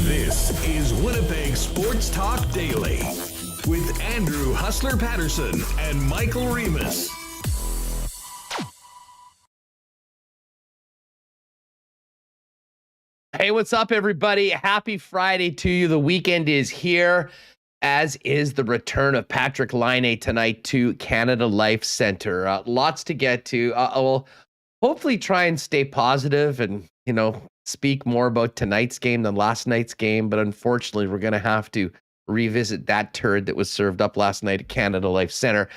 This is Winnipeg Sports Talk Daily with Andrew Hustler Paterson and Michael Remis. Hey, what's up, everybody? Happy Friday to you. The weekend is here, as is the return of Patrik Laine tonight to Canada Life Centre. Lots to get to. I will hopefully try and stay positive and, speak more about tonight's game than last night's game. But unfortunately, we're going to have to revisit that turd that was served up last night at Canada Life Centre.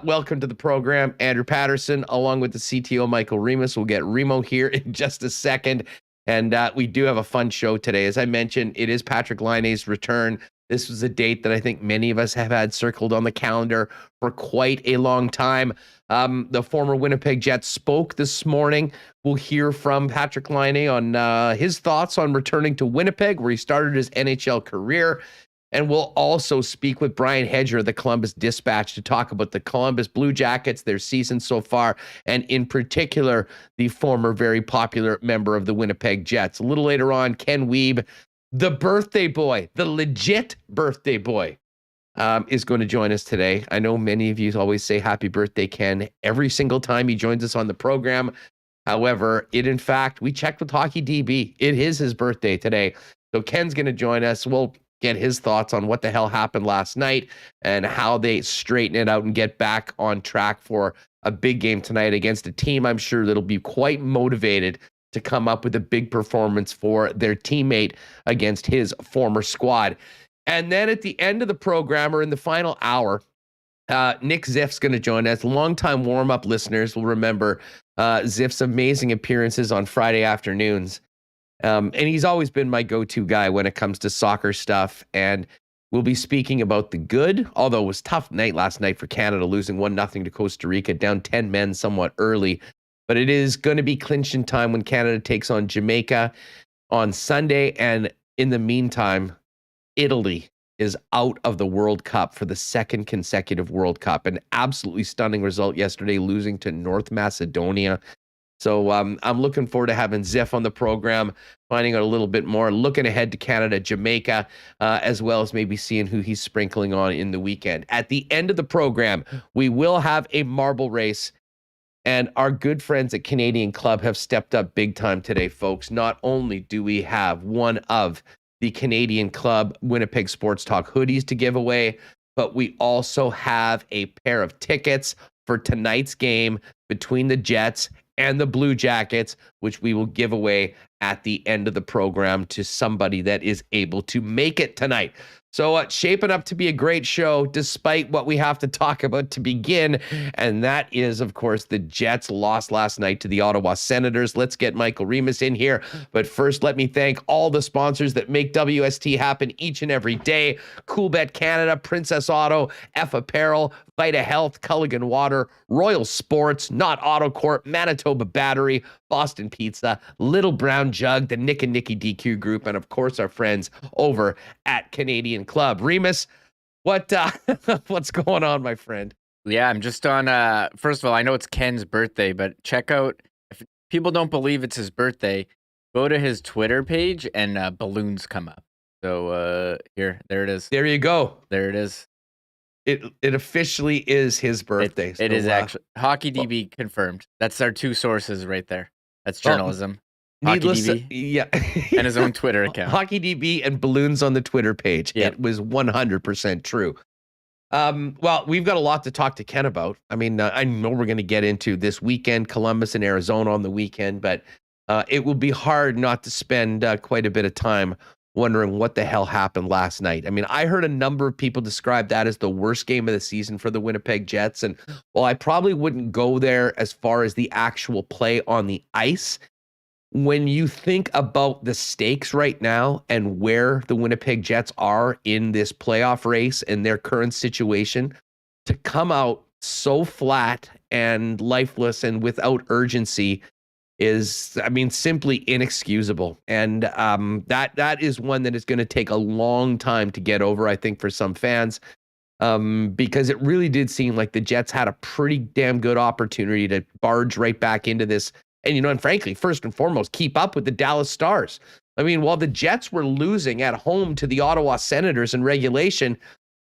Welcome to the program, Andrew Paterson, along with the CTO, Michael Remis. We'll get Remo here in just a second. And we do have a fun show today. As I mentioned, it is Patrik Laine's return. This was a date that I think many of us have had circled on the calendar for quite a long time. The former Winnipeg Jets spoke this morning. We'll hear from Patrik Laine on his thoughts on returning to Winnipeg, where he started his NHL career. And we'll also speak with Brian Hedger of the Columbus Dispatch to talk about the Columbus Blue Jackets, their season so far, and in particular, the former very popular member of the Winnipeg Jets. A little later on, Ken Wiebe, the birthday boy, the legit birthday boy, is going to join us today. I know many of you always say happy birthday, Ken, every single time he joins us on the program. However, in fact, we checked with Hockey DB. It is his birthday today. So Ken's going to join us. We'll get his thoughts on what the hell happened last night and how they straighten it out and get back on track for a big game tonight against a team I'm sure that'll be quite motivated to come up with a big performance for their teammate against his former squad. And then at the end of the program, or in the final hour, Nick Ziff's going to join us. Longtime warm-up listeners will remember Ziff's amazing appearances on Friday afternoons. And he's always been my go-to guy when it comes to soccer stuff. And we'll be speaking about the good, although it was a tough night last night for Canada, losing 1-0 to Costa Rica, down 10 men somewhat early. But it is going to be clinching time when Canada takes on Jamaica on Sunday. And in the meantime, Italy is out of the World Cup for the second consecutive World Cup. An absolutely stunning result yesterday, losing to North Macedonia. So I'm looking forward to having Ziff on the program, finding out a little bit more, looking ahead to Canada, Jamaica, as well as maybe seeing who he's sprinkling on in the weekend. At the end of the program, we will have a marble race. And our good friends at Canadian Club have stepped up big time today, folks. Not only do we have one of the Canadian Club Winnipeg Sports Talk hoodies to give away, but we also have a pair of tickets for tonight's game between the Jets and the Blue Jackets, which we will give away at the end of the program to somebody that is able to make it tonight. So shaping up to be a great show, despite what we have to talk about to begin. And that is, of course, the Jets lost last night to the Ottawa Senators. Let's get Michael Remis in here. But first, let me thank all the sponsors that make WST happen each and every day. Coolbet Canada, Princess Auto, F Apparel, Vita Health, Culligan Water, Royal Sports, Not Auto Corp, Manitoba Battery, Boston Pizza, Little Brown Jug, the Nick and Nicky DQ Group, and of course our friends over at Canadian Club. Remis, what's going on, my friend? Yeah, I'm just on, first of all, I know it's Ken's birthday, but check out, if people don't believe it's his birthday, go to his Twitter page and balloons come up. So there it is. There you go. There it is. It officially is his birthday. It is actually. Hockey DB confirmed. That's our two sources right there. That's journalism. Hockey DB, yeah. and his own Twitter account. Hockey DB and balloons on the Twitter page. Yep. It was 100% true. Well, we've got a lot to talk to Ken about. I mean, I know we're going to get into this weekend, Columbus and Arizona on the weekend, but it will be hard not to spend quite a bit of time wondering what the hell happened last night. I mean, I heard a number of people describe that as the worst game of the season for the Winnipeg Jets. And while I probably wouldn't go there as far as the actual play on the ice, when you think about the stakes right now and where the Winnipeg Jets are in this playoff race and their current situation, to come out so flat and lifeless and without urgency is, I mean, simply inexcusable. And that is one that is going to take a long time to get over, I think, for some fans, because it really did seem like the Jets had a pretty damn good opportunity to barge right back into this. And, and frankly, first and foremost, keep up with the Dallas Stars. I mean, while the Jets were losing at home to the Ottawa Senators in regulation,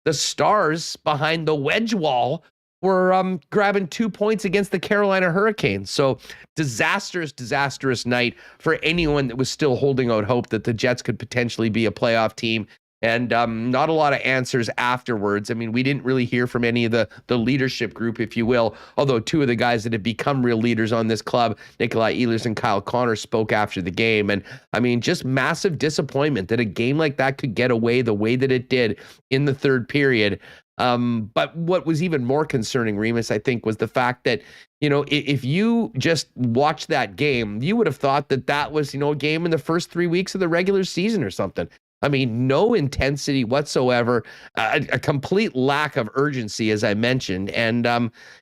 the Stars behind the wedge wall were grabbing 2 points against the Carolina Hurricanes. So disastrous night for anyone that was still holding out hope that the Jets could potentially be a playoff team. And not a lot of answers afterwards. I mean, we didn't really hear from any of the leadership group, if you will, although two of the guys that have become real leaders on this club, Nikolai Ehlers and Kyle Connor, spoke after the game. And I mean, just massive disappointment that a game like that could get away the way that it did in the third period. But what was even more concerning, Remis, I think, was the fact that, if you just watched that game, you would have thought that was, a game in the first 3 weeks of the regular season or something. I mean, no intensity whatsoever, a complete lack of urgency, as I mentioned. And,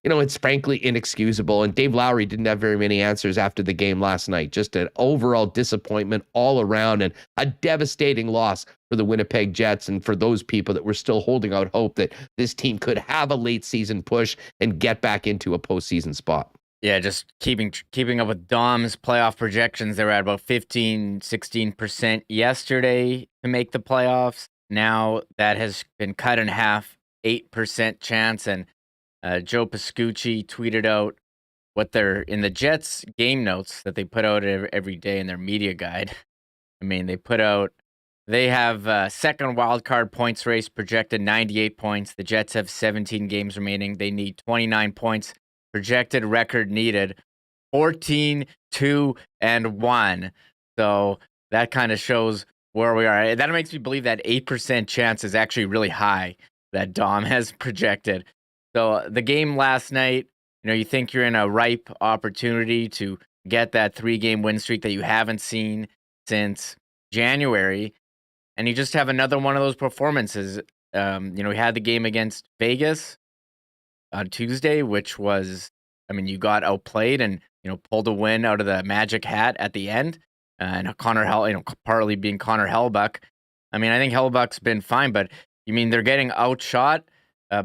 it's frankly inexcusable. And Dave Lowry didn't have very many answers after the game last night. Just an overall disappointment all around and a devastating loss for the Winnipeg Jets and for those people that were still holding out hope that this team could have a late season push and get back into a postseason spot. Yeah, just keeping up with Dom's playoff projections. They were at about 16% yesterday to make the playoffs. Now that has been cut in half, 8% chance. And Joe Pascucci tweeted out what they're in the Jets game notes that they put out every day in their media guide. I mean, they have second wildcard points race projected 98 points. The Jets have 17 games remaining. They need 29 points. Projected record needed 14, 2, and 1. So that kind of shows where we are. That makes me believe that 8% chance is actually really high that Dom has projected. So the game last night, you think you're in a ripe opportunity to get that 3-game win streak that you haven't seen since January. And you just have another one of those performances. We had the game against Vegas on Tuesday, which was, you got outplayed and, pulled a win out of the magic hat at the end. And partly being Connor Hellebuyck. I think Hellebuck's been fine, but they're getting outshot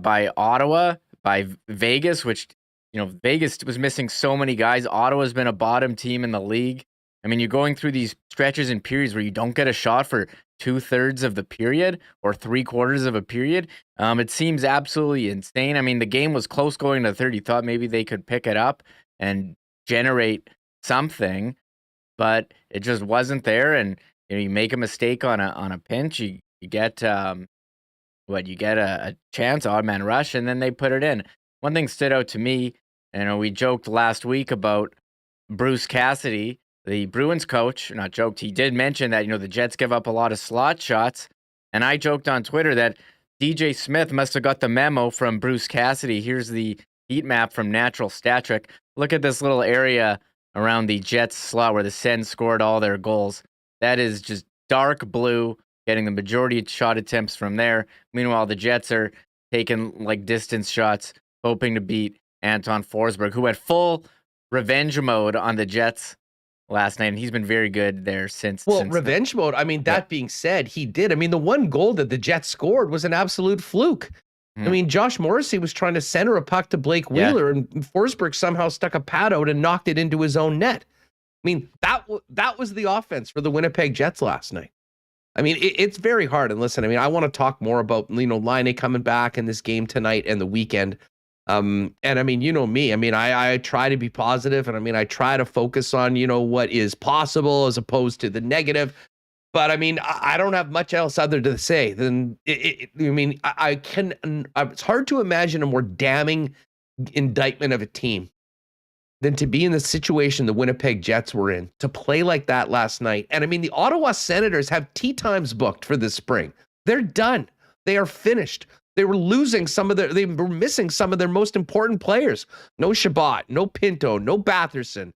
by Ottawa, by Vegas, which, Vegas was missing so many guys. Ottawa's been a bottom team in the league. You're going through these stretches and periods where you don't get a shot for 2/3 of the period or 3/4 of a period. It seems absolutely insane. The game was close going to the third. You thought maybe they could pick it up and generate something, but it just wasn't there. And you make a mistake on a pinch, you get a chance, odd man rush, and then they put it in. One thing stood out to me, we joked last week about Bruce Cassidy, the Bruins coach. Not joked, he did mention that, the Jets give up a lot of slot shots. And I joked on Twitter that DJ Smith must have got the memo from Bruce Cassidy. Here's the heat map from Natural Stat Trick. Look at this little area around the Jets slot where the Sens scored all their goals. That is just dark blue, getting the majority of shot attempts from there. Meanwhile, the Jets are taking distance shots, hoping to beat Anton Forsberg, who had full revenge mode on the Jets last night, and he's been very good there since. Revenge mode. That being said, he did. The one goal that the Jets scored was an absolute fluke. Josh Morrissey was trying to center a puck to Blake Wheeler, and Forsberg somehow stuck a pad out and knocked it into his own net. That was the offense for the Winnipeg Jets last night. It's very hard. And listen, I want to talk more about, Laine coming back in this game tonight and the weekend. And me, I try to be positive, and I try to focus on, what is possible as opposed to the negative. But I don't have much else other to say than it's hard to imagine a more damning indictment of a team than to be in the situation the Winnipeg Jets were in, to play like that last night. And I mean, the Ottawa Senators have tee times booked for this spring. They're done. They are finished. They were missing some of their most important players. No Shabbat, no Pinto, no Paterson.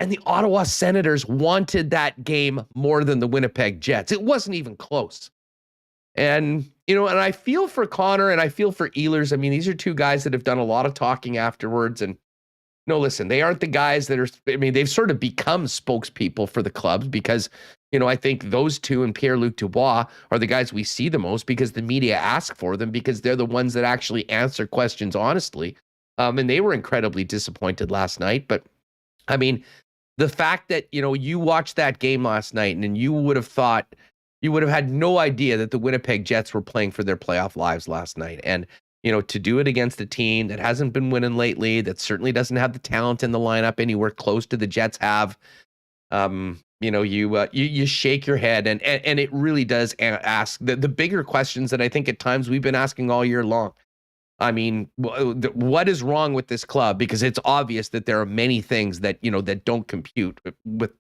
And the Ottawa Senators wanted that game more than the Winnipeg Jets. It wasn't even close. And, and I feel for Connor and I feel for Ehlers. I mean, these are two guys that have done a lot of talking afterwards. And no, listen, they aren't the guys that are, they've sort of become spokespeople for the clubs because, I think those two and Pierre-Luc Dubois are the guys we see the most because the media ask for them because they're the ones that actually answer questions honestly. And they were incredibly disappointed last night. But, I mean, the fact that, you watched that game last night and you would have had no idea that the Winnipeg Jets were playing for their playoff lives last night. And, to do it against a team that hasn't been winning lately, that certainly doesn't have the talent in the lineup anywhere close to the Jets have, you shake your head and it really does ask the bigger questions that I think at times we've been asking all year long. I mean, what is wrong with this club? Because it's obvious that there are many things that, that don't compute with.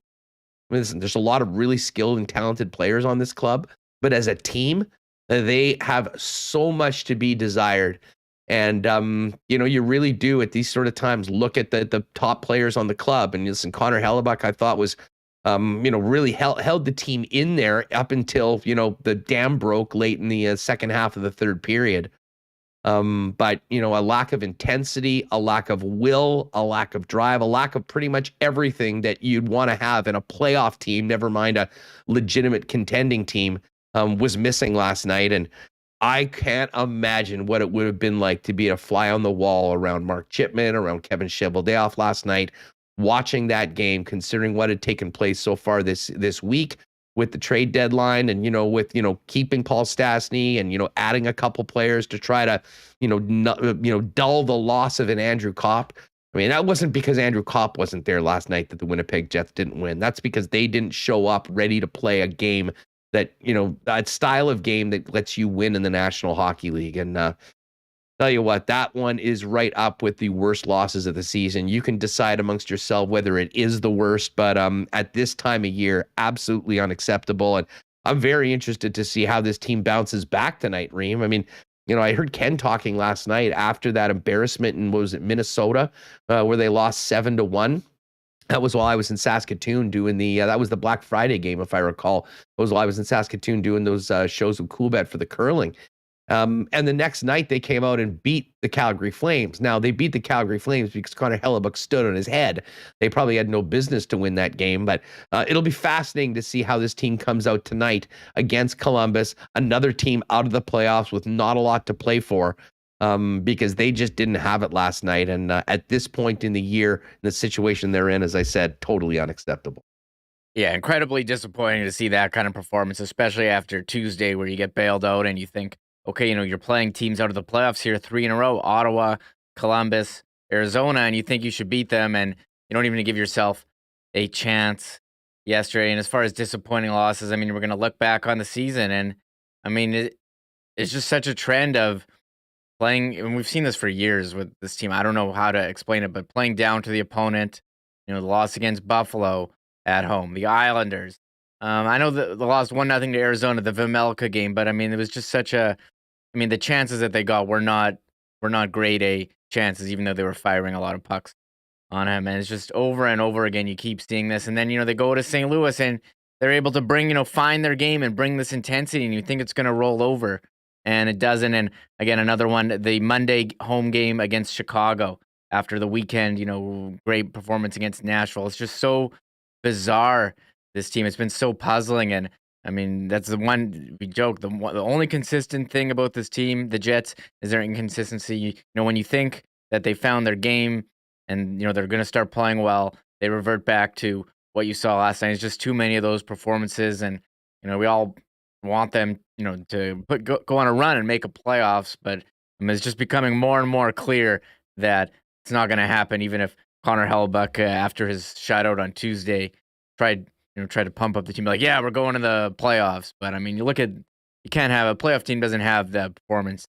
Listen, there's a lot of really skilled and talented players on this club, but as a team, they have so much to be desired. And, you really do at these sort of times look at the top players on the club. And listen, Connor Hellebuyck, I thought was, really held the team in there up until, the dam broke late in the second half of the third period. But, a lack of intensity, a lack of will, a lack of drive, a lack of pretty much everything that you'd want to have in a playoff team, never mind a legitimate contending team, was missing last night. And I can't imagine what it would have been like to be a fly on the wall around Mark Chipman, around Kevin Cheveldayoff last night, watching that game, considering what had taken place so far this week with the trade deadline and, with, keeping Paul Stastny and, adding a couple players to try to, dull the loss of an Andrew Kopp. I mean, that wasn't because Andrew Kopp wasn't there last night that the Winnipeg Jets didn't win. That's because they didn't show up ready to play a game that, that style of game that lets you win in the National Hockey League. And tell you what, that one is right up with the worst losses of the season. You can decide amongst yourself whether it is the worst, but at this time of year, absolutely unacceptable. And I'm very interested to see how this team bounces back tonight, Reem. I mean, I heard Ken talking last night after that embarrassment in, Minnesota, where they lost 7-1. That was while I was in Saskatoon doing that was the Black Friday game, if I recall. That was while I was in Saskatoon doing those shows with Coolbet for the curling. And the next night they came out and beat the Calgary Flames. Now, they beat the Calgary Flames because Connor Hellebuyck stood on his head. They probably had no business to win that game, but it'll be fascinating to see how this team comes out tonight against Columbus, another team out of the playoffs with not a lot to play for. Because they just didn't have it last night. And at this point in the year, the situation they're in, as I said, totally unacceptable. Yeah, incredibly disappointing to see that kind of performance, especially after Tuesday where you get bailed out and you think, okay, you're playing teams out of the playoffs here 3 in a row, Ottawa, Columbus, Arizona, and you think you should beat them, and you don't even give yourself a chance yesterday. And as far as disappointing losses, I mean, we're going to look back on the season, and I mean, it's just such a trend of playing, and we've seen this for years with this team. I don't know how to explain it, but playing down to the opponent, the loss against Buffalo at home, the Islanders. I know the lost 1-0 to Arizona, the Vejmelka game, but I mean, it was just the chances that they got were not grade A chances, even though they were firing a lot of pucks on him. And it's just over and over again, you keep seeing this. And then, they go to St. Louis and they're able to bring, find their game and bring this intensity, and you think it's going to roll over. And it doesn't. And again, another one, the Monday home game against Chicago after the weekend, great performance against Nashville. It's just so bizarre, this team. It's been so puzzling. And I mean, that's the one we joke. The only consistent thing about this team, the Jets, is their inconsistency. When you think that they found their game and, they're going to start playing well, they revert back to what you saw last night. It's just too many of those performances. And, we all want them, to go on a run and make a playoffs, but it's just becoming more and more clear that it's not going to happen. Even if Connor Hellebuyck, after his shutout on Tuesday, tried to pump up the team, like, yeah, we're going to the playoffs. But I mean, you can't have a playoff team doesn't have that performance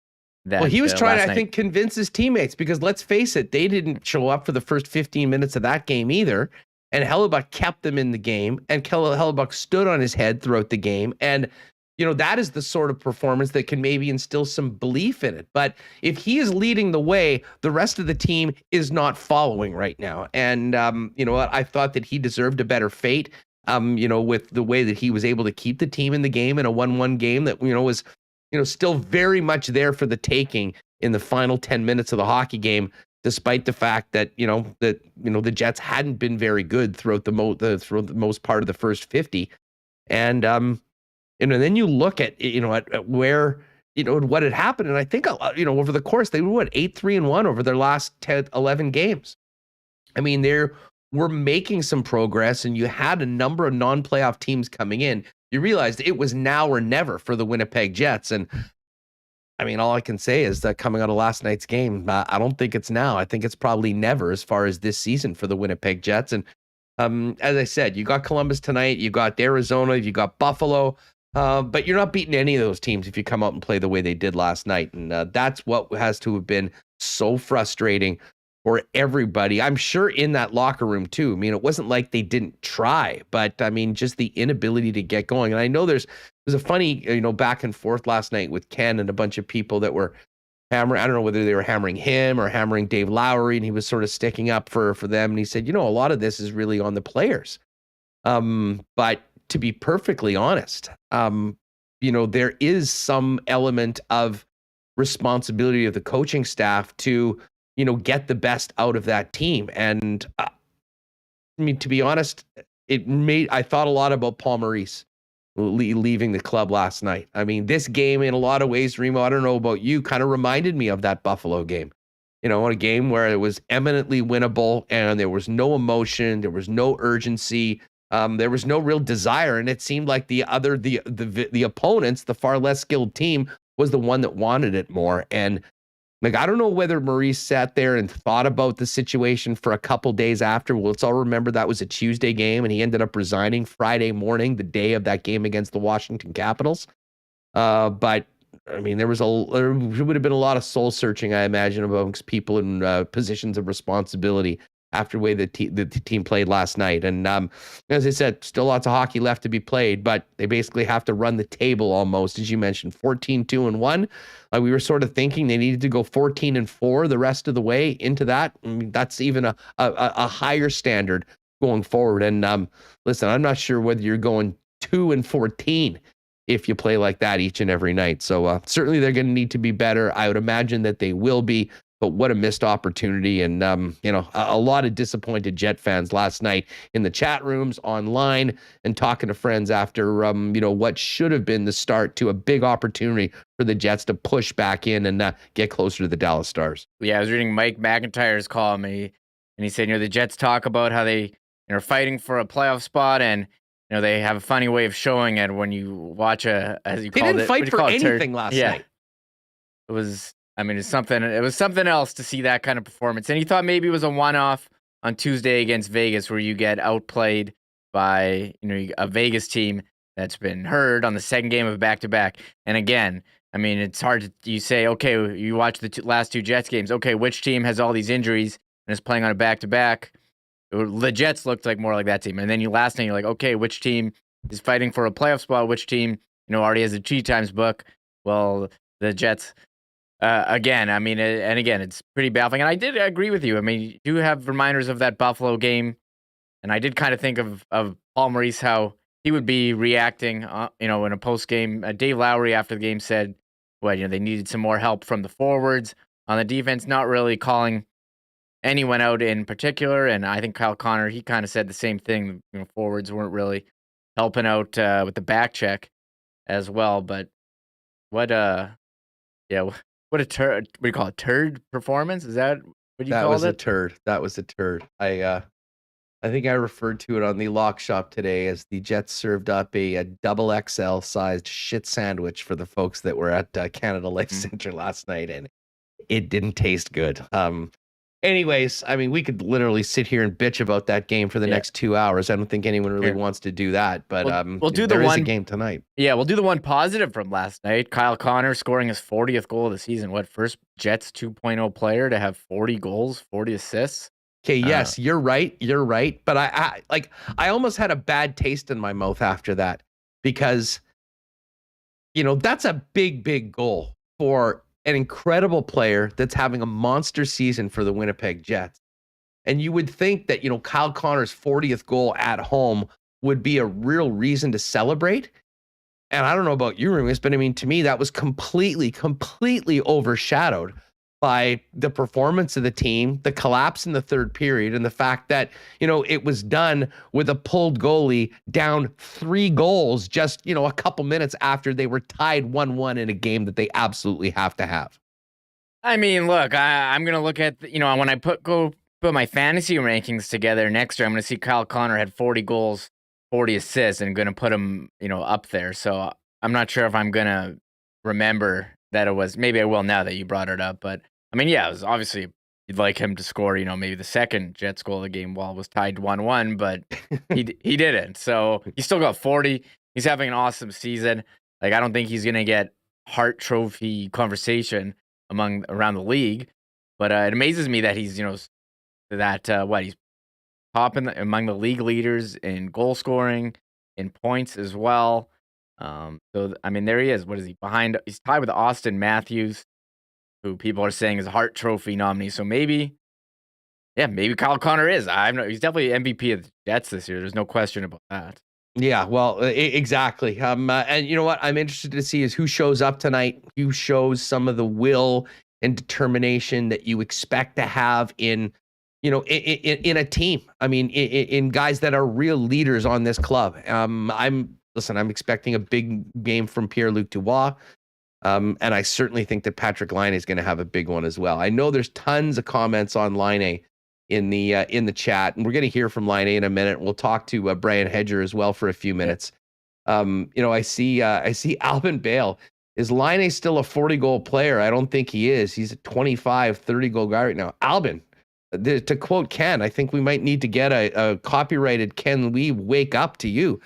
that. Well, he was trying to, last I night. think, convince his teammates because let's face it, they didn't show up for the first 15 minutes of that game either. And Hellebuyck kept them in the game, and Hellebuyck stood on his head throughout the game. And, that is the sort of performance that can maybe instill some belief in it. But if he is leading the way, the rest of the team is not following right now. And, you know what? I thought that he deserved a better fate, with the way that he was able to keep the team in the game in a 1-1 game that, was still very much there for the taking in the final 10 minutes of the hockey game, despite the fact that, the Jets hadn't been very good throughout the most part of the first 50. And, then you look at, at where, what had happened. And I think, over the course, they were 8-3-1 over their last 10, 11 games. I mean, they were making some progress, and you had a number of non-playoff teams coming in. You realized it was now or never for the Winnipeg Jets. And I mean, all I can say is that coming out of last night's game, I don't think it's now. I think it's probably never as far as this season for the Winnipeg Jets. And as I said, you got Columbus tonight, you got Arizona, you got Buffalo, but you're not beating any of those teams if you come out and play the way they did last night. And that's what has to have been so frustrating for everybody. I'm sure in that locker room too. I mean, it wasn't like they didn't try, but I mean, just the inability to get going. And I know there's a funny, back and forth last night with Ken and a bunch of people that were hammering. I don't know whether they were hammering him or hammering Dave Lowry, and he was sort of sticking up for them. And he said, a lot of this is really on the players. But to be perfectly honest, there is some element of responsibility of the coaching staff to, get the best out of that team. And I mean, to be honest, I thought a lot about Paul Maurice leaving the club last night. I mean, this game in a lot of ways, Remo, I don't know about you, kind of reminded me of that Buffalo game. A game where it was eminently winnable and there was no emotion, there was no urgency, there was no real desire, and it seemed like the opponents, the far less skilled team, was the one that wanted it more. And I don't know whether Maurice sat there and thought about the situation for a couple days after. Well, let's all remember that was a Tuesday game, and he ended up resigning Friday morning, the day of that game against the Washington Capitals. But I mean, there would have been a lot of soul searching, I imagine, amongst people in positions of responsibility after the way the team played last night. And as I said, still lots of hockey left to be played, but they basically have to run the table almost, as you mentioned, 14-2-1. We were sort of thinking they needed to go 14-4 the rest of the way into that. I mean, that's even a higher standard going forward. And listen, I'm not sure whether you're going 2-14 if you play like that each and every night. So certainly they're going to need to be better. I would imagine that they will be. But what a missed opportunity. And, a lot of disappointed Jet fans last night in the chat rooms, online, and talking to friends after, what should have been the start to a big opportunity for the Jets to push back in and get closer to the Dallas Stars. Yeah, I was reading Mike McIntyre's column, and he said, the Jets talk about how they are fighting for a playoff spot, and, they have a funny way of showing it when you watch as you called it. They didn't fight for anything last night. It was... it's something. It was something else to see that kind of performance. And he thought maybe it was a one-off on Tuesday against Vegas, where you get outplayed by a Vegas team that's been hurt on the second game of back-to-back. And again, it's hard to you say, okay, you watch the last two Jets games. Okay, which team has all these injuries and is playing on a back-to-back? The Jets looked like more like that team. And then last night you're like, okay, which team is fighting for a playoff spot? Which team already has a cheat times book? Well, the Jets. Again, it's pretty baffling. And I did agree with you. You do have reminders of that Buffalo game. And I did kind of think of Paul Maurice, how he would be reacting, in a post game. Dave Lowry after the game said, they needed some more help from the forwards on the defense, not really calling anyone out in particular. And I think Kyle Connor, he kind of said the same thing. Forwards weren't really helping out with the back check as well. But what a turd! What do you call it? Turd performance? Is that what you called it? That was a turd. That was a turd. I think I referred to it on the Lock Shop today as the Jets served up a double XL sized shit sandwich for the folks that were at Canada Life Center last night, and it didn't taste good. Anyways, I mean, we could literally sit here and bitch about that game for the next 2 hours. I don't think anyone really wants to do that, but we'll do there is a game tonight. Yeah, we'll do the one positive from last night. Kyle Connor scoring his 40th goal of the season. First Jets 2.0 player to have 40 goals, 40 assists. Okay, yes, you're right. You're right. But I almost had a bad taste in my mouth after that because, that's a big, big goal for an incredible player that's having a monster season for the Winnipeg Jets. And you would think that, Kyle Connor's 40th goal at home would be a real reason to celebrate. And I don't know about you, Remis, but I mean, to me, that was completely overshadowed by the performance of the team, the collapse in the third period, and the fact that, it was done with a pulled goalie down 3 goals just, a couple minutes after they were tied 1-1 in a game that they absolutely have to have. I mean, look, I'm going to look at, when I put my fantasy rankings together next year, I'm going to see Kyle Connor had 40 goals, 40 assists, and going to put him, up there. So I'm not sure if I'm going to remember that it was, maybe I will now that you brought it up, but I mean, yeah, it was obviously you'd like him to score, maybe the second Jets goal of the game while it was tied 1-1, but he didn't. So he still got 40. He's having an awesome season. Like, I don't think he's going to get Hart Trophy conversation around the league, but it amazes me that he's, he's top among the league leaders in goal scoring, in points as well. So I mean, there he is. What is he behind? He's tied with Austin Matthews, who people are saying is a Hart Trophy nominee. So maybe Kyle Connor is. He's definitely MVP of the Jets this year. There's no question about that. Yeah, well, exactly. And you know what? I'm interested to see is who shows up tonight, who shows some of the will and determination that you expect to have in a team. I mean, in guys that are real leaders on this club. I'm expecting a big game from Pierre-Luc Dubois. And I certainly think that Patrik Laine is going to have a big one as well. I know there's tons of comments on Laine in the chat, and we're going to hear from Laine in a minute. We'll talk to Brian Hedger as well for a few minutes. I see Alvin Bale. Is Laine still a 40-goal player? I don't think he is. He's a 25, 30-goal guy right now. Alvin, to quote Ken, I think we might need to get a copyrighted Ken Wiebe wake up to you.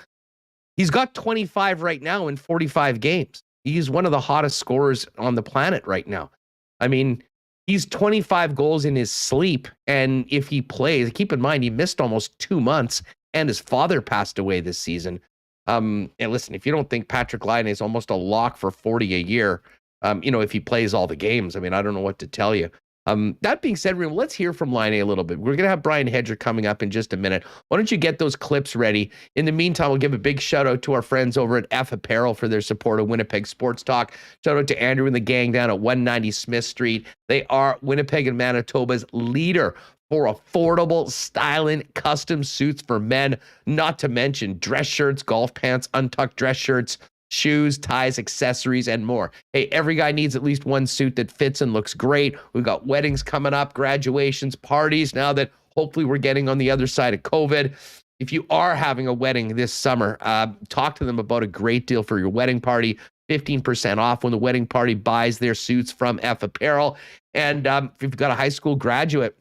He's got 25 right now in 45 games. He's one of the hottest scorers on the planet right now. I mean, he's 25 goals in his sleep. And if he plays, keep in mind, he missed almost 2 months and his father passed away this season. And listen, if you don't think Patrik Laine is almost a lock for 40 a year, if he plays all the games, I mean, I don't know what to tell you. That being said, let's hear from Laine a little bit. We're going to have Brian Hedger coming up in just a minute. Why don't you get those clips ready? In the meantime, we'll give a big shout out to our friends over at F Apparel for their support of Winnipeg Sports Talk. Shout out to Andrew and the gang down at 190 Smith Street. They are Winnipeg and Manitoba's leader for affordable styling custom suits for men, not to mention dress shirts, golf pants, untucked dress shirts, shoes, ties, accessories, and more. Hey, every guy needs at least one suit that fits and looks great. We've got weddings coming up, graduations, parties, now that hopefully we're getting on the other side of COVID. If you are having a wedding this summer, talk to them about a great deal for your wedding party. 15% off when the wedding party buys their suits from F Apparel. And if you've got a high school graduate,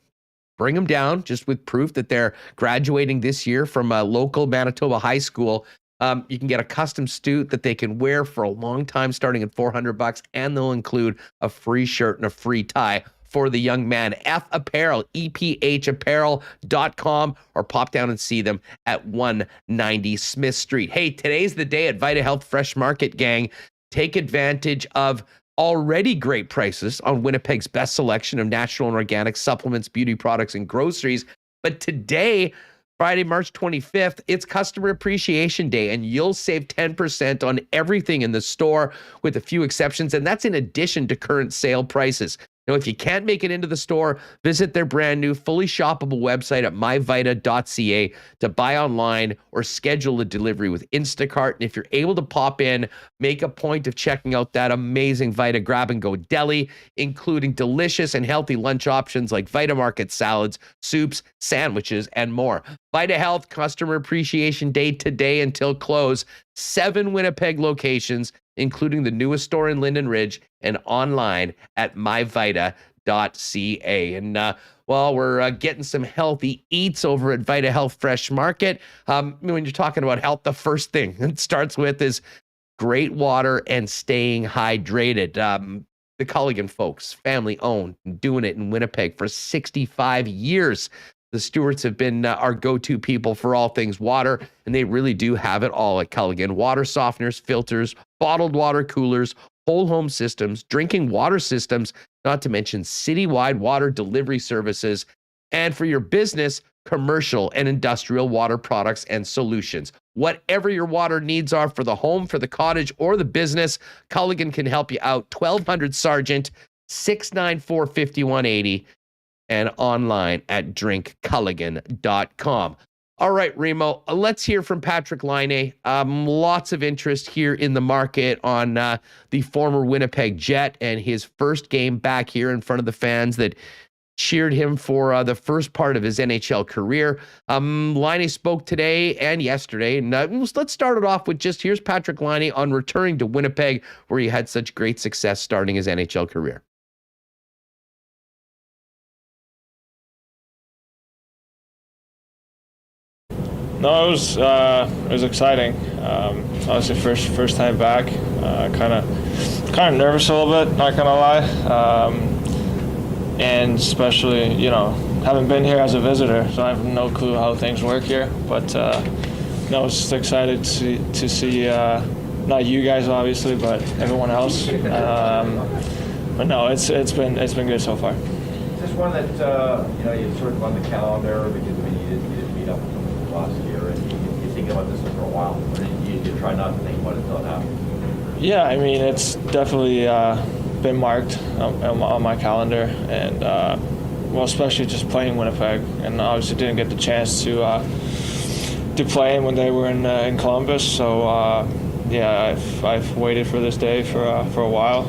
bring them down just with proof that they're graduating this year from a local Manitoba high school. You can get a custom suit that they can wear for a long time, starting at $400, and they'll include a free shirt and a free tie for the young man. F Apparel, EPHapparel.com, or pop down and see them at 190 Smith Street. Hey, today's the day at Vita Health Fresh Market, gang. Take advantage of already great prices on Winnipeg's best selection of natural and organic supplements, beauty products, and groceries. But today, Friday, March 25th, it's Customer Appreciation Day, and you'll save 10% on everything in the store with a few exceptions, and that's in addition to current sale prices. Now, if you can't make it into the store, visit their brand new fully shoppable website at myvita.ca to buy online or schedule a delivery with Instacart. And if you're able to pop in, make a point of checking out that amazing Vita grab-and-go deli, including delicious and healthy lunch options like Vita Market salads, soups, sandwiches, and more. Vita Health Customer Appreciation Day today until close. 7 Winnipeg locations, including the newest store in Linden Ridge, and online at myvita.ca. Sportsnet.ca. And well, we're getting some healthy eats over at Vita Health Fresh Market. When you're talking about health, the first thing it starts with is great water and staying hydrated. The Culligan folks, family owned, doing it in Winnipeg for 65 years. The Stewarts have been our go-to people for all things water, and they really do have it all at Culligan. Water softeners, filters, bottled water coolers, whole home systems, drinking water systems, not to mention citywide water delivery services, and for your business, commercial and industrial water products and solutions. Whatever your water needs are for the home, for the cottage, or the business, Culligan can help you out. 1200 Sargent, 694-5180, and online at drinkculligan.com. All right, Remo, let's hear from Patrik Laine. Lots of interest here in the market on the former Winnipeg Jet and his first game back here in front of the fans that cheered him for the first part of his NHL career. Laine spoke today and yesterday, and let's start it off with here's Patrik Laine on returning to Winnipeg, where he had such great success starting his NHL career. No, it was exciting. Obviously, first time back. Kind of nervous a little bit. Not gonna lie, and especially haven't been here as a visitor, so I have no clue how things work here. But no, I was just excited to see not you guys obviously, but everyone else. But no, it's been good so far. Just one that you sort of on the calendar because you didn't meet up with them last year, and you think about this for a while, or you try not to think about it until it happens? Yeah, I mean it's definitely been marked on my calendar, and well, especially just playing Winnipeg, and obviously didn't get the chance to play when they were in Columbus. So yeah, I've waited for this day for a while.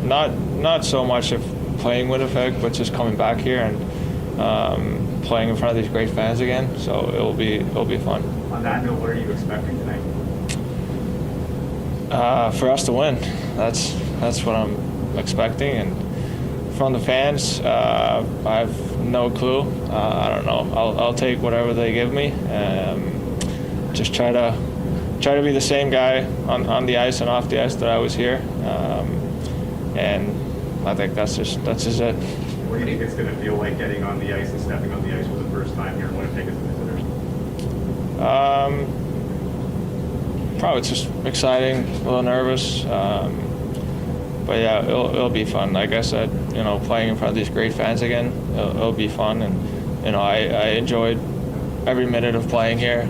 Not so much of playing Winnipeg, but just coming back here and playing in front of these great fans again. So it'll be fun. On that note, what are you expecting tonight? For us to win. That's what I'm expecting, and from the fans, I have no clue. I don't know. I'll take whatever they give me. Just try to be the same guy on the ice and off the ice that I was here, and I think that's just it. What do you think it's going to feel like getting on the ice and stepping on the ice for the first time here in Winnipeg as a visitor? Probably it's just exciting, a little nervous, but yeah, it'll be fun. Like I said, playing in front of these great fans again, it'll be fun, and I enjoyed every minute of playing here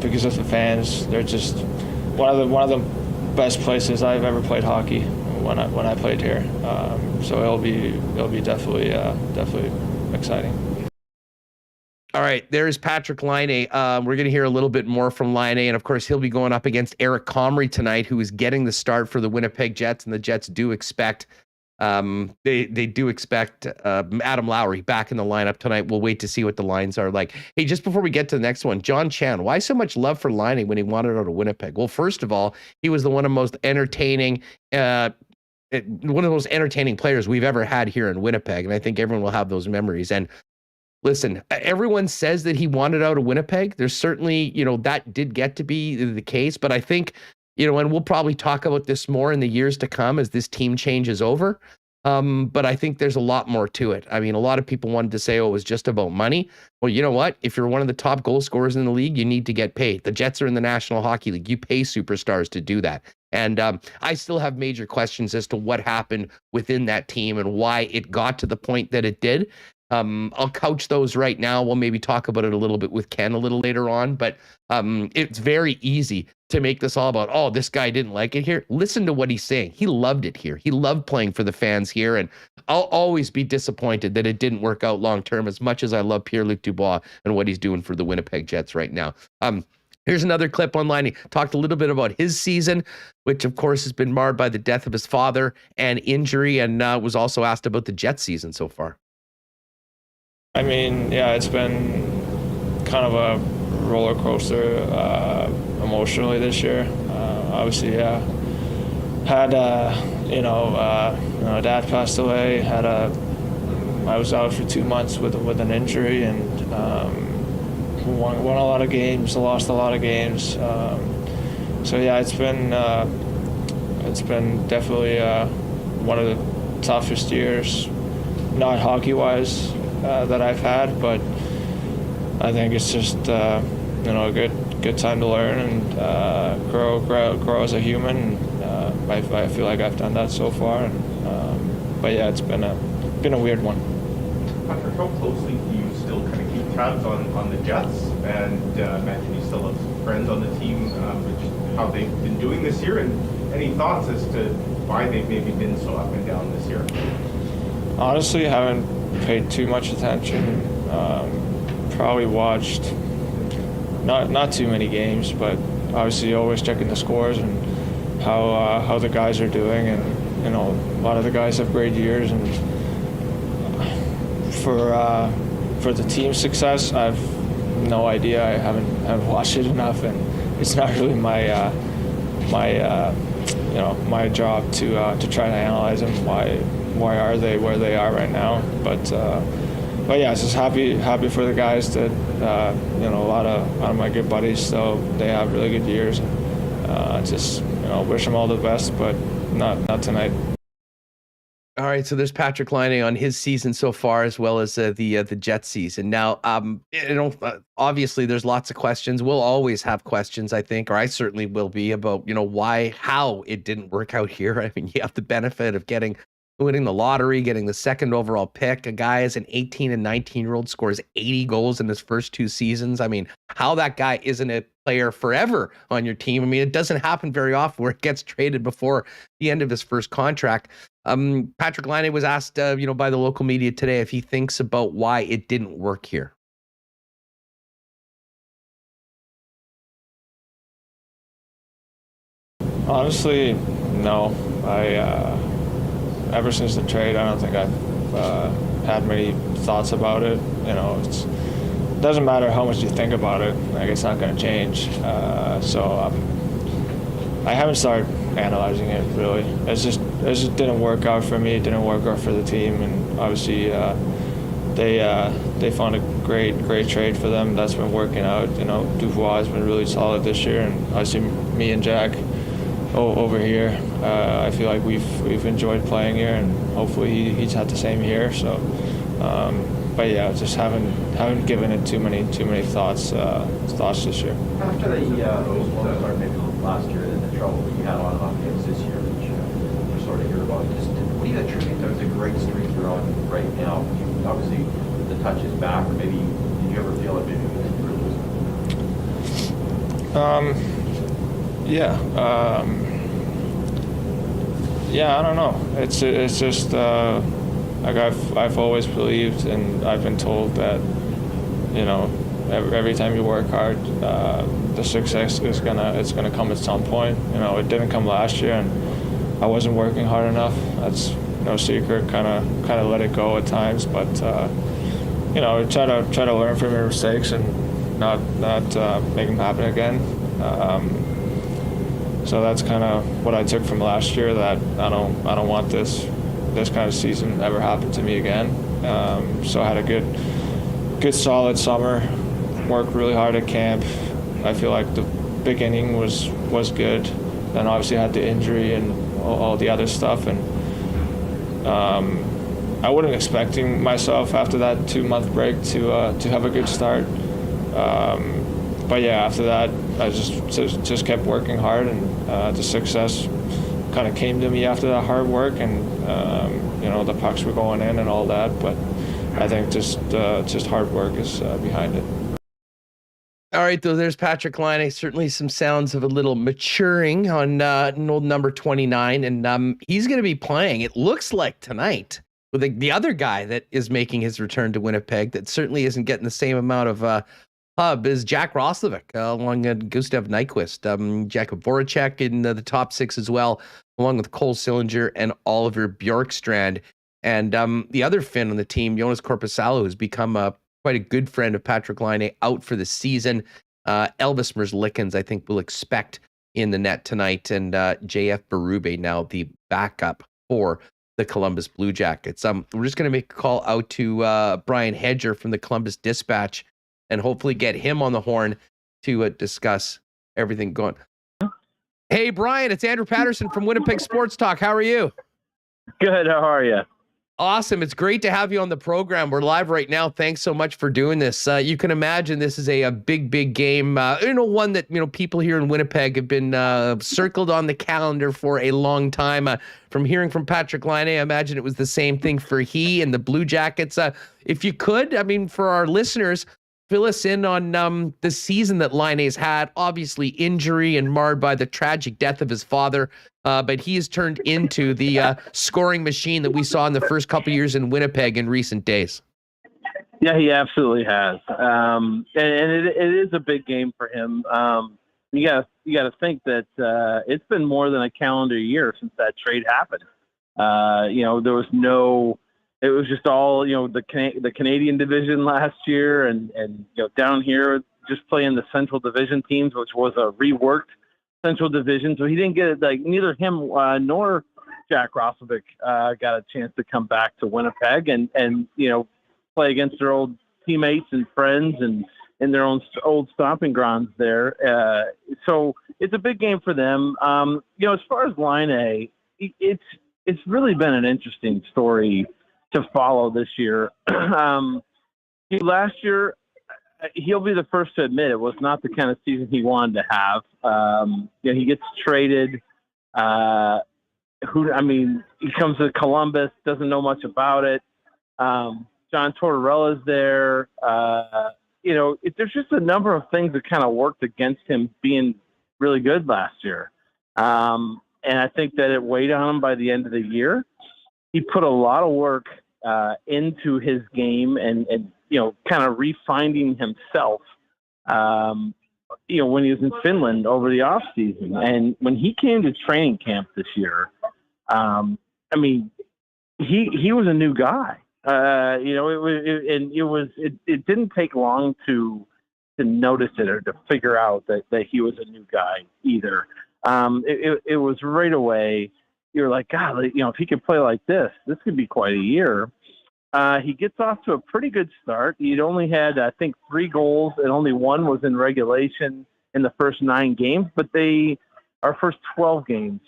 because of the fans. They're just one of the best places I've ever played hockey when I played here. So it'll be definitely exciting. All right, there's Patrik Laine. We're going to hear a little bit more from Laine, and of course, he'll be going up against Eric Comrie tonight, who is getting the start for the Winnipeg Jets, and the Jets do expect they do expect Adam Lowry back in the lineup tonight. We'll wait to see what the lines are like. Hey, just before we get to the next one, John Chan, why so much love for Laine when he wanted out of Winnipeg? Well, first of all, he was one of the most entertaining players we've ever had here in Winnipeg, and I think everyone will have those memories. And listen, everyone says that he wanted out of Winnipeg. There's certainly, that did get to be the case, but I think, and we'll probably talk about this more in the years to come as this team changes over. But I think there's a lot more to it. I mean, a lot of people wanted to say, it was just about money. Well, you know what? If you're one of the top goal scorers in the league, you need to get paid. The Jets are in the National Hockey League. You pay superstars to do that. And I still have major questions as to what happened within that team and why it got to the point that it did. I'll couch those right now. We'll maybe talk about it a little bit with Ken a little later on, but it's very easy to make this all about, this guy didn't like it here. Listen to what he's saying. He loved it here. He loved playing for the fans here, and I'll always be disappointed that it didn't work out long-term as much as I love Pierre-Luc Dubois and what he's doing for the Winnipeg Jets right now. Here's another clip online. He talked a little bit about his season, which of course has been marred by the death of his father and injury, and was also asked about the Jets season so far. I mean, yeah, it's been kind of a roller coaster emotionally this year. Obviously, yeah, had dad passed away. I was out for 2 months with an injury, and won a lot of games, lost a lot of games. So yeah, it's been definitely one of the toughest years, not hockey-wise, that I've had, but I think it's just a good time to learn and grow as a human. And I feel like I've done that so far. And but yeah, it's been a weird one. Patrick, how closely do you still kind of keep tabs on the Jets? And imagine you still have friends on the team, how they've been doing this year, and any thoughts as to why they've maybe been so up and down this year? Honestly, haven't paid too much attention. Probably watched not too many games, but obviously always checking the scores and how the guys are doing. And a lot of the guys have great years, and for the team's success, I've no idea. I haven't watched it enough, and it's not really my job to try to analyze them. Why are they where they are right now? But yeah, just happy for the guys that a lot of my good buddies. So they have really good years. Just wish them all the best, but not tonight. All right, so there's Patrik Laine on his season so far, as well as the Jets season. Now, obviously, there's lots of questions. We'll always have questions, I think, or I certainly will be, about how it didn't work out here. I mean, you have the benefit of winning the lottery, getting the second overall pick. A guy as an 18 and 19-year-old scores 80 goals in his first 2 seasons. I mean, how that guy isn't a player forever on your team. I mean, it doesn't happen very often where it gets traded before the end of his first contract. Patrik Laine was asked, by the local media today if he thinks about why it didn't work here. Honestly, no. Ever since the trade, I don't think I've had many thoughts about it. It doesn't matter how much you think about it. Like, it's not going to change. So I haven't started analyzing it really. It just didn't work out for me. It didn't work out for the team, and obviously they found a great trade for them. That's been working out. Dubois has been really solid this year, and obviously me and Jack over here, I feel like we've enjoyed playing here, and hopefully he's had the same here. So, but yeah, just haven't given it too many thoughts this year. After maybe last year, and the trouble that you had on offense this year, which we're sort of hear about, what do you attribute to the great streak you're on right now? Obviously, the touch is back, or maybe did you ever feel like maybe you were losing? Yeah, I don't know. It's just like I've always believed, and I've been told that every time you work hard, the success is gonna come at some point. It didn't come last year, and I wasn't working hard enough. That's no secret. Kind of let it go at times, but try to learn from your mistakes and not make them happen again. So that's kind of what I took from last year, that I don't want this kind of season ever happen to me again. So I had a good solid summer, worked really hard at camp. I feel like the beginning was good. Then obviously I had the injury and all the other stuff, and I wasn't expecting myself after that 2-month break to have a good start. But yeah, after that, I just kept working hard, and the success kind of came to me after that hard work, and the pucks were going in and all that. But I think just hard work is behind it. All right, though, there's Patrik Laine. Certainly some sounds of a little maturing on an old number 29, and he's going to be playing, it looks like, tonight with the other guy that is making his return to Winnipeg that certainly isn't getting the same amount of hub is Jack Roslovic, along with Gustav Nyquist, Jakob Voracek in the top 6 as well, along with Cole Sillinger and Oliver Bjorkstrand. And the other Finn on the team, Jonas Korpisalo, who's become quite a good friend of Patrik Laine, out for the season. Elvis Merzlikins, I think, will expect in the net tonight, and JF Berube now the backup for the Columbus Blue Jackets. We're just going to make a call out to Brian Hedger from the Columbus Dispatch and hopefully get him on the horn to discuss everything going. Hey, Brian, it's Andrew Paterson from Winnipeg Sports Talk. How are you? Good. How are you? Awesome. It's great to have you on the program. We're live right now. Thanks so much for doing this. You can imagine this is a big game. One that, people here in Winnipeg have been circled on the calendar for a long time. From hearing from Patrik Laine, I imagine it was the same thing for he and the Blue Jackets. If you could, for our listeners, fill us in on the season that Laine's had. Obviously injury and marred by the tragic death of his father. But he has turned into the scoring machine that we saw in the first couple of years in Winnipeg in recent days. Yeah, he absolutely has. And it is a big game for him. You got to think that it's been more than a calendar year since that trade happened. There was no. It was just all the Canadian division last year, and down here just playing the Central Division teams, which was a reworked Central Division. So he didn't get it. Neither him nor Jack Roslovic got a chance to come back to Winnipeg and play against their old teammates and friends and in their own old stomping grounds there. So it's a big game for them. As far as Laine, it's really been an interesting story to follow this year. Last year, he'll be the first to admit it was not the kind of season he wanted to have. He gets traded. He comes to Columbus, doesn't know much about it. John Tortorella's there. There's just a number of things that kind of worked against him being really good last year. And I think that it weighed on him by the end of the year. He put a lot of work into his game and kind of refinding himself, when he was in Finland over the off season. And when he came to training camp this year, he was a new guy. It didn't take long to notice it or to figure out that he was a new guy either. It was right away. You're like, God, if he could play like this could be quite a year. He gets off to a pretty good start. He'd only had, I think, 3 goals, and only 1 was in regulation in the first 9 games. But our first 12 games,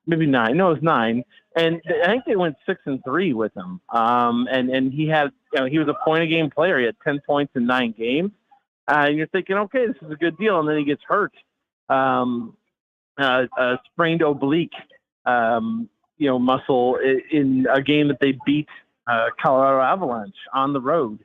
maybe 9. No, it was 9. And I think they went 6-3 with him. And he had, he was a point-a-game player. He had 10 points in 9 games. And you're thinking, okay, this is a good deal. And then he gets hurt. A sprained oblique, muscle in a game that they beat Colorado Avalanche on the road.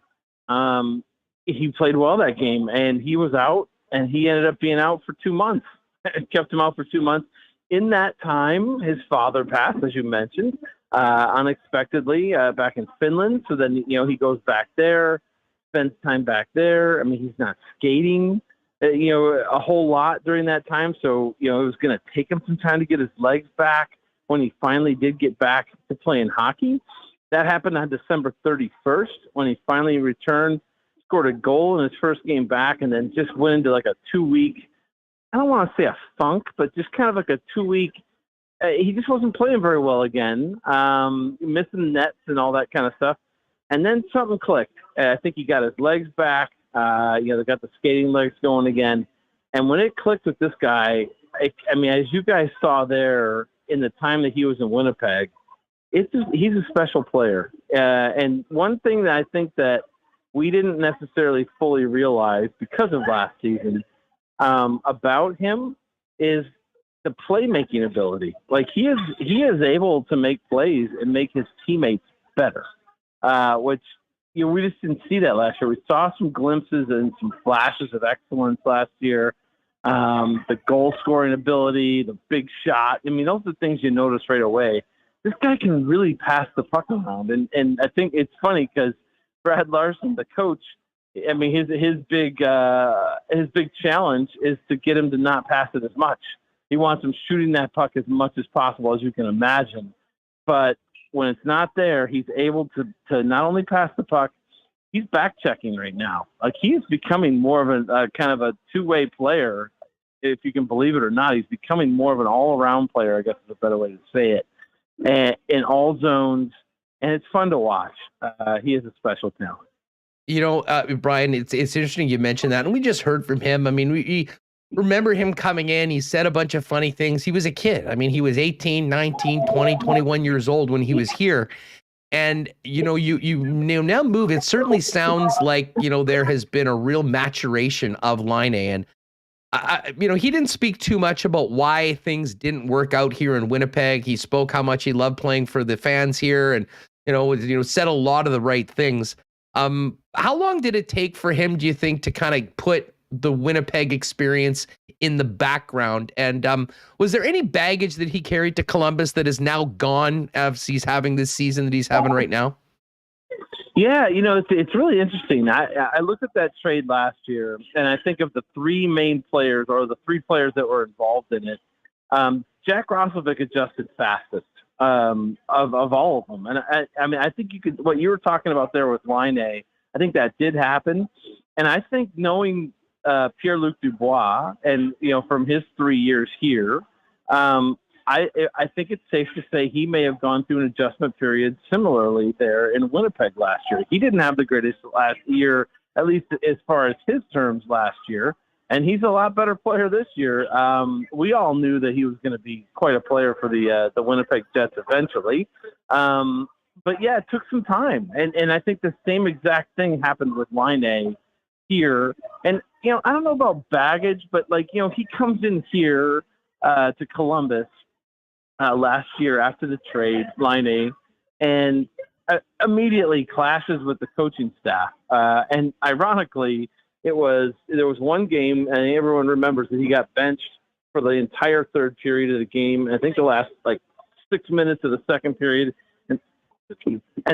He played well that game, and he was out, and he ended up being out for 2 months. It kept him out for 2 months. In that time, his father passed, as you mentioned, unexpectedly back in Finland. So then, he goes back there, spends time back there. He's not skating, a whole lot during that time. So, it was going to take him some time to get his legs back when he finally did get back to playing hockey. That happened on December 31st when he finally returned, scored a goal in his first game back, and then just went into like a 2-week, I don't want to say a funk, but just kind of like a 2-week, he just wasn't playing very well again, missing nets and all that kind of stuff. And then something clicked. I think he got his legs back. They got the skating legs going again. And when it clicked with this guy, as you guys saw there in the time that he was in Winnipeg, he's a special player. And one thing that I think that we didn't necessarily fully realize because of last season about him is the playmaking ability. Like he is able to make plays and make his teammates better, which we just didn't see that last year. We saw some glimpses and some flashes of excellence last year. The goal scoring ability, the big shot. Those are the things you notice right away. This guy can really pass the puck around. And I think it's funny because Brad Larson, the coach, his big challenge is to get him to not pass it as much. He wants him shooting that puck as much as possible, as you can imagine. But when it's not there, he's able to not only pass the puck, he's back checking right now. Like he's becoming more of a kind of a two-way player if you can believe it or not, he's becoming more of an all-around player, I guess is a better way to say it, and in all zones, and it's fun to watch. He is a special talent. Brian, it's interesting you mentioned that, and we just heard from him. I mean, we remember him coming in. He said a bunch of funny things. He was a kid. I mean, he was 18, 19, 20, 21 years old when he was here. And, you now move. It certainly sounds like, there has been a real maturation of Laine. And, he didn't speak too much about why things didn't work out here in Winnipeg. He spoke how much he loved playing for the fans here and, said a lot of the right things. How long did it take for him, do you think, to kind of put the Winnipeg experience in the background? And was there any baggage that he carried to Columbus that is now gone as he's having this season that he's having right now? Yeah, it's really interesting. I looked at that trade last year, and I think of the three main players, or the three players that were involved in it. Jack Roslovic adjusted fastest of all of them. And I think what you were talking about there with Laine, I think that did happen. And I think knowing Pierre-Luc Dubois and, from his 3 years here, I think it's safe to say he may have gone through an adjustment period similarly there in Winnipeg last year. He didn't have the greatest last year, at least as far as his terms last year. And he's a lot better player this year. We all knew that he was going to be quite a player for the Winnipeg Jets eventually. But yeah, it took some time. And I think the same exact thing happened with Laine here. And, I don't know about baggage, but he comes in here to Columbus last year after the trade, Laine, and immediately clashes with the coaching staff. And ironically, there was one game, and everyone remembers that he got benched for the entire third period of the game. I think the last 6 minutes of the second period, and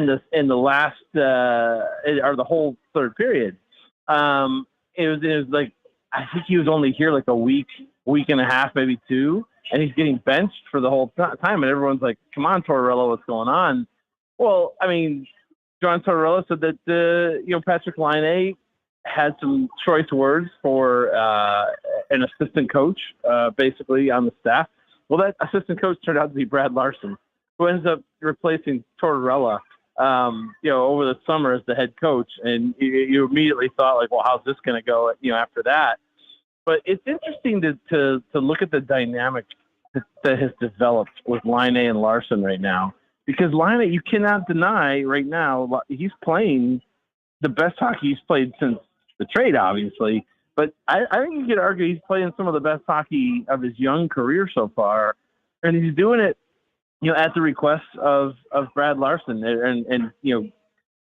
the last or the whole third period. It was like, I think he was only here a week and a half, maybe two, and he's getting benched for the whole time. And everyone's like, "Come on, Tortorella, what's going on?" Well, I mean, John Tortorella said that Patrik Laine had some choice words for an assistant coach, basically on the staff. Well, that assistant coach turned out to be Brad Larson, who ends up replacing Tortorella, over the summer as the head coach. And you immediately thought, well, how's this going to go, after that? But it's interesting to look at the dynamic that has developed with Laine and Larson right now, because Laine, you cannot deny right now, he's playing the best hockey he's played since the trade, obviously. But I think you could argue he's playing some of the best hockey of his young career so far. And he's doing it, at the request of Brad Larson. And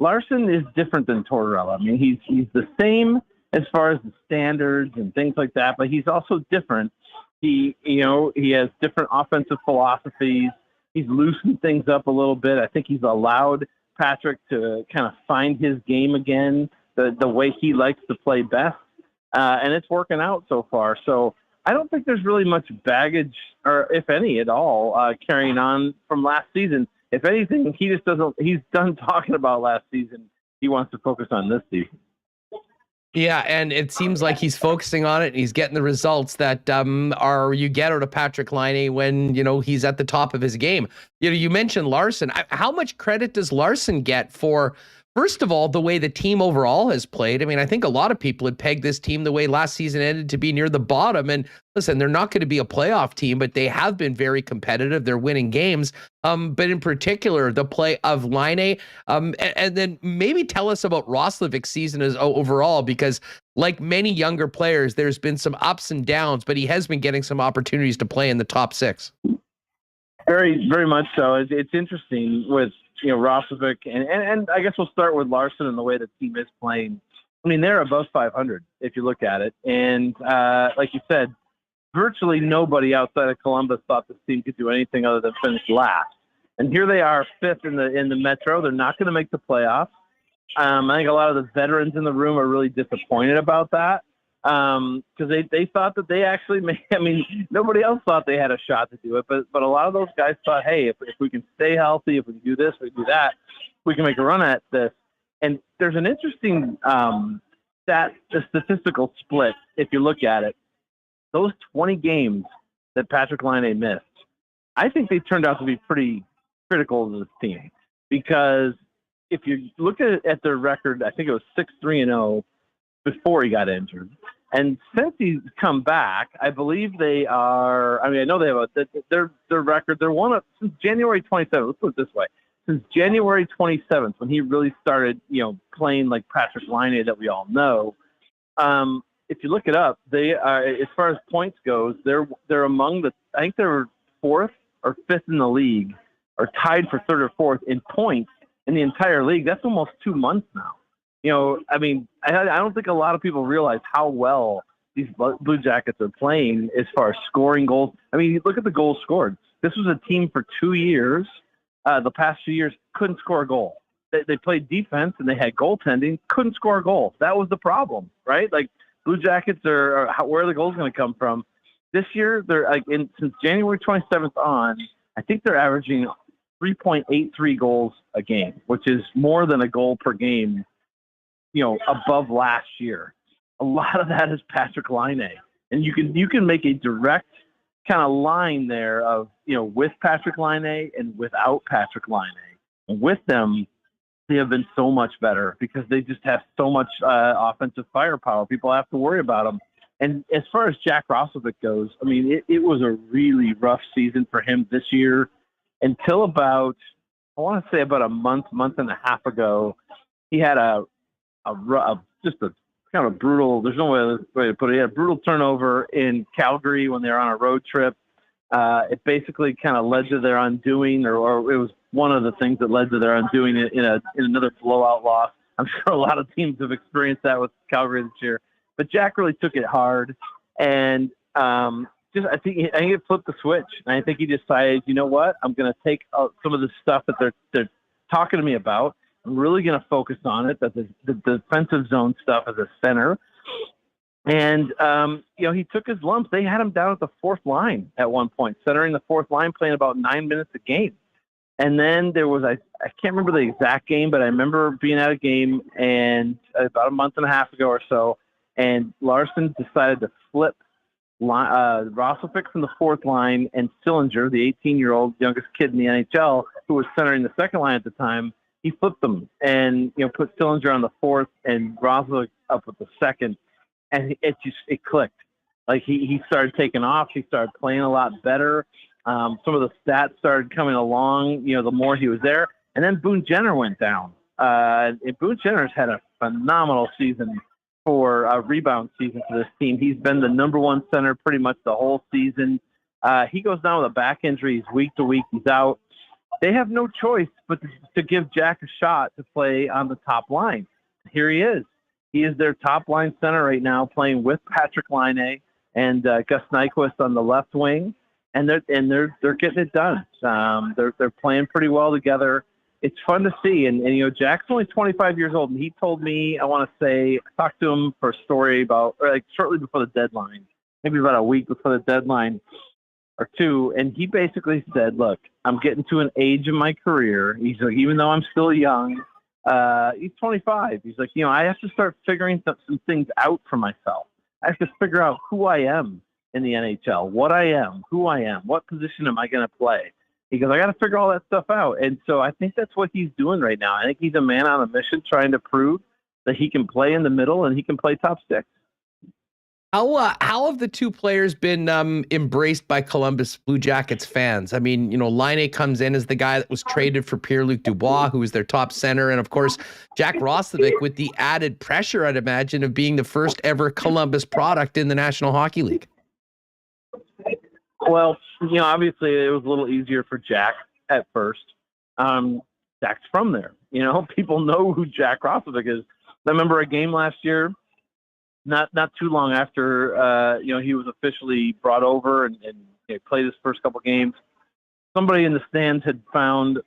Larson is different than Tortorella. I mean, he's the same as far as the standards and things like that, but he's also different. He has different offensive philosophies. He's loosened things up a little bit. I think he's allowed Patrik to kind of find his game again, the way he likes to play best. And it's working out so far. So I don't think there's really much baggage, or if any at all, carrying on from last season. If anything, he's done talking about last season. He wants to focus on this season. Yeah, and it seems like he's focusing on it, and he's getting the results that you get out of Patrik Laine when, he's at the top of his game. You mentioned Larson. How much credit does Larson get for, first of all, the way the team overall has played? I mean, I think a lot of people had pegged this team the way last season ended to be near the bottom. And listen, they're not going to be a playoff team, but they have been very competitive. They're winning games. But in particular, the play of Laine. And then maybe tell us about Roslovic's season as overall, because like many younger players, there's been some ups and downs, but he has been getting some opportunities to play in the top six. Very, very much so. It's interesting with, Roslovic, and I guess we'll start with Larson and the way the team is playing. I mean, they're above 500 if you look at it. And like you said, virtually nobody outside of Columbus thought this team could do anything other than finish last. And here they are, fifth in the Metro. They're not going to make the playoffs. I think a lot of the veterans in the room are really disappointed about that. Because they thought that they actually nobody else thought they had a shot to do it, but a lot of those guys thought, hey, if we can stay healthy, if we can do this, we can do that, we can make a run at this. And there's an interesting the statistical split if you look at it. those 20 games that Patrik Laine missed, I think they turned out to be pretty critical to this team, because if you look at their record, I think it was 6-3-0 before he got injured. And since he's come back, I believe they are, I mean, I know they have their record, they're one of, since January 27th, let's put it this way, since January 27th, when he really started, playing like Patrik Laine that we all know, if you look it up, they are, as far as points goes, they're among I think they're 4th or 5th in the league, or tied for 3rd or 4th in points in the entire league. That's almost 2 months now. I mean, I don't think a lot of people realize how well these Blue Jackets are playing as far as scoring goals. I mean, look at the goals scored. This was a team for 2 years. The past 2 years couldn't score a goal. They played defense and they had goaltending, couldn't score a goal. That was the problem, right? Like, Blue Jackets where are the goals going to come from? This year, they're since January 27th on, I think they're averaging 3.83 goals a game, which is more than a goal per game, above last year. A lot of that is Patrik Laine, and you can make a direct kind of line there of with Patrik Laine and without Patrik Laine. And with them, they have been so much better because they just have so much offensive firepower. People have to worry about them. And as far as Jack Roslovic goes, I mean, it was a really rough season for him this year until about, I want to say about a month and a half ago. He had just a kind of brutal, there's no way to put it, he had a brutal turnover in Calgary when they were on a road trip. It basically kind of led to their undoing, or it was one of the things that led to their undoing in another blowout loss. I'm sure a lot of teams have experienced that with Calgary this year. But Jack really took it hard, and I think it flipped the switch. And I think he decided, you know what, I'm going to take some of the stuff that they're talking to me about. I'm really going to focus on it, that the defensive zone stuff as a center. And, he took his lumps. They had him down at the 4th line at one point, centering the 4th line, playing about 9 minutes a game. And then there was, I can't remember the exact game, but I remember being at a game and about a month and a half ago or so, and Larson decided to flip Roslovic from the 4th line, and Sillinger, the 18-year-old youngest kid in the NHL, who was centering the 2nd line at the time, he flipped them and, put Sillinger on the 4th and Roslovic up with the 2nd. And it clicked. Like he started taking off. He started playing a lot better. Some of the stats started coming along, the more he was there. And then Boone Jenner went down. Boone Jenner's had a phenomenal season for a rebound season for this team. He's been the number 1 center pretty much the whole season. He goes down with a back injury. He's week to week. He's out. They have no choice but to give Jack a shot to play on the top line. Here he is. He is their top line center right now, playing with Patrik Laine and Gus Nyquist on the left wing, and they're getting it done. They're playing pretty well together. It's fun to see, and Jack's only 25 years old, and he told me, I talked to him for a story about shortly before the deadline, maybe about a week before the deadline or two, and he basically said, "Look, I'm getting to an age in my career." He's like, even though I'm still young. He's 25. He's like, I have to start figuring some things out for myself. I have to figure out who I am in the NHL, what I am, who I am, what position am I going to play. He goes, I got to figure all that stuff out. And so I think that's what he's doing right now. I think he's a man on a mission trying to prove that he can play in the middle and he can play top 6. How have the two players been embraced by Columbus Blue Jackets fans? I mean, Laine comes in as the guy that was traded for Pierre-Luc Dubois, who is their top center. And, of course, Jack Roslovic with the added pressure, I'd imagine, of being the first ever Columbus product in the National Hockey League. Well, obviously it was a little easier for Jack at first. Jack's from there. People know who Jack Roslovic is. I remember a game last year, not too long after he was officially brought over and played his first couple games. Somebody in the stands had found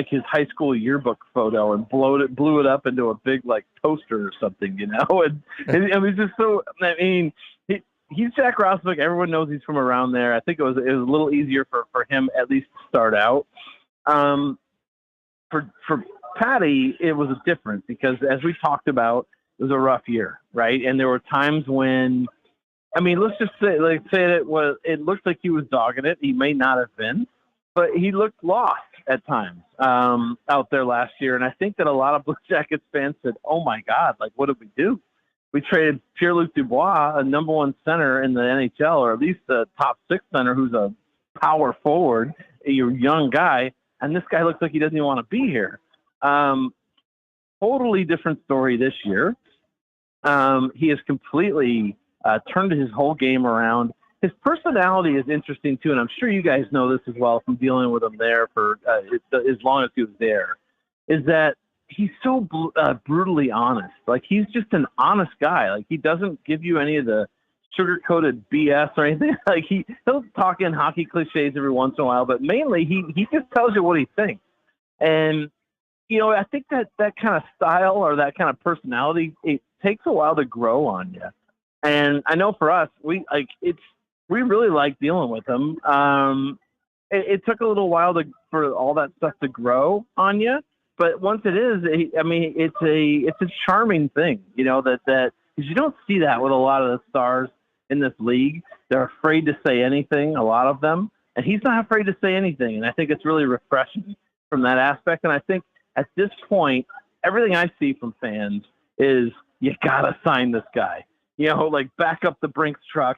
his high school yearbook photo and blew it up into a big poster or something, and it was just so. I mean, he's Jack Roslovic. Everyone knows he's from around there. I think it was a little easier for him at least to start out. For Patty, it was a difference because as we talked about, it was a rough year, right? And there were times when I mean, let's just say it looked like he was dogging it. He may not have been, but he looked lost at times out there last year. And I think that a lot of Blue Jackets fans said, "Oh my God, like what did we do? We traded Pierre-Luc Dubois, a number one center in the NHL, or at least a top six center who's a power forward, a young guy, and this guy looks like he doesn't even want to be here." Totally different story this year. He has completely turned his whole game around. His personality is interesting too, and I'm sure you guys know this as well from dealing with him there for as long as he was there, is that he's so brutally honest. Like, he's just an honest guy. Like, he doesn't give you any of the sugar-coated BS or anything. Like, he'll talk in hockey cliches every once in a while, but mainly he just tells you what he thinks. And, you know, I think that kind of style or that kind of personality, it takes a while to grow on you. And I know for us, we really like dealing with him. It took a little while for all that stuff to grow on you, but once it is, it's a charming thing, you know, that because you don't see that with a lot of the stars in this league. They're afraid to say anything, a lot of them, and he's not afraid to say anything. And I think it's really refreshing from that aspect. And I think at this point, everything I see from fans is you gotta sign this guy. You know, like back up the Brinks truck,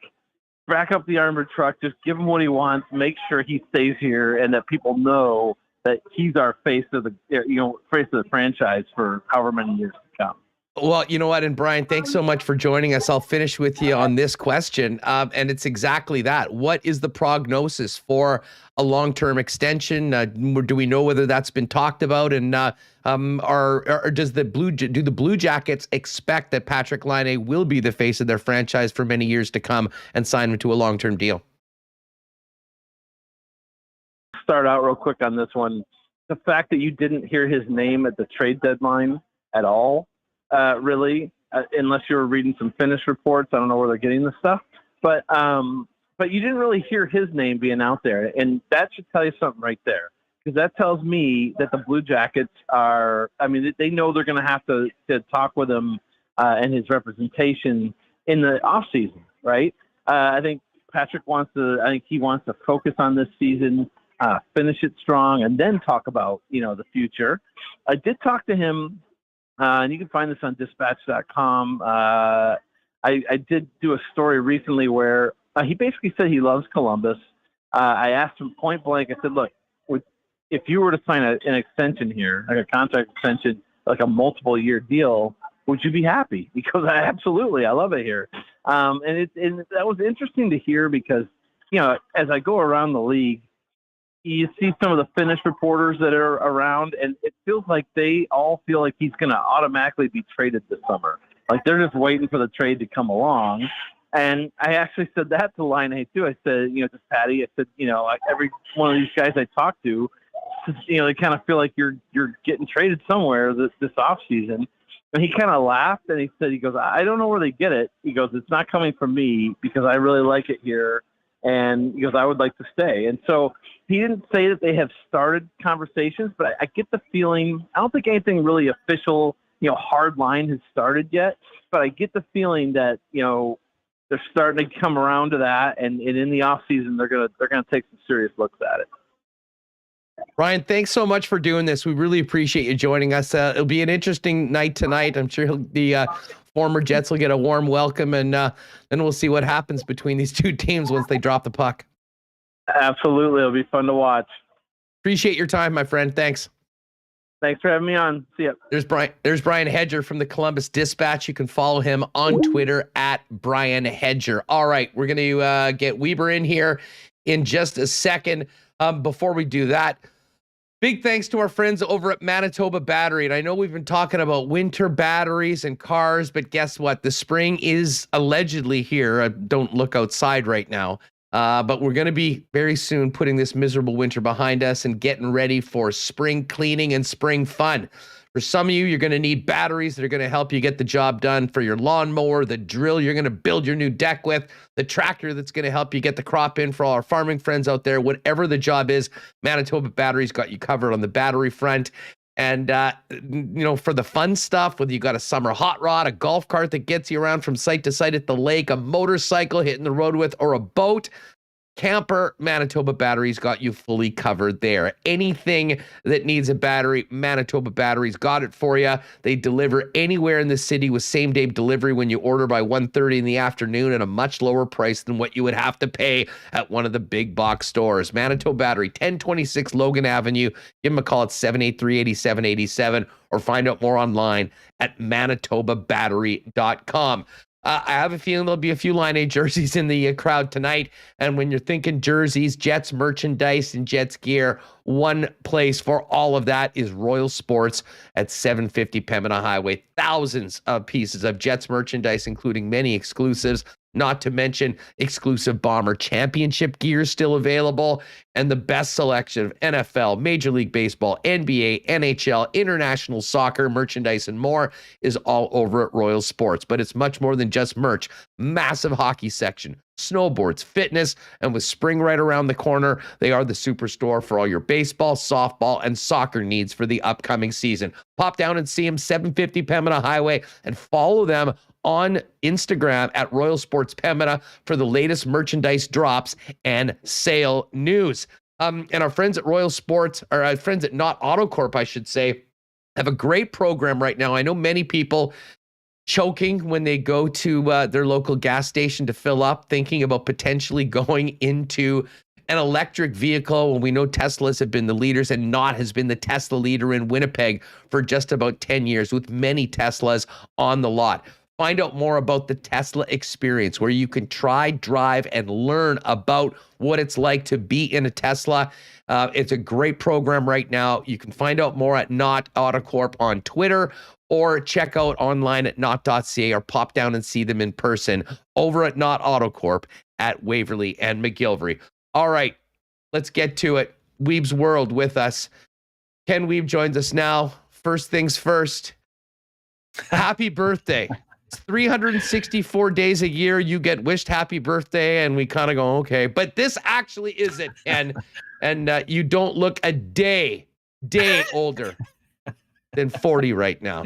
back up the armored truck, just give him what he wants, make sure he stays here, and that people know that he's our face of the franchise for however many years to come. Well, you know what? And Brian, thanks so much for joining us. I'll finish with you on this question. And it's exactly that. What is the prognosis for a long-term extension? Do we know whether that's been talked about? And do the Blue Jackets expect that Patrik Laine will be the face of their franchise for many years to come and sign him to a long-term deal? Start out real quick on this one. The fact that you didn't hear his name at the trade deadline at all, really, unless you were reading some Finnish reports. I don't know where they're getting this stuff, but you didn't really hear his name being out there, and that should tell you something right there, because that tells me that the Blue Jackets they know they're going to have to talk with him and his representation in the off season, right? I think Patrik wants to focus on this season, finish it strong, and then talk about, the future. I did talk to him. And you can find this on dispatch.com. I did do a story recently where he basically said he loves Columbus. I asked him point blank, I said, look, if you were to sign an extension here, like a contract extension, like a multiple year deal, would you be happy? Because absolutely, I love it here. And that was interesting to hear because, as I go around the league, you see some of the Finnish reporters that are around, and it feels like they all feel like he's going to automatically be traded this summer. Like they're just waiting for the trade to come along. And I actually said that to Laine too. I said, to Patty, I said, like every one of these guys I talk to, they kind of feel like you're getting traded somewhere this off season. And he kind of laughed and he goes, I don't know where they get it. He goes, it's not coming from me because I really like it here. And he goes, I would like to stay. And so he didn't say that they have started conversations, but I get the feeling, I don't think anything really official, hard line has started yet, but I get the feeling that, they're starting to come around to that. And in the off season, they're going to take some serious looks at it. Brian, thanks so much for doing this. We really appreciate you joining us. It'll be an interesting night tonight. I'm sure the former Jets will get a warm welcome, and then we'll see what happens between these two teams once they drop the puck. Absolutely. It'll be fun to watch. Appreciate your time, my friend. Thanks. Thanks for having me on. See ya. There's Brian Hedger from the Columbus Dispatch. You can follow him on Twitter at Brian Hedger. All right, we're going to get Wiebe in here in just a second. Before we do that, big thanks to our friends over at Manitoba Battery. And I know we've been talking about winter batteries and cars, but guess what? The spring is allegedly here. Don't look outside right now. But we're going to be very soon putting this miserable winter behind us and getting ready for spring cleaning and spring fun. For some of you, you're going to need batteries that are going to help you get the job done for your lawnmower, the drill you're going to build your new deck with, the tractor that's going to help you get the crop in for all our farming friends out there. Whatever the job is, Manitoba Battery's got you covered on the battery front. And, for the fun stuff, whether you got a summer hot rod, a golf cart that gets you around from site to site at the lake, a motorcycle hitting the road with, or a boat, camper, Manitoba Batteries got you fully covered there. Anything that needs a battery, Manitoba Batteries got it for you. They deliver anywhere in the city with same-day delivery when you order by 1:30 in the afternoon at a much lower price than what you would have to pay at one of the big box stores. Manitoba Battery, 1026 Logan Avenue. Give them a call at 783-8787 or find out more online at manitobabattery.com. I have a feeling there'll be a few Laine jerseys in the crowd tonight. And when you're thinking jerseys, Jets merchandise, and Jets gear, one place for all of that is Royal Sports at 750 Pembina Highway. Thousands of pieces of Jets merchandise, including many exclusives, not to mention exclusive Bomber Championship gear still available, and the best selection of NFL, Major League Baseball, NBA, NHL, international soccer, merchandise, and more is all over at Royal Sports. But it's much more than just merch. Massive hockey section, snowboards, fitness, and with spring right around the corner, they are the superstore for all your baseball, softball, and soccer needs for the upcoming season. Pop down and see them, 750 Pembina Highway, and follow them on Instagram at Royal Sports Pembina for the latest merchandise drops and sale news. And our friends at Royal Sports, or our friends at Not AutoCorp, I should say, have a great program right now. I know many people choking when they go to their local gas station to fill up, thinking about potentially going into an electric vehicle when we know Teslas have been the leaders, and Not has been the Tesla leader in Winnipeg for just about 10 years with many Teslas on the lot. Find out more about the Tesla experience, where you can try, drive, and learn about what it's like to be in a Tesla. It's a great program right now. You can find out more at Not AutoCorp on Twitter, or check out online at not.ca, or pop down and see them in person over at Not AutoCorp at Waverly and McGillivray. All right, let's get to it. Wiebe's World with us. Ken Wiebe joins us now. First things first, happy birthday. It's 364 days a year you get wished happy birthday, and we kind of go, okay. But this actually is it, and you don't look a day older than 40 right now.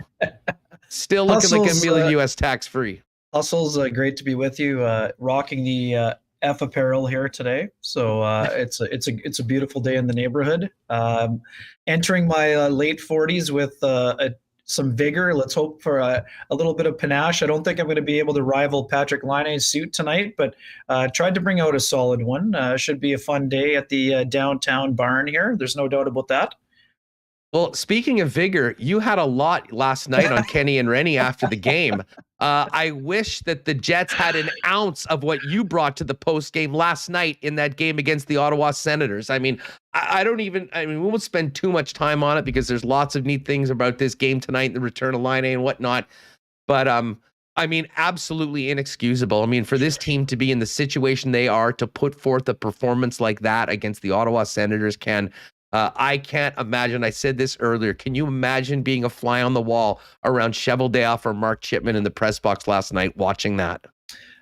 Still looking like $1 million US tax-free. Hustle's great to be with you, rocking the F apparel here today. So it's a beautiful day in the neighborhood. Entering my late 40s with some vigor. Let's hope for a little bit of panache. I don't think I'm going to be able to rival Patrik Laine's suit tonight, but tried to bring out a solid one. Should be a fun day at the downtown barn here. There's no doubt about that. Well, speaking of vigor, you had a lot last night on Kenny and Rennie after the game. I wish that the Jets had an ounce of what you brought to the post game last night in that game against the Ottawa Senators. I mean, we won't spend too much time on it because there's lots of neat things about this game tonight, the return of Laine and whatnot. But absolutely inexcusable. I mean, for this team to be in the situation they are, to put forth a performance like that against the Ottawa Senators, I can't imagine. I said this earlier. Can you imagine being a fly on the wall around Cheveldayoff or Mark Chipman in the press box last night watching that?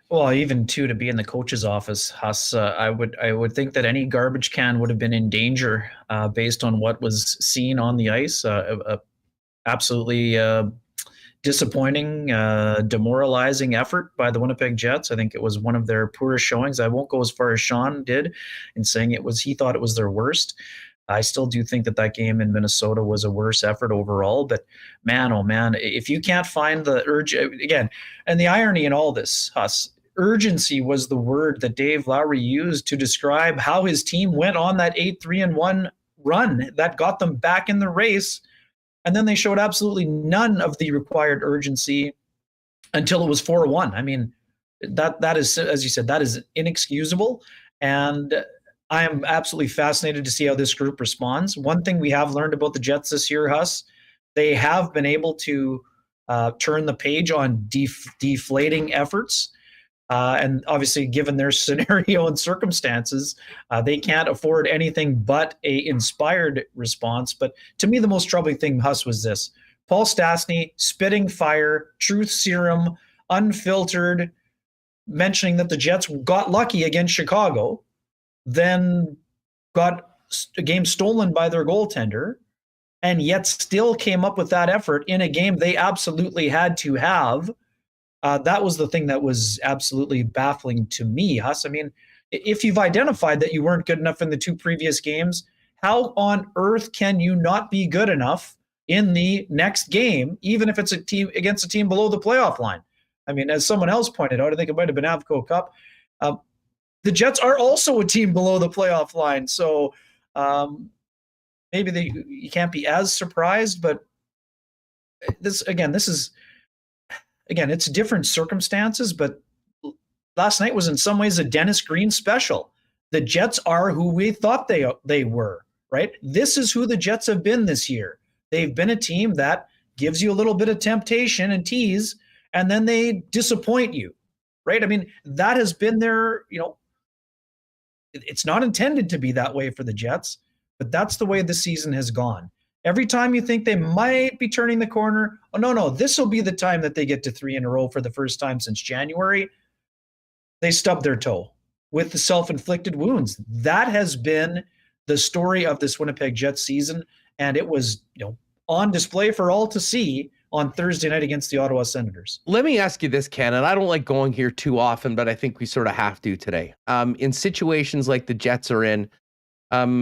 Well, even to be in the coach's office, Huss, I would think that any garbage can would have been in danger based on what was seen on the ice. Absolutely disappointing, demoralizing effort by the Winnipeg Jets. I think it was one of their poorest showings. I won't go as far as Sean did in saying he thought it was their worst. I still do think that game in Minnesota was a worse effort overall, but man, oh man, if you can't find the urge again, and the irony in all this, Huss, urgency was the word that Dave Lowry used to describe how his team went on that 8-3-1 run that got them back in the race. And then they showed absolutely none of the required urgency until it was 4-1. I mean, that is, as you said, that is inexcusable. And I am absolutely fascinated to see how this group responds. One thing we have learned about the Jets this year, Huss, they have been able to turn the page on deflating efforts. And obviously, given their scenario and circumstances, they can't afford anything but a inspired response. But to me, the most troubling thing, Huss, was this. Paul Stastny spitting fire, truth serum, unfiltered, mentioning that the Jets got lucky against Chicago, then got a game stolen by their goaltender, and yet still came up with that effort in a game they absolutely had to have. That was the thing that was absolutely baffling to me, Huss. I mean, if you've identified that you weren't good enough in the 2 previous games, how on earth can you not be good enough in the next game, even if it's a team against a team below the playoff line? I mean, as someone else pointed out, I think it might have been Avco Cup, the Jets are also a team below the playoff line. So maybe you can't be as surprised, but this is it's different circumstances, but last night was in some ways a Dennis Green special. The Jets are who we thought they were, right? This is who the Jets have been this year. They've been a team that gives you a little bit of temptation and tease, and then they disappoint you, right? I mean, that has been their, it's not intended to be that way for the Jets, but that's the way the season has gone. Every time you think they might be turning the corner, oh, no, this will be the time that they get to 3 in a row for the first time since January. They stub their toe with the self-inflicted wounds. That has been the story of this Winnipeg Jets season, and it was on display for all to see on Thursday night against the Ottawa Senators. Let me ask you this, Ken, and I don't like going here too often, but I think we sort of have to today. In situations like the Jets are in,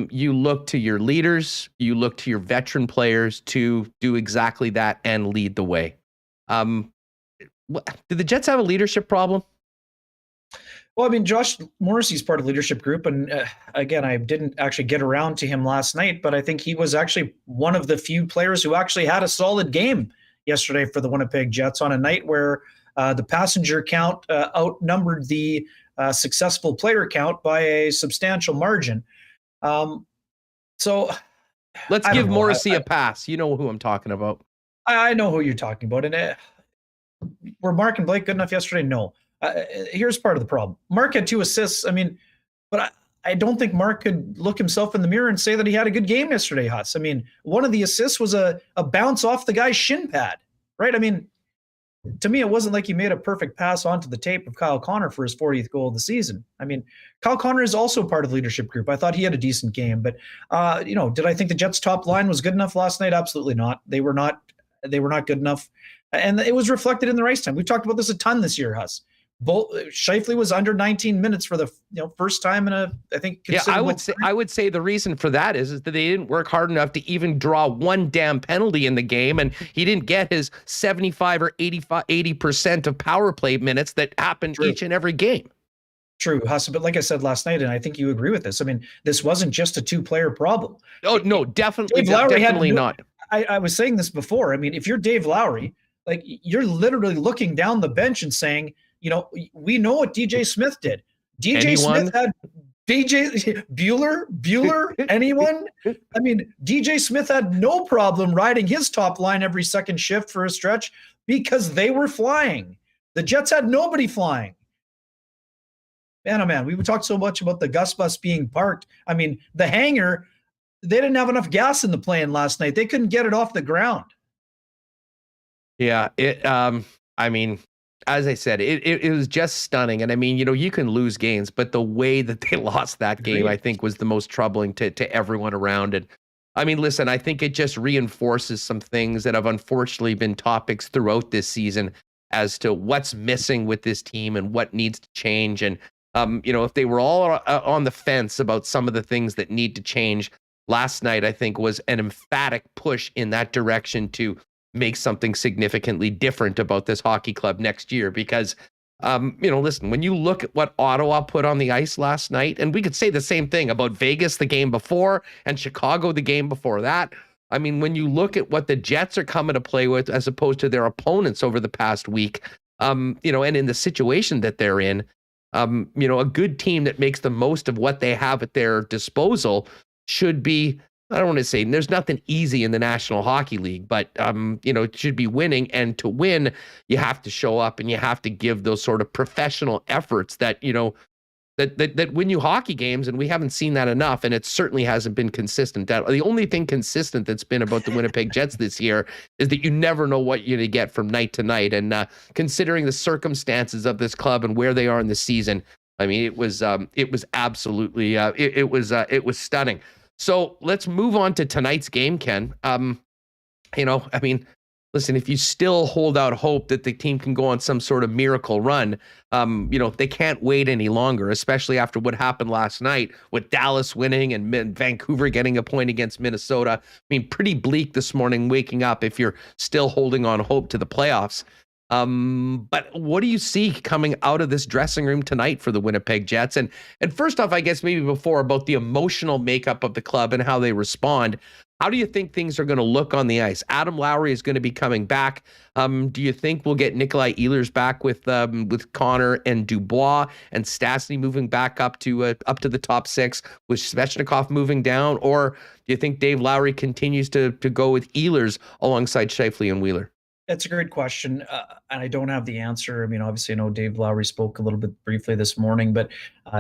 you look to your leaders, you look to your veteran players to do exactly that and lead the way. Do the Jets have a leadership problem? Well, I mean, Josh Morrissey's part of the leadership group, and again, I didn't actually get around to him last night, but I think he was actually one of the few players who actually had a solid game yesterday for the Winnipeg Jets on a night where the passenger count outnumbered the successful player count by a substantial margin. So let's give Morrissey a pass. You know who I'm talking about. I know who you're talking about. And were Mark and Blake good enough yesterday? No. Here's part of the problem. Mark had 2 assists. I mean, but I don't think Mark could look himself in the mirror and say that he had a good game yesterday, Huss. I mean, one of the assists was a bounce off the guy's shin pad, right? I mean, to me, it wasn't like he made a perfect pass onto the tape of Kyle Connor for his 40th goal of the season. I mean, Kyle Connor is also part of the leadership group. I thought he had a decent game, but did I think the Jets' top line was good enough last night? Absolutely not. They were not good enough, and it was reflected in the ice time. We've talked about this a ton this year, Huss. Scheifele was under 19 minutes for the first time in I think. Yeah, I would say the reason for that is that they didn't work hard enough to even draw one damn penalty in the game, and he didn't get his 75 or 80% of power play minutes that happened each and every game. True, Huss, but like I said last night, and I think you agree with this. I mean, this wasn't just a 2-player problem. Oh no, definitely not. I was saying this before. I mean, if you're Dave Lowry, like you're literally looking down the bench and saying, we know what DJ Smith did. Smith had DJ Bueller, anyone? I mean, DJ Smith had no problem riding his top line every second shift for a stretch because they were flying. The Jets had nobody flying. Man, oh man, we talked so much about the Gus bus being parked. I mean, the hangar, they didn't have enough gas in the plane last night. They couldn't get it off the ground. Yeah, I mean, as I said, it was just stunning. And I mean, you can lose games, but the way that they lost that game, I think, was the most troubling to everyone around. And I mean, listen, I think it just reinforces some things that have unfortunately been topics throughout this season as to what's missing with this team and what needs to change. And, if they were all on the fence about some of the things that need to change, last night, I think, was an emphatic push in that direction to make something significantly different about this hockey club next year. Because, listen, when you look at what Ottawa put on the ice last night, and we could say the same thing about Vegas the game before and Chicago the game before that. I mean, when you look at what the Jets are coming to play with as opposed to their opponents over the past week, and in the situation that they're in, a good team that makes the most of what they have at their disposal should be, I don't want to say there's nothing easy in the National Hockey League, but, it should be winning. And to win, you have to show up and you have to give those sort of professional efforts that, that win you hockey games. And we haven't seen that enough. And it certainly hasn't been consistent. The only thing consistent that's been about the Winnipeg Jets this year is that you never know what you're going to get from night to night. And considering the circumstances of this club and where they are in the season, I mean, it was absolutely, it was stunning. So let's move on to tonight's game, Ken. Listen, if you still hold out hope that the team can go on some sort of miracle run, they can't wait any longer, especially after what happened last night with Dallas winning and Vancouver getting a point against Minnesota. Pretty bleak this morning waking up if you're still holding on hope to the playoffs. But what do you see coming out of this dressing room tonight for the Winnipeg Jets? And first off, I guess maybe before, about the emotional makeup of the club and how they respond. How do you think things are going to look on the ice? Adam Lowry is going to be coming back. Do you think we'll get Nikolai Ehlers back with Connor and Dubois, and Stastny moving back up to the top six with Svechnikov moving down? Or do you think Dave Lowry continues to go with Ehlers alongside Scheifele and Wheeler? That's a great question, and I don't have the answer. Obviously, I know Dave Lowry spoke a little bit briefly this morning, but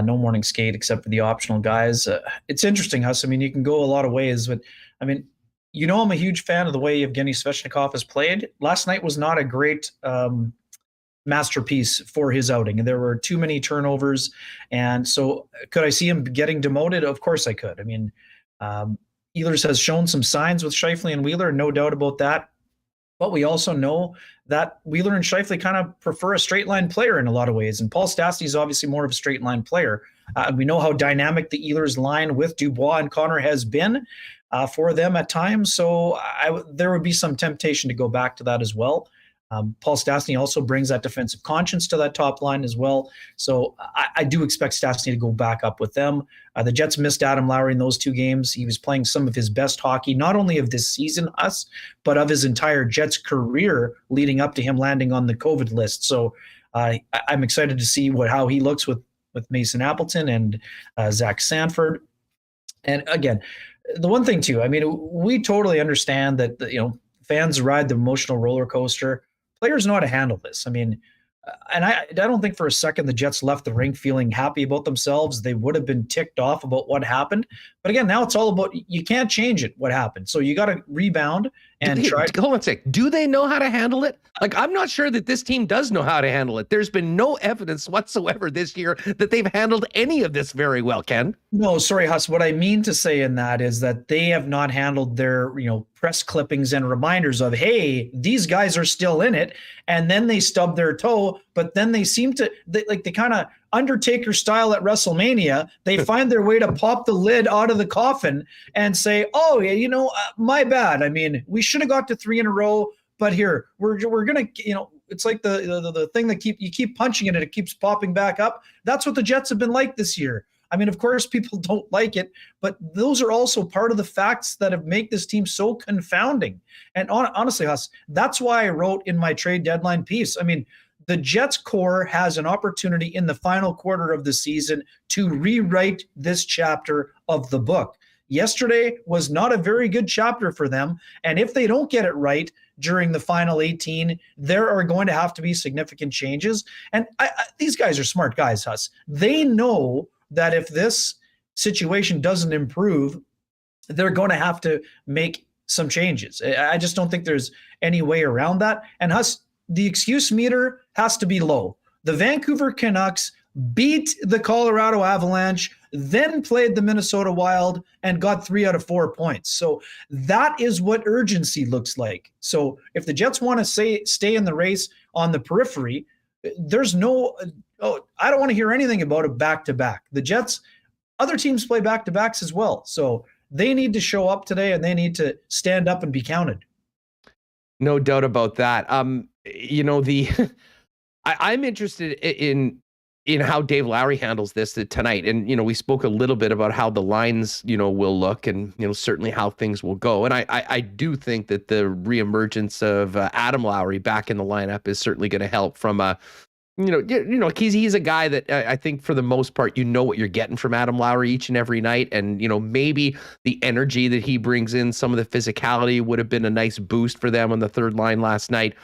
no morning skate except for the optional guys. It's interesting, Huss. You can go a lot of ways, but I'm a huge fan of the way Evgeny Svechnikov has played. Last night was not a great masterpiece for his outing, and there were too many turnovers. And so, could I see him getting demoted? Of course, I could. Ehlers has shown some signs with Scheifele and Wheeler, no doubt about that. But we also know that Wheeler and Scheifele kind of prefer a straight line player in a lot of ways. And Paul Stastny is obviously more of a straight line player. We know how dynamic the Ehlers line with Dubois and Connor has been for them at times. So there would be some temptation to go back to that as well. Paul Stastny also brings that defensive conscience to that top line as well. So I do expect Stastny to go back up with them. The Jets missed Adam Lowry in those two games. He was playing some of his best hockey, not only of this season, but of his entire Jets career leading up to him landing on the COVID list. So I'm excited to see how he looks with Mason Appleton and Zach Sanford. And again, the one thing too, we totally understand that, fans ride the emotional roller coaster. Players know how to handle this. And I don't think for a second the Jets left the rink feeling happy about themselves. They would have been ticked off about what happened. But again, now it's all about, you can't change it, what happened. So you got to rebound and try. Hold on a sec. Do they know how to handle it? I'm not sure that this team does know how to handle it. There's been no evidence whatsoever this year that they've handled any of this very well, Ken. No, sorry, Huss. What I mean to say in that is that they have not handled their, press clippings and reminders of, hey, these guys are still in it. And then they stub their toe, but then they seem to, they kind of Undertaker style at WrestleMania, they find their way to pop the lid out of the coffin and say, oh, yeah, my bad. We should have got to 3 in a row, but here, we're going to, it's like the thing that you keep punching it and it keeps popping back up. That's what the Jets have been like this year. Of course, people don't like it, but those are also part of the facts that have made this team so confounding. And honestly, Huss, that's why I wrote in my trade deadline piece. The Jets core has an opportunity in the final quarter of the season to rewrite this chapter of the book. Yesterday was not a very good chapter for them, and if they don't get it right during the final 18, there are going to have to be significant changes. And these guys are smart guys, Huss. They know that if this situation doesn't improve, they're going to have to make some changes. I just don't think there's any way around that. And Huss, the excuse meter has to be low. The Vancouver Canucks beat the Colorado Avalanche, then played the Minnesota Wild and got 3 out of 4 points. So that is what urgency looks like. So if the Jets want to stay in the race on the periphery, there's I don't want to hear anything about a back-to-back. The Jets, other teams play back-to-backs as well. So they need to show up today and they need to stand up and be counted. No doubt about that. I'm interested in how Dave Lowry handles this tonight. And, we spoke a little bit about how the lines, will look and, certainly how things will go. And I do think that the reemergence of Adam Lowry back in the lineup is certainly going to help from he's a guy that I think for the most part, what you're getting from Adam Lowry each and every night. And, maybe the energy that he brings in, some of the physicality would have been a nice boost for them on the third line last night.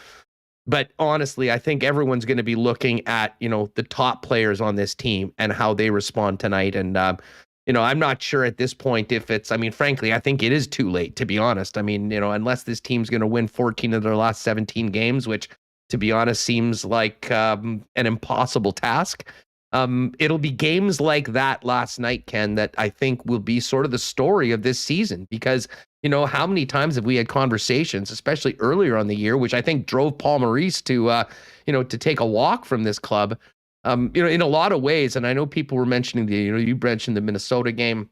But honestly, I think everyone's going to be looking at, the top players on this team and how they respond tonight. And, I'm not sure at this point if it's, frankly, I think it is too late, to be honest. Unless this team's going to win 14 of their last 17 games, which, to be honest, seems like an impossible task. It'll be games like that last night, Ken, that I think will be sort of the story of this season, because how many times have we had conversations, especially earlier on the year, which I think drove Paul Maurice to to take a walk from this club, in a lot of ways. And I know people were mentioning you mentioned the Minnesota game,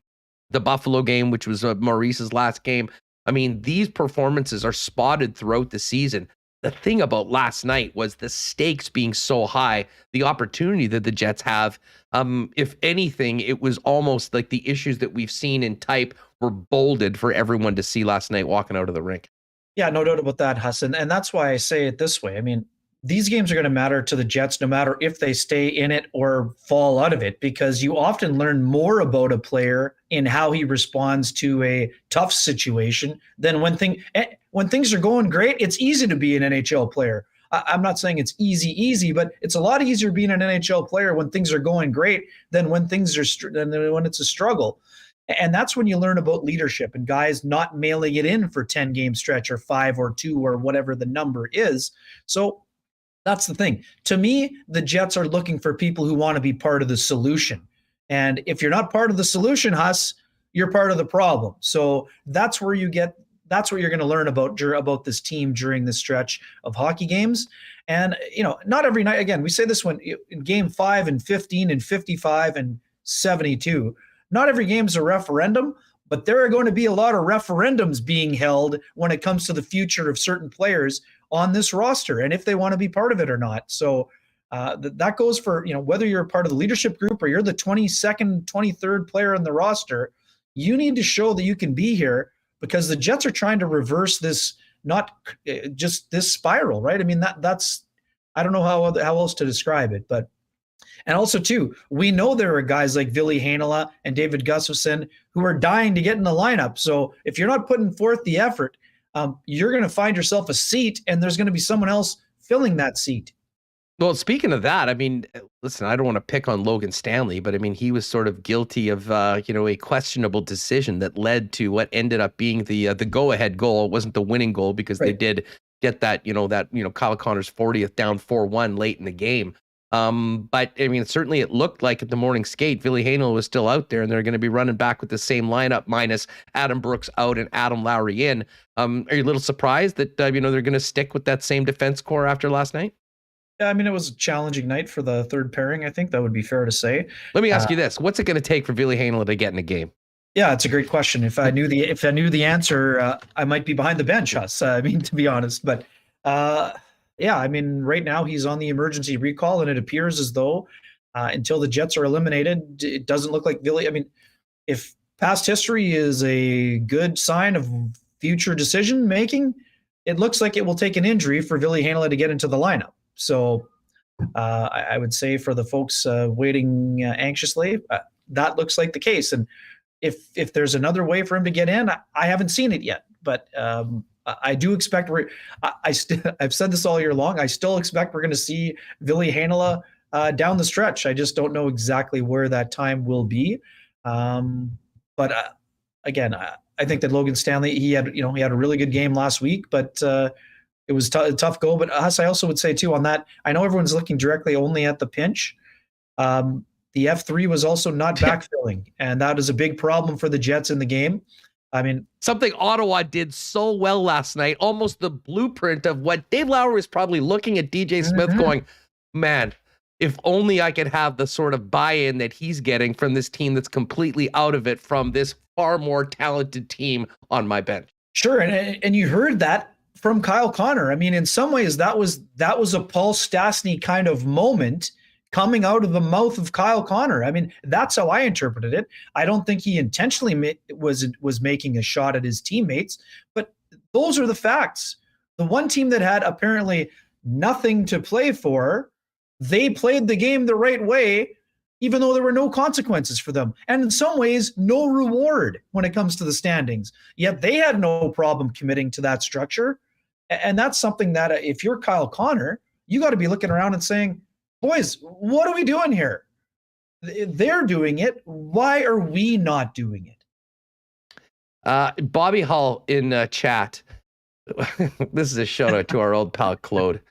the Buffalo game, which was Maurice's last game. I mean, these performances are spotted throughout the season. The thing about last night was the stakes being so high, the opportunity that the Jets have. If anything, it was almost like the issues that we've seen in type were bolded for everyone to see last night walking out of the rink. Yeah, no doubt about that, Hassan. And that's why I say it this way. I mean, these games are going to matter to the Jets no matter if they stay in it or fall out of it, because you often learn more about a player in how he responds to a tough situation than when things are going great. It's easy to be an NHL player. I'm not saying it's easy, but it's a lot easier being an NHL player when things are going great than when when it's a struggle. And that's when you learn about leadership and guys not mailing it in for 10 game stretch or 5 or 2 or whatever the number is. So that's the thing. To me, the Jets are looking for people who want to be part of the solution. And if you're not part of the solution, Huss, you're part of the problem. So that's what you're going to learn about this team during this stretch of hockey games. And, not every night, again, we say this when in game 5 and 15 and 55 and 72, not every game is a referendum, but there are going to be a lot of referendums being held when it comes to the future of certain players on this roster and if they want to be part of it or not. So that goes for, whether you're a part of the leadership group or you're the 22nd, 23rd player on the roster, you need to show that you can be here, because the Jets are trying to reverse this, not just this spiral, right? I mean, that's, I don't know how else to describe it, but, and also too, we know there are guys like Ville Heinola and David Gustafsson who are dying to get in the lineup. So if you're not putting forth the effort, you're going to find yourself a seat, and there's going to be someone else filling that seat. Well, speaking of that, I mean, listen, I don't want to pick on Logan Stanley, but I mean, he was sort of guilty of, a questionable decision that led to what ended up being the go-ahead goal. It wasn't the winning goal, because They did get that, Kyle Connor's 40th down 4-1 late in the game. But I mean, certainly it looked like at the morning skate, Ville Heinola was still out there, and they're going to be running back with the same lineup minus Adam Brooks out and Adam Lowry in. Are you a little surprised that, they're going to stick with that same defense core after last night? Yeah, I mean, it was a challenging night for the third pairing. I think that would be fair to say. Let me ask you this. What's it going to take for Ville Heinola to get in a game? Yeah, it's a great question. If I knew the answer, I might be behind the bench, Huss. I mean, to be honest, but, yeah, I mean, right now he's on the emergency recall, and it appears as though until the Jets are eliminated, it doesn't look like Ville. I mean, if past history is a good sign of future decision making, it looks like it will take an injury for Ville Heinola to get into the lineup. So I would say for the folks waiting anxiously, that looks like the case. And if there's another way for him to get in, I haven't seen it yet, but I do expect I've said this all year long. I still expect we're going to see Ville Heinola down the stretch. I just don't know exactly where that time will be. But again, I think that Logan Stanley, he had a really good game last week, but it was a tough go. But Huss, I also would say too on that, I know everyone's looking directly only at the pinch. The F3 was also not backfilling, and that is a big problem for the Jets in the game. I mean, something Ottawa did so well last night, almost the blueprint of what Dave Lowry was probably looking at DJ Smith going, man, if only I could have the sort of buy-in that he's getting from this team that's completely out of it from this far more talented team on my bench. Sure. And you heard that from Kyle Connor. I mean, in some ways that was a Paul Stastny kind of moment coming out of the mouth of Kyle Connor. I mean, that's how I interpreted it. I don't think he intentionally was making a shot at his teammates, but those are the facts. The one team that had apparently nothing to play for, they played the game the right way, even though there were no consequences for them. And in some ways, no reward when it comes to the standings. Yet they had no problem committing to that structure. And that's something that if you're Kyle Connor, you got to be looking around and saying, boys, what are we doing here? They're doing it. Why are we not doing it? Bobby Hull in chat. This is a shout out to our old pal Claude.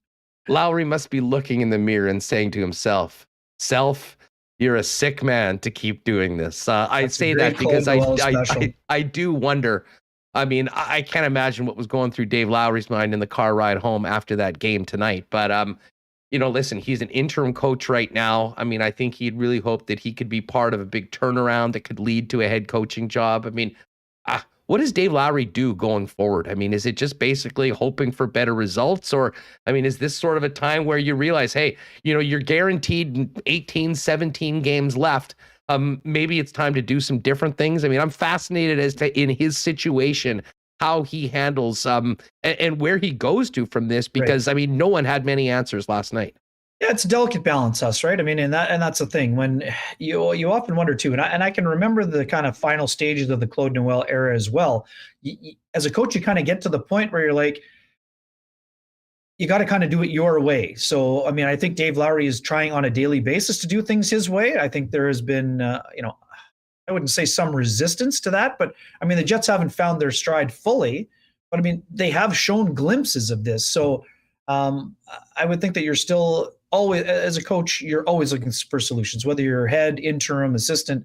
Lowry must be looking in the mirror and saying to himself, "Self, you're a sick man to keep doing this. I say that great because special. I do wonder. I mean, I can't imagine what was going through Dave Lowry's mind in the car ride home after that game tonight. But listen, he's an interim coach right now. I mean, I think he'd really hoped that he could be part of a big turnaround that could lead to a head coaching job. I mean, what does Dave Lowry do going forward? I mean, is it just basically hoping for better results? Or, I mean, is this sort of a time where you realize, hey, you're guaranteed 18, 17 games left. Maybe it's time to do some different things. I mean, I'm fascinated as to, in his situation, how he handles and where he goes to from this, because I mean, no one had many answers last night. Yeah, it's a delicate balance, right? I mean, and that's the thing. When you often wonder too, and I can remember the kind of final stages of the Claude Noel era as well. As a coach, you kind of get to the point where you're like, you got to kind of do it your way. So, I mean, I think Dave Lowry is trying on a daily basis to do things his way. I think there has been, I wouldn't say some resistance to that, but I mean, the Jets haven't found their stride fully. But I mean, they have shown glimpses of this. So, I would think that you're still always, as a coach, you're always looking for solutions, whether you're head, interim, assistant,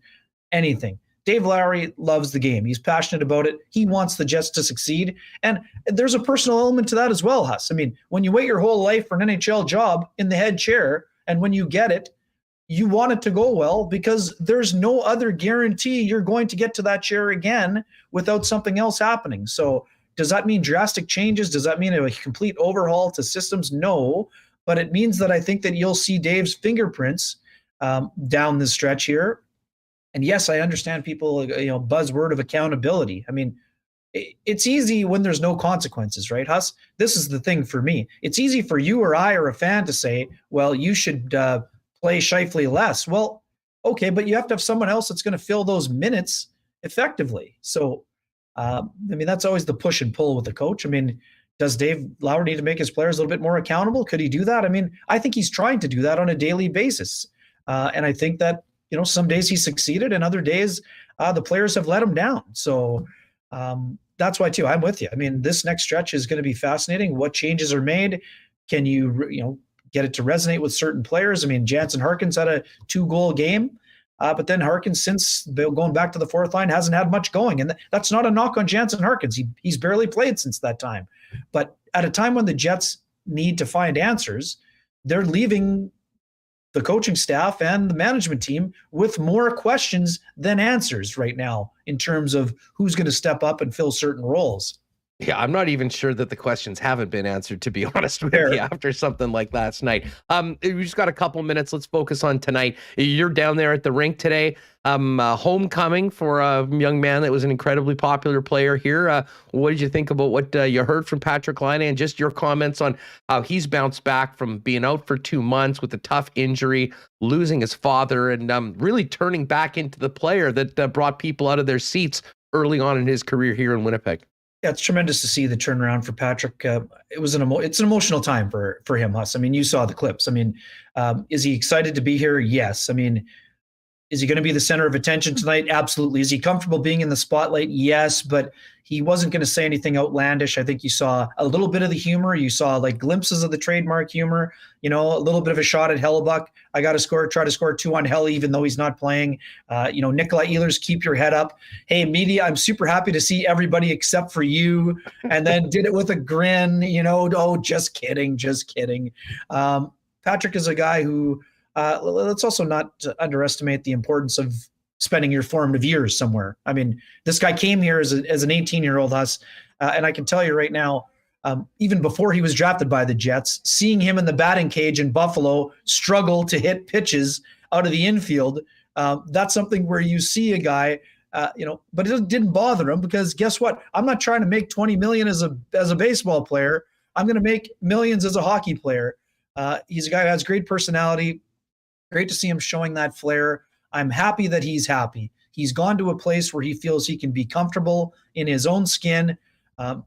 anything. Dave Lowry loves the game. He's passionate about it. He wants the Jets to succeed. And there's a personal element to that as well, Huss. I mean, when you wait your whole life for an NHL job in the head chair, and when you get it, you want it to go well, because there's no other guarantee you're going to get to that chair again without something else happening. So does that mean drastic changes? Does that mean a complete overhaul to systems? No. But it means that I think that you'll see Dave's fingerprints down the stretch here. And yes, I understand people, buzzword of accountability. I mean, it's easy when there's no consequences, right, Huss? This is the thing for me. It's easy for you or I or a fan to say, well, you should play Scheifele less. Well, okay, but you have to have someone else that's going to fill those minutes effectively. So, I mean, that's always the push and pull with the coach. I mean, does Dave Lowry need to make his players a little bit more accountable? Could he do that? I mean, I think he's trying to do that on a daily basis. And I think that, some days he succeeded and other days the players have let him down. So that's why, too, I'm with you. I mean, this next stretch is going to be fascinating. What changes are made? Can you, get it to resonate with certain players? I mean, Jansen Harkins had a 2-goal game. But then Harkins, since going back to the fourth line, hasn't had much going. And that's not a knock on Jansen Harkins. He's barely played since that time. But at a time when the Jets need to find answers, they're leaving the coaching staff and the management team with more questions than answers right now in terms of who's going to step up and fill certain roles. Yeah, I'm not even sure that the questions haven't been answered, to be honest with you, after something like last night. We just got a couple minutes. Let's focus on tonight. You're down there at the rink today. Homecoming for a young man that was an incredibly popular player here. What did you think about what you heard from Patrik Laine, and just your comments on how he's bounced back from being out for 2 months with a tough injury, losing his father, and really turning back into the player that brought people out of their seats early on in his career here in Winnipeg? Yeah, it's tremendous to see the turnaround for Patrik. It's an emotional time for him, Huss. I mean, you saw the clips. I mean, is he excited to be here? Yes. I mean, is he going to be the center of attention tonight? Absolutely. Is he comfortable being in the spotlight? Yes, but he wasn't going to say anything outlandish. I think you saw a little bit of the humor. You saw like glimpses of the trademark humor, a little bit of a shot at Hellebuck. I got to try to score 2 on Helle, even though he's not playing. Nikolai Ehlers, keep your head up. Hey, media, I'm super happy to see everybody except for you. And then did it with a grin, oh, just kidding. Patrik is a guy who, let's also not underestimate the importance of spending your formative years somewhere. I mean, this guy came here as an 18-year-old, Huss, and I can tell you right now, even before he was drafted by the Jets, seeing him in the batting cage in Buffalo struggle to hit pitches out of the infield, that's something where you see a guy, but it didn't bother him, because guess what? I'm not trying to make $20 million as a baseball player. I'm going to make millions as a hockey player. He's a guy who has great personality. Great to see him showing that flair. I'm happy that he's happy. He's gone to a place where he feels he can be comfortable in his own skin.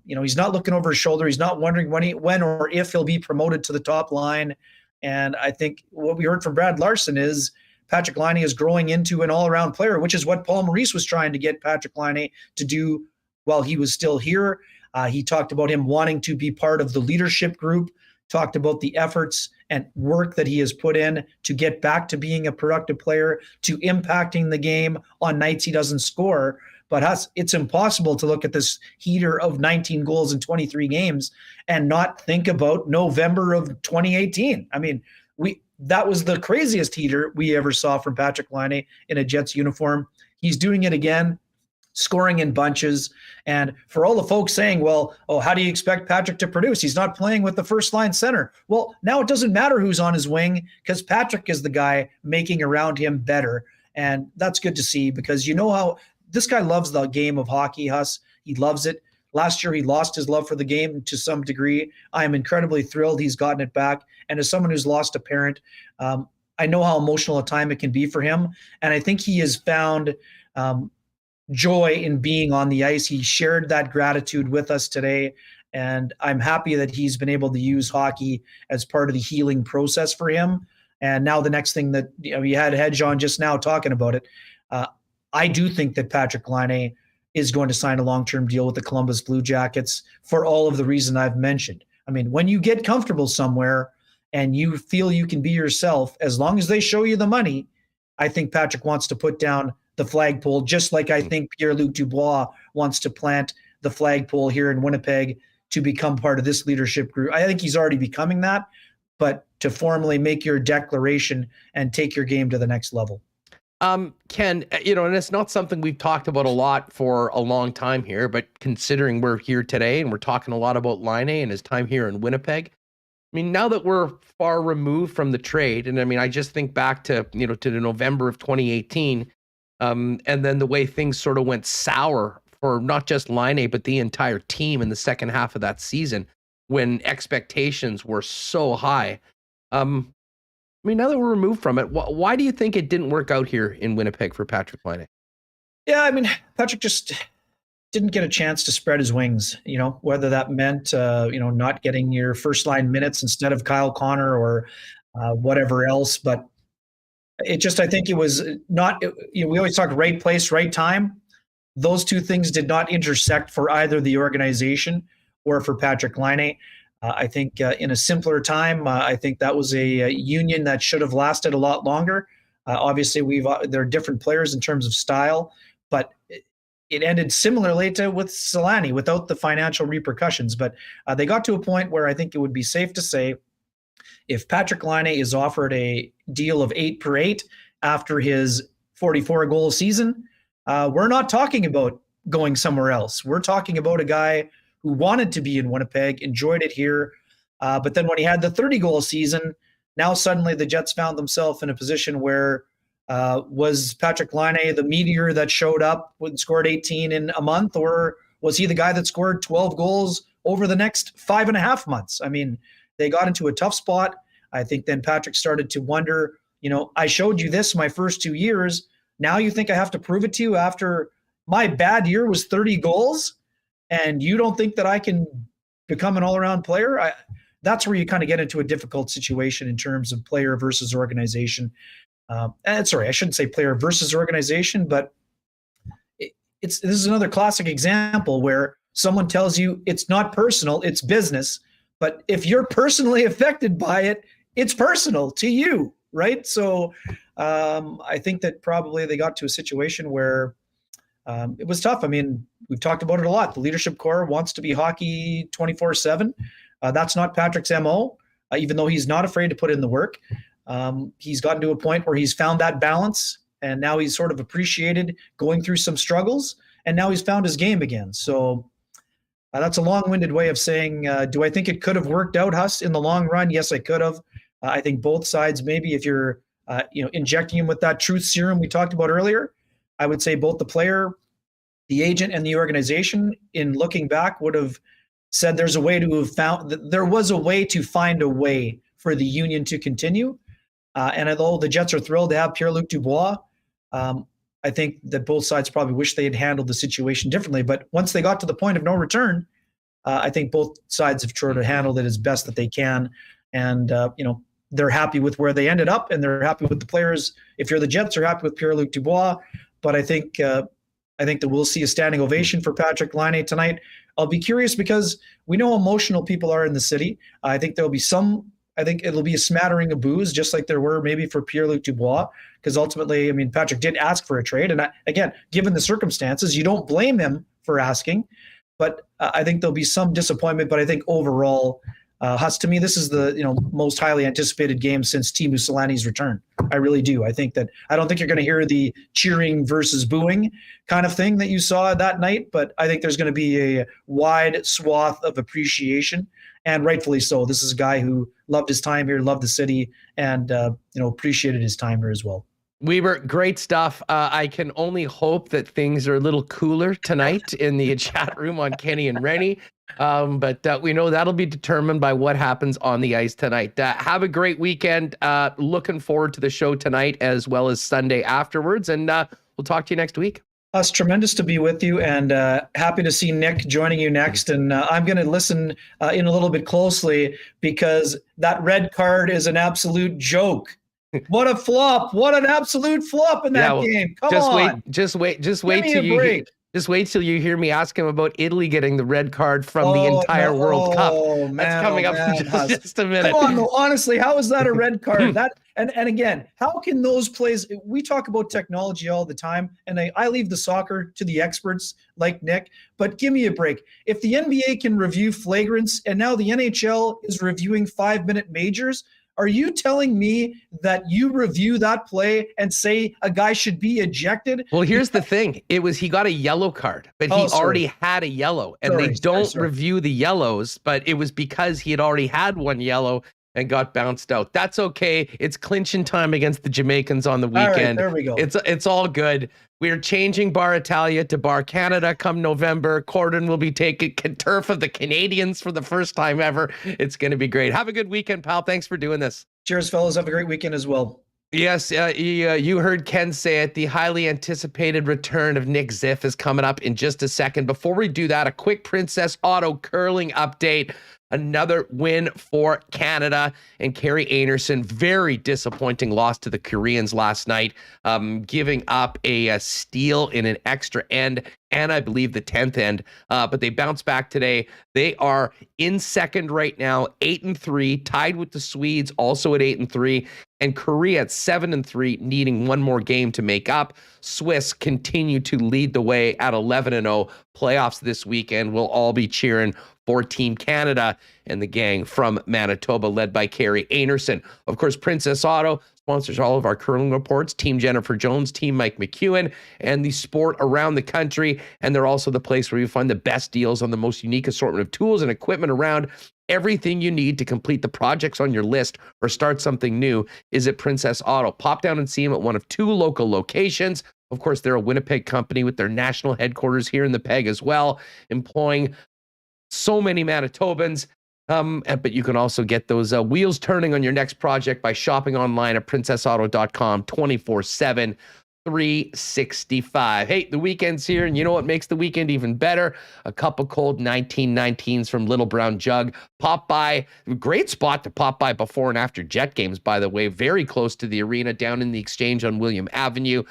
He's not looking over his shoulder. He's not wondering when or if he'll be promoted to the top line. And I think what we heard from Brad Larson is Patrik Laine is growing into an all-around player, which is what Paul Maurice was trying to get Patrik Laine to do while he was still here. He talked about him wanting to be part of the leadership group, talked about the efforts and work that he has put in to get back to being a productive player, to impacting the game on nights he doesn't score. But it's impossible to look at this heater of 19 goals in 23 games and not think about November of 2018. I mean, that was the craziest heater we ever saw from Patrik Laine in a Jets uniform. He's doing it again, scoring in bunches. And for all the folks saying, well, how do you expect Patrik to produce? He's not playing with the first line center. Well, now it doesn't matter who's on his wing because Patrik is the guy making around him better. And that's good to see because you know how this guy loves the game of hockey, Huss. He loves it. Last year, he lost his love for the game to some degree. I am incredibly thrilled he's gotten it back. And as someone who's lost a parent, I know how emotional a time it can be for him. And I think he has found joy in being on the ice. He shared that gratitude with us today. And I'm happy that he's been able to use hockey as part of the healing process for him. And now the next thing that you had Hedge on just now talking about it. I do think that Patrik Laine is going to sign a long-term deal with the Columbus Blue Jackets for all of the reason I've mentioned. I mean, when you get comfortable somewhere and you feel you can be yourself, as long as they show you the money, I think Patrik wants to put down the flagpole, just like I think Pierre-Luc Dubois wants to plant the flagpole here in Winnipeg to become part of this leadership group. I think he's already becoming that, but to formally make your declaration and take your game to the next level. Ken, and it's not something we've talked about a lot for a long time here, but considering we're here today and we're talking a lot about Laine and his time here in Winnipeg, I mean, now that we're far removed from the trade, and I mean, I just think back to, to the November of 2018, and then the way things sort of went sour for not just Laine, but the entire team in the second half of that season when expectations were so high. I mean, now that we're removed from it, why do you think it didn't work out here in Winnipeg for Patrik Laine? Yeah, I mean, Patrik just didn't get a chance to spread his wings, whether that meant, not getting your first line minutes instead of Kyle Connor or whatever else. But I think it was not, we always talk right place, right time. Those two things did not intersect for either the organization or for Patrik Laine. I think in a simpler time, I think that was a union that should have lasted a lot longer. Obviously, there are different players in terms of style, but it ended similarly to with Selanne without the financial repercussions. But they got to a point where I think it would be safe to say if Patrik Laine is offered a deal of 8 per 8 after his 44-goal season, we're not talking about going somewhere else. We're talking about a guy who wanted to be in Winnipeg, enjoyed it here. But then when he had the 30-goal season, now suddenly the Jets found themselves in a position where was Patrik Laine the meteor that showed up and scored 18 in a month, or was he the guy that scored 12 goals over the next 5.5 months? I mean, they got into a tough spot. I think then Patrik started to wonder, I showed you this my first 2 years. Now you think I have to prove it to you after my bad year was 30 goals? And you don't think that I can become an all-around player? That's where you kind of get into a difficult situation in terms of player versus organization. I shouldn't say player versus organization, but this is another classic example where someone tells you it's not personal, it's business. But if you're personally affected by it, it's personal to you, right? So I think that probably they got to a situation where it was tough. I mean, we've talked about it a lot. The leadership core wants to be hockey 24/7. That's not Patrik's MO, even though he's not afraid to put in the work. He's gotten to a point where he's found that balance, and now he's sort of appreciated going through some struggles, and now he's found his game again. So that's a long-winded way of saying, do I think it could have worked out, Huss, in the long run? Yes, I could have. I think both sides, maybe if you're injecting him with that truth serum we talked about earlier, I would say both the player, the agent, and the organization, in looking back, would have said there was a way to find a way for the union to continue. And although the Jets are thrilled to have Pierre-Luc Dubois, I think that both sides probably wish they had handled the situation differently. But once they got to the point of no return, I think both sides have tried to handle it as best that they can. And, they're happy with where they ended up, and they're happy with the players. If you're the Jets, are happy with Pierre-Luc Dubois. But I think that we'll see a standing ovation for Patrik Laine tonight. I'll be curious because we know how emotional people are in the city. I think there'll be some I think it'll be a smattering of boos, just like there were maybe for Pierre-Luc Dubois, because ultimately, I mean, Patrik did ask for a trade. And again, given the circumstances, you don't blame him for asking. But I think there'll be some disappointment. But I think overall, Huss, to me, this is the most highly anticipated game since Teemu Selanne's return. I really do. I think that I don't think you're going to hear the cheering versus booing kind of thing that you saw that night, but I think there's going to be a wide swath of appreciation, and rightfully so. This is a guy who loved his time here, loved the city, and appreciated his time here as well. Wiebe, great stuff. I can only hope that things are a little cooler tonight in the chat room on Kenny and Rennie. But we know that'll be determined by what happens on the ice tonight. Have a great weekend. Looking forward to the show tonight as well as Sunday afterwards. And we'll talk to you next week. It's tremendous to be with you, and happy to see Nick joining you next. And I'm going to listen in a little bit closely, because that red card is an absolute joke. What a flop. What an absolute flop in that game. Come on. Just wait till you hear me ask him about Italy getting the red card from the entire World Cup. That's coming up in just a minute. Come on, though. Honestly, how is that a red card? And again, how can those plays? We talk about technology all the time, and I leave the soccer to the experts like Nick. But give me a break. If the NBA can review flagrants, and now the NHL is reviewing 5-minute majors, are you telling me that you review that play and say a guy should be ejected? Well, here's the thing. He got a yellow card, but he already had a yellow, and they don't review the yellows, but it was because he had already had one yellow and got bounced out. That's okay. It's clinching time against the Jamaicans on the weekend. All right, there we go. It's all good. We're changing Bar Italia to Bar Canada come November. Corden will be taking turf of the Canadians for the first time ever. It's going to be great. Have a good weekend, pal. Thanks for doing this. Cheers, fellas. Have a great weekend as well. Yes, you heard Ken say it. The highly anticipated return of Nick Ziff is coming up in just a second. Before we do that, a quick Princess Auto curling update. Another win for Canada and Carey Anderson. Very disappointing loss to the Koreans last night, giving up a steal in an extra end and I believe the 10th end. But they bounced back today. They are in second right now, 8-3, tied with the Swedes, also at 8-3, and Korea at 7-3, needing one more game to make up. Swiss continue to lead the way at 11-0. Playoffs this weekend. We'll all be cheering for Team Canada and the gang from Manitoba, led by Carey Anderson. Of course, Princess Auto sponsors all of our curling reports, Team Jennifer Jones, Team Mike McEwen, and the sport around the country. And they're also the place where you find the best deals on the most unique assortment of tools and equipment around. Everything you need to complete the projects on your list or start something new is at Princess Auto. Pop down and see them at one of 2 local locations. Of course, they're a Winnipeg company with their national headquarters here in the Peg as well, employing so many Manitobans. But you can also get those wheels turning on your next project by shopping online at princessauto.com 24/7, 365. Hey, the weekend's here, and you know what makes the weekend even better? A cup of cold 1919s from Little Brown Jug. Pop by. Great spot to pop by before and after Jet games, by the way. Very close to the arena down in the Exchange on William Avenue.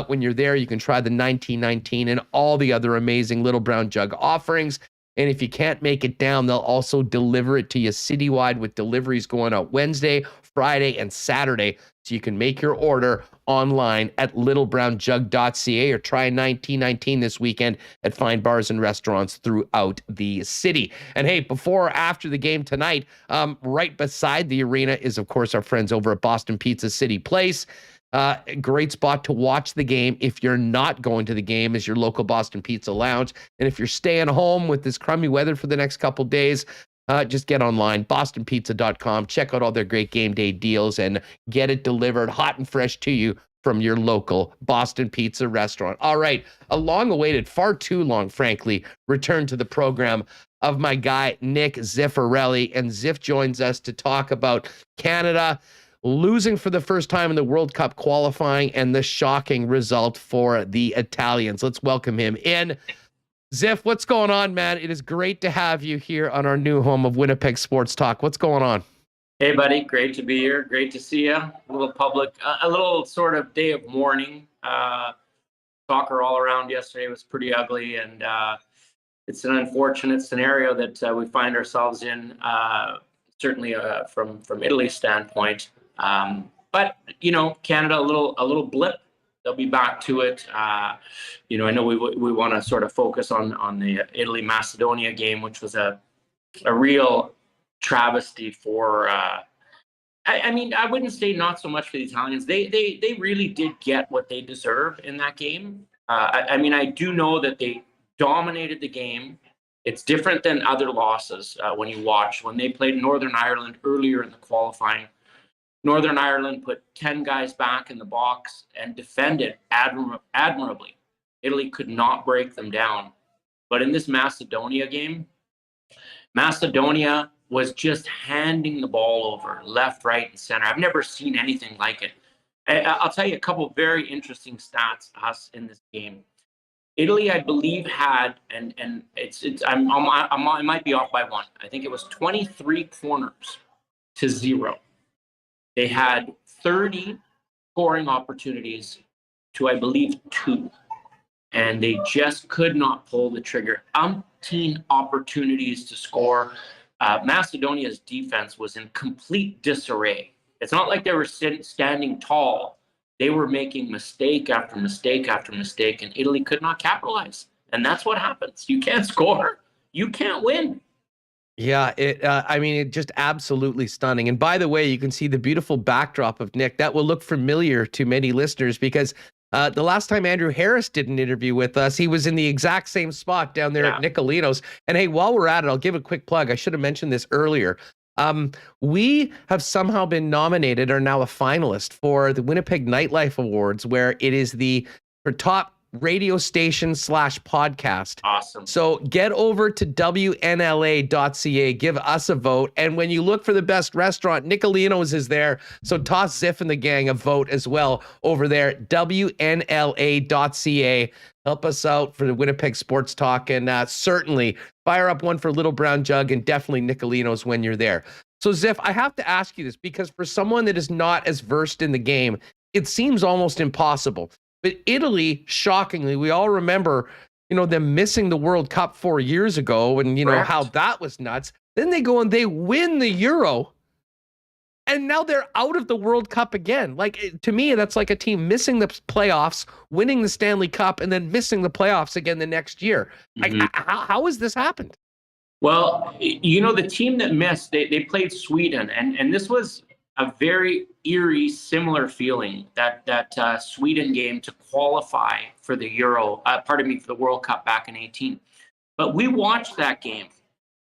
When you're there, you can try the 1919 and all the other amazing Little Brown Jug offerings. And if you can't make it down, they'll also deliver it to you citywide with deliveries going out Wednesday, Friday, and Saturday. So you can make your order online at littlebrownjug.ca or try 1919 this weekend at fine bars and restaurants throughout the city. And hey, before or after the game tonight, right beside the arena is, of course, our friends over at Boston Pizza City Place. Great spot to watch the game. If you're not going to the game, is your local Boston Pizza Lounge. And if you're staying home with this crummy weather for the next couple days, just get online, bostonpizza.com. Check out all their great game day deals and get it delivered hot and fresh to you from your local Boston Pizza restaurant. All right, a long-awaited, far too long, frankly, return to the program of my guy, Nick Ziffarelli. And Ziff joins us to talk about Canada losing for the first time in the World Cup qualifying and the shocking result for the Italians. Let's welcome him in. Ziff, what's going on, man? It is great to have you here on our new home of Winnipeg Sports Talk. What's going on? Hey, buddy. Great to be here. Great to see you. A little sort of day of mourning. Soccer all around yesterday was pretty ugly, and it's an unfortunate scenario that we find ourselves in. certainly from Italy's standpoint. But Canada a little blip. They'll be back to it. I know we want to sort of focus on the Italy Macedonia game, which was a real travesty for. I wouldn't say not so much for the Italians. They really did get what they deserve in that game. I do know that they dominated the game. It's different than other losses when you watch. When they played Northern Ireland earlier in the qualifying, Northern Ireland put 10 guys back in the box and defended admirably. Italy could not break them down. But in this Macedonia game, Macedonia was just handing the ball over left, right, and center. I've never seen anything like it. I'll tell you a couple of very interesting stats in this game. Italy, I believe, had, and I might be off by one. I think it was 23 corners to 0. They had 30 scoring opportunities to, I believe, 2. And they just could not pull the trigger. Umpteen opportunities to score. Macedonia's defense was in complete disarray. It's not like they were standing tall. They were making mistake after mistake after mistake, and Italy could not capitalize. And that's what happens. You can't score. You can't win. Yeah, it just absolutely stunning. And by the way, you can see the beautiful backdrop of Nick. That will look familiar to many listeners because the last time Andrew Harris did an interview with us, he was in the exact same spot down there at Nicolino's. And hey, while we're at it, I'll give a quick plug. I should have mentioned this earlier. We have somehow been nominated, or now a finalist, for the Winnipeg Nightlife Awards, where it is for top radio station / podcast. Awesome. So get over to WNLA.ca, give us a vote. And when you look for the best restaurant, Nicolino's is there. So toss Ziff and the gang a vote as well over there, WNLA.ca. Help us out for the Winnipeg Sports Talk, and certainly fire up one for Little Brown Jug and definitely Nicolino's when you're there. So Ziff, I have to ask you this because for someone that is not as versed in the game, it seems almost impossible. But Italy, shockingly, we all remember, them missing the World Cup 4 years ago and, how that was nuts. Then they go and they win the Euro. And now they're out of the World Cup again. Like, to me, that's like a team missing the playoffs, winning the Stanley Cup, and then missing the playoffs again the next year. Mm-hmm. How has this happened? Well, the team that missed, they played Sweden. And this was a very eerie, similar feeling, that Sweden game to qualify for the for the World Cup back in 2018. But we watched that game,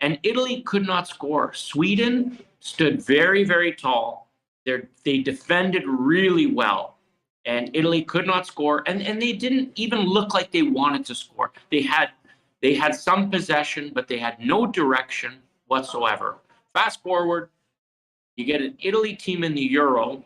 and Italy could not score. Sweden stood very, very tall. They defended really well, and Italy could not score. And they didn't even look like they wanted to score. They had some possession, but they had no direction whatsoever. Fast forward, you get an Italy team in the Euro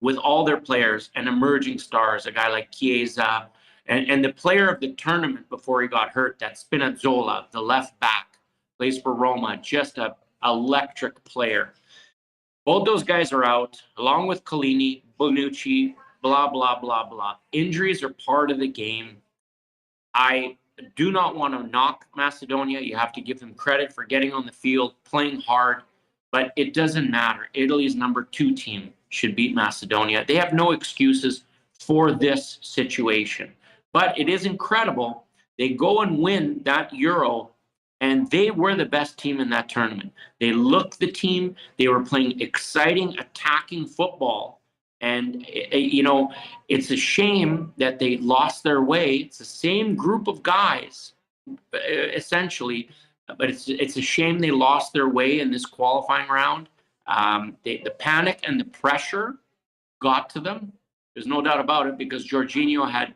with all their players and emerging stars, a guy like Chiesa, and the player of the tournament before he got hurt, that Spinazzola, the left back, plays for Roma, just a electric player. Both those guys are out, along with Collini, Bonucci, blah, blah, blah, blah. Injuries are part of the game. I do not want to knock Macedonia. You have to give them credit for getting on the field, playing hard. But it doesn't matter. Italy's number 2 team should beat Macedonia. They have no excuses for this situation. But it is incredible. They go and win that Euro, and they were the best team in that tournament. They looked the team. They were playing exciting, attacking football. And, it's a shame that they lost their way. It's the same group of guys, essentially. But it's a shame they lost their way in this qualifying round. The panic and the pressure got to them. There's no doubt about it, because Jorginho had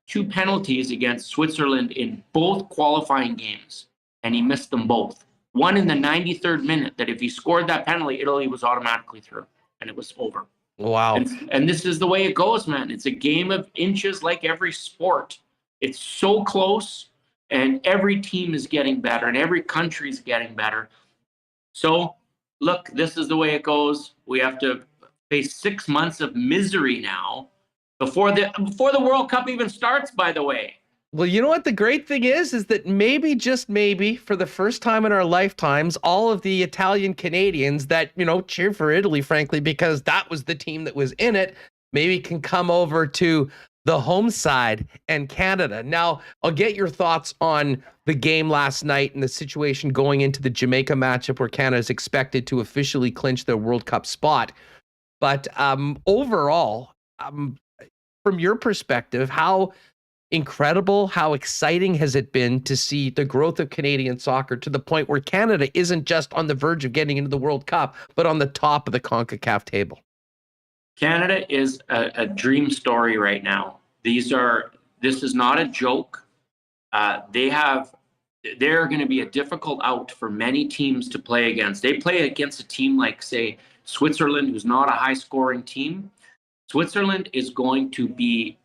2 penalties against Switzerland in both qualifying games, and he missed them both. One in the 93rd minute, that if he scored that penalty, Italy was automatically through, and it was over. Wow. And this is the way it goes, man. It's a game of inches like every sport. It's so close. And every team is getting better, and every country is getting better. So, look, this is the way it goes. We have to face 6 months of misery now before the World Cup even starts, by the way. Well, you know what the great thing is that maybe, just maybe, for the first time in our lifetimes, all of the Italian Canadians that, cheer for Italy, frankly, because that was the team that was in it, maybe can come over to the home side and Canada. Now, I'll get your thoughts on the game last night and the situation going into the Jamaica matchup where Canada is expected to officially clinch their World Cup spot. But overall, from your perspective, how incredible, how exciting has it been to see the growth of Canadian soccer to the point where Canada isn't just on the verge of getting into the World Cup, but on the top of the CONCACAF table? Canada is a dream story right now. This is not a joke. They're going to be a difficult out for many teams to play against. They play against a team like, say, Switzerland, who's not a high-scoring team. Switzerland is going to be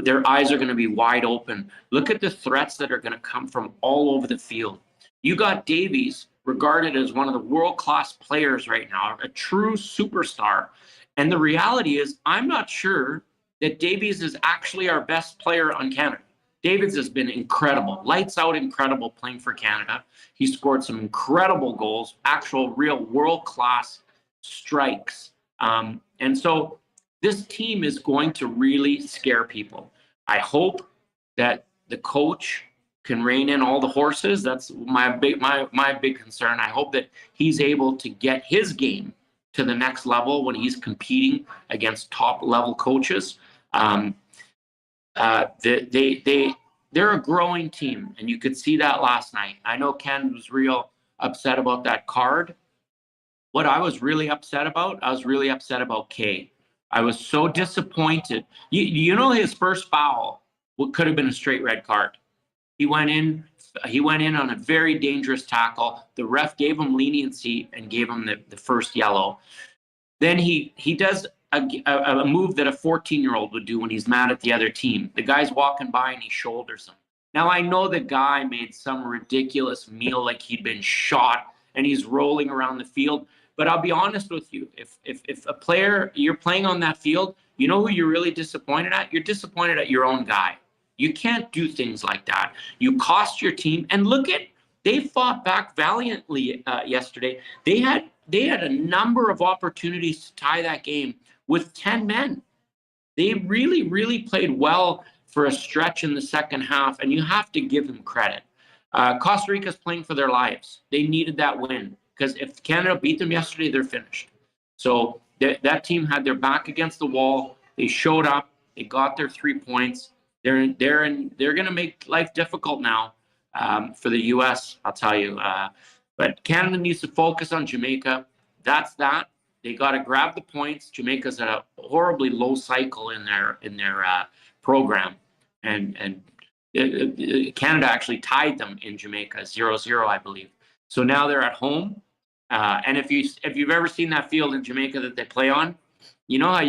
their eyes are going to be wide open. Look at the threats that are going to come from all over the field. You got Davies, regarded as one of the world-class players right now, a true superstar. And the reality is, I'm not sure that Davies is actually our best player on Canada. Davies has been incredible, lights out incredible playing for Canada. He scored some incredible goals, actual real world-class strikes. And so this team is going to really scare people. I hope that the coach can rein in all the horses. That's my big concern. I hope that he's able to get his game to the next level when he's competing against top level coaches. They're a growing team, and you could see that last night. I know Ken was real upset about that card. What I was really upset about, Kay. I was so disappointed. You know, his first foul could have been a straight red card. He went in on a very dangerous tackle. The ref gave him leniency and gave him the first yellow. Then he does a move that a 14-year-old would do when he's mad at the other team. The guy's walking by and he shoulders him. Now, I know the guy made some ridiculous meal like he'd been shot and he's rolling around the field. But I'll be honest with you, if a player, you're playing on that field, you know who you're really disappointed at? You're disappointed at your own guy. You can't do things like that. You cost your team. And look at, they fought back valiantly yesterday. They had a number of opportunities to tie that game with 10 men. They really, really played well for a stretch in the second half, and you have to give them credit. Costa Rica's playing for their lives. They needed that win, because if Canada beat them yesterday, they're finished. So that team had their back against the wall. They showed up. They got their 3 points. They're going to make life difficult now for the U.S., I'll tell you. But Canada needs to focus on Jamaica. That's that. They got to grab the points. Jamaica's at a horribly low cycle in their program, and Canada actually tied them in Jamaica 0-0, I believe. So now they're at home. And if you've ever seen that field in Jamaica that they play on, you know how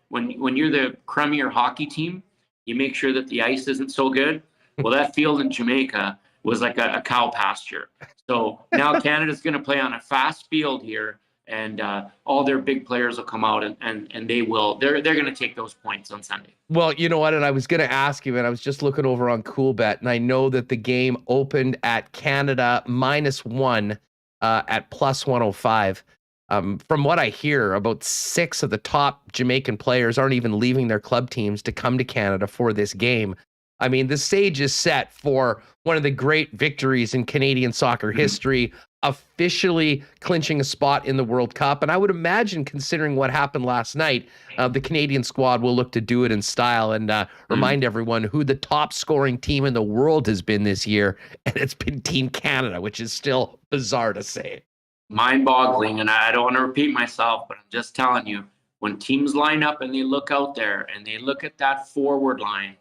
when you're the crummier hockey team, you make sure that the ice isn't so good. Well, that field in Jamaica was like a cow pasture. So now Canada's going to play on a fast field here, and all their big players will come out and they're going to take those points on Sunday. Well, you know what? And I was going to ask you, and I was just looking over on Coolbet, and I know that the game opened at Canada -1 at +105. From what I hear, about 6 of the top Jamaican players aren't even leaving their club teams to come to Canada for this game. I mean, the stage is set for one of the great victories in Canadian soccer history, officially clinching a spot in the World Cup. And I would imagine, considering what happened last night, the Canadian squad will look to do it in style and remind everyone who the top scoring team in the world has been this year. And it's been Team Canada, which is still bizarre to say. Mind-boggling, and I don't want to repeat myself, but I'm just telling you, when teams line up and they look out there and they look at that forward line,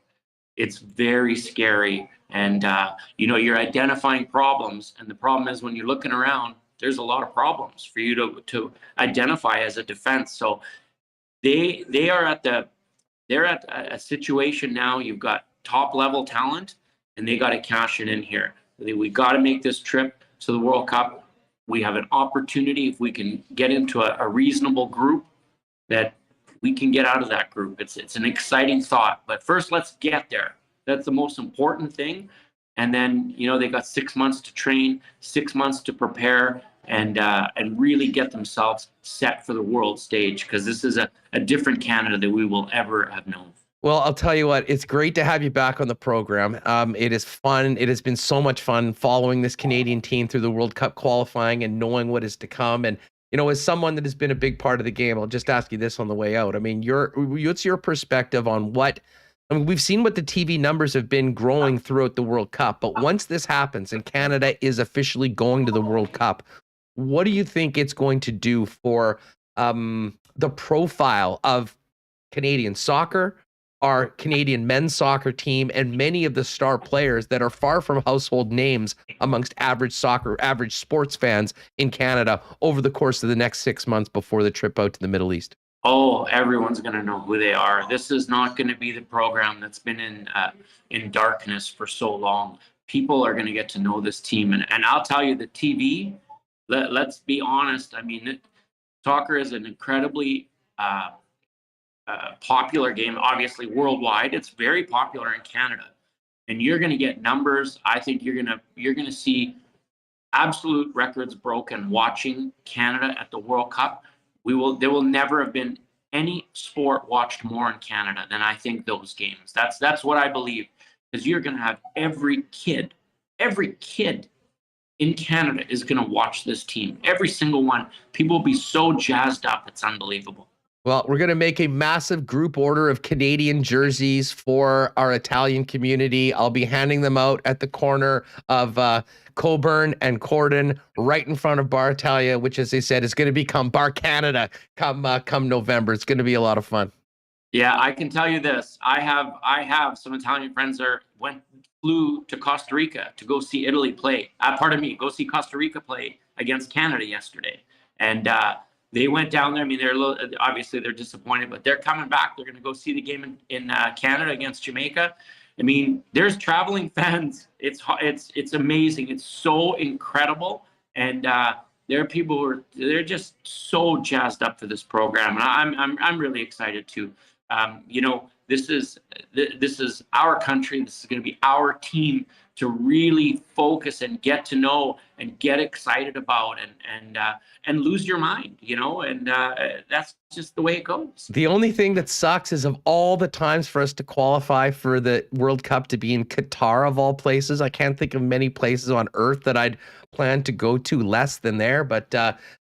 it's very scary. And, you're identifying problems. And the problem is when you're looking around, there's a lot of problems for you to identify as a defense. So they're at a situation now. You've got top level talent, and they got to cash it in here. We got to make this trip to the World Cup. We have an opportunity, if we can get into a reasonable group, that we can get out of that group. It's an exciting thought. But first, let's get there. That's the most important thing. And then, they got 6 months to train, 6 months to prepare, and really get themselves set for the world stage, because this is a different Canada than we will ever have known. Well, I'll tell you what, it's great to have you back on the program. It is fun. It has been so much fun following this Canadian team through the World Cup qualifying and knowing what is to come. And, as someone that has been a big part of the game, I'll just ask you this on the way out. I mean, what's your perspective on we've seen what the TV numbers have been growing throughout the World Cup, but once this happens and Canada is officially going to the World Cup, what do you think it's going to do for the profile of Canadian soccer, our Canadian men's soccer team, and many of the star players that are far from household names amongst average sports fans in Canada over the course of the next 6 months before the trip out to the Middle East? Oh, everyone's going to know who they are. This is not going to be the program that's been in darkness for so long. People are going to get to know this team. And I'll tell you, the TV, let's be honest. I mean, soccer is an incredibly popular game, obviously worldwide. It's very popular in Canada, and you're going to get numbers. I think you're going to see absolute records broken watching Canada at the World Cup. There will never have been any sport watched more in Canada than I think those games. That's what I believe, because you're going to have every kid in Canada is going to watch this team. Every single one. People will be so jazzed up. It's unbelievable. Well, we're going to make a massive group order of Canadian jerseys for our Italian community. I'll be handing them out at the corner of Coburn and Corden, right in front of Bar Italia, which, as they said, is going to become Bar Canada come November. It's going to be a lot of fun. Yeah, I can tell you this. I have some Italian friends that flew to Costa Rica to go see Italy play. Go see Costa Rica play against Canada yesterday. And they went down there. I mean, obviously they're disappointed, but they're coming back. They're going to go see the game in Canada against Jamaica. I mean, there's traveling fans. It's amazing. It's so incredible. And there are people they're just so jazzed up for this program. And I'm really excited too. This is our country. This is going to be our team to really focus and get to know and get excited about and lose your mind, and that's just the way it goes. The only thing that sucks is of all the times for us to qualify for the World Cup to be in Qatar, of all places, I can't think of many places on earth that I'd plan to go to less than there, but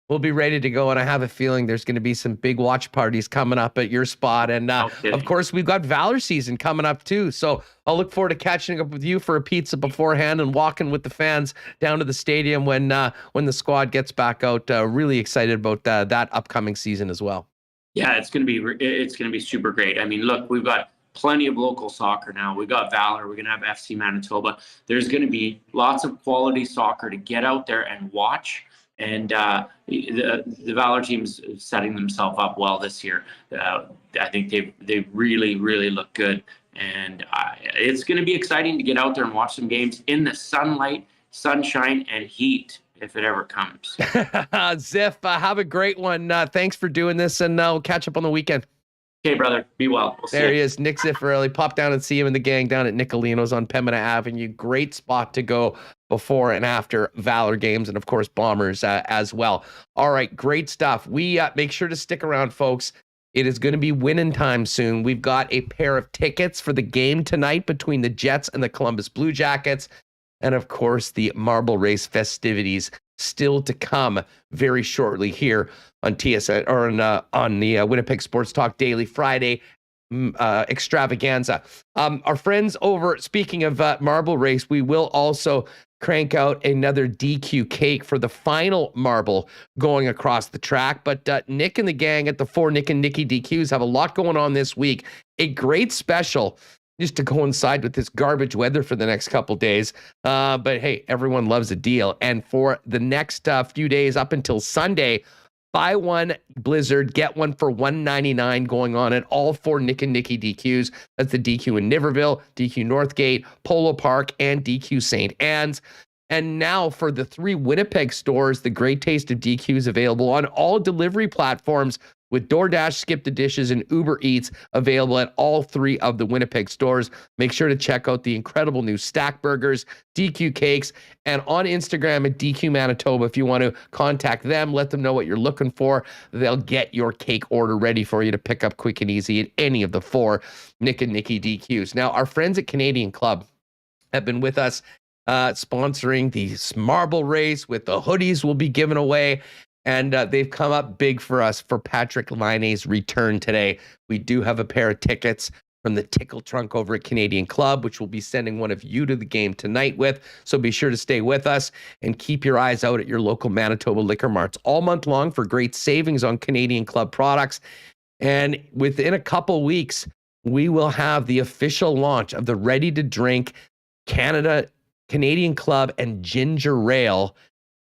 we'll be ready to go. And I have a feeling there's going to be some big watch parties coming up at your spot. And of course, we've got Valor season coming up too. So I'll look forward to catching up with you for a pizza beforehand and walking with the fans down to the stadium when the squad gets back out. Really excited about that upcoming season as well. Yeah, it's going to be super great. I mean, look, we've got plenty of local soccer now. We got Valor. We're going to have FC Manitoba. There's going to be lots of quality soccer to get out there and watch. And the Valor team's setting themselves up well this year. I think they really, really look good. And it's going to be exciting to get out there and watch some games in the sunlight, sunshine, and heat, if it ever comes. Ziff, have a great one. Thanks for doing this, and we'll catch up on the weekend. Okay, brother. Be well. There he is, Nick Ziffarelli. Pop down and see him and the gang down at Nicolino's on Pembina Avenue. Great spot to go before and after Valor games, and of course Bombers as well. All right, great stuff. We make sure to stick around, folks. It is going to be winning time soon. We've got a pair of tickets for the game tonight between the Jets and the Columbus Blue Jackets. And of course, the Marble Race festivities still to come very shortly here on TSN or on the Winnipeg Sports Talk Daily Friday extravaganza. Our friends over, speaking of Marble Race, we will also crank out another DQ cake for the final marble going across the track. But Nick and the gang at the 4 Nick and Nicky DQs have a lot going on this week. A great special just to coincide with this garbage weather for the next couple days. But hey, everyone loves a deal. And for the next few days up until Sunday, buy one Blizzard, get one for $1.99 going on at all 4 Nick and Nicky DQs. That's the DQ in Niverville, DQ Northgate, Polo Park, and DQ St. Anne's. And now for the 3 Winnipeg stores, the great taste of DQ is available on all delivery platforms with DoorDash, Skip the Dishes, and Uber Eats available at all 3 of the Winnipeg stores. Make sure to check out the incredible new Stack Burgers, DQ Cakes, and on Instagram at DQ Manitoba. If you want to contact them, let them know what you're looking for. They'll get your cake order ready for you to pick up quick and easy at any of the 4 Nick and Nikki DQs. Now, our friends at Canadian Club have been with us sponsoring the marble race with the hoodies we'll be giving away. And they've come up big for us for Patrik Laine's return today. We do have a pair of tickets from the Tickle Trunk over at Canadian Club, which we'll be sending one of you to the game tonight with. So be sure to stay with us and keep your eyes out at your local Manitoba liquor marts all month long for great savings on Canadian Club products. And within a couple weeks, we will have the official launch of the ready-to-drink Canadian Club and Ginger Ale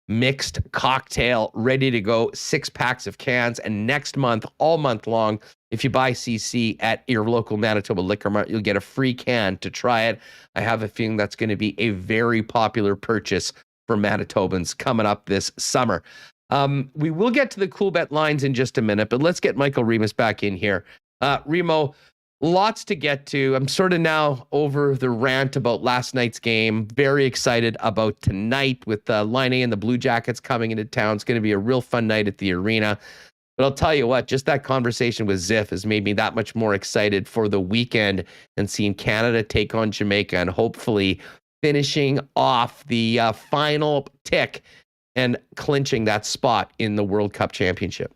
mixed cocktail, ready to go, 6 packs of cans. And next month, all month long, if you buy CC at your local Manitoba liquor mart, you'll get a free can to try it. I have a feeling that's going to be a very popular purchase for Manitobans coming up this summer. We will get to the Coolbet lines in just a minute, but let's get Michael Remis back in here. Remo, lots to get to. I'm sort of now over the rant about last night's game. Very excited about tonight with Laine and the Blue Jackets coming into town. It's going to be a real fun night at the arena. But I'll tell you what, just that conversation with Ziff has made me that much more excited for the weekend and seeing Canada take on Jamaica and hopefully finishing off the final tick and clinching that spot in the World Cup Championship.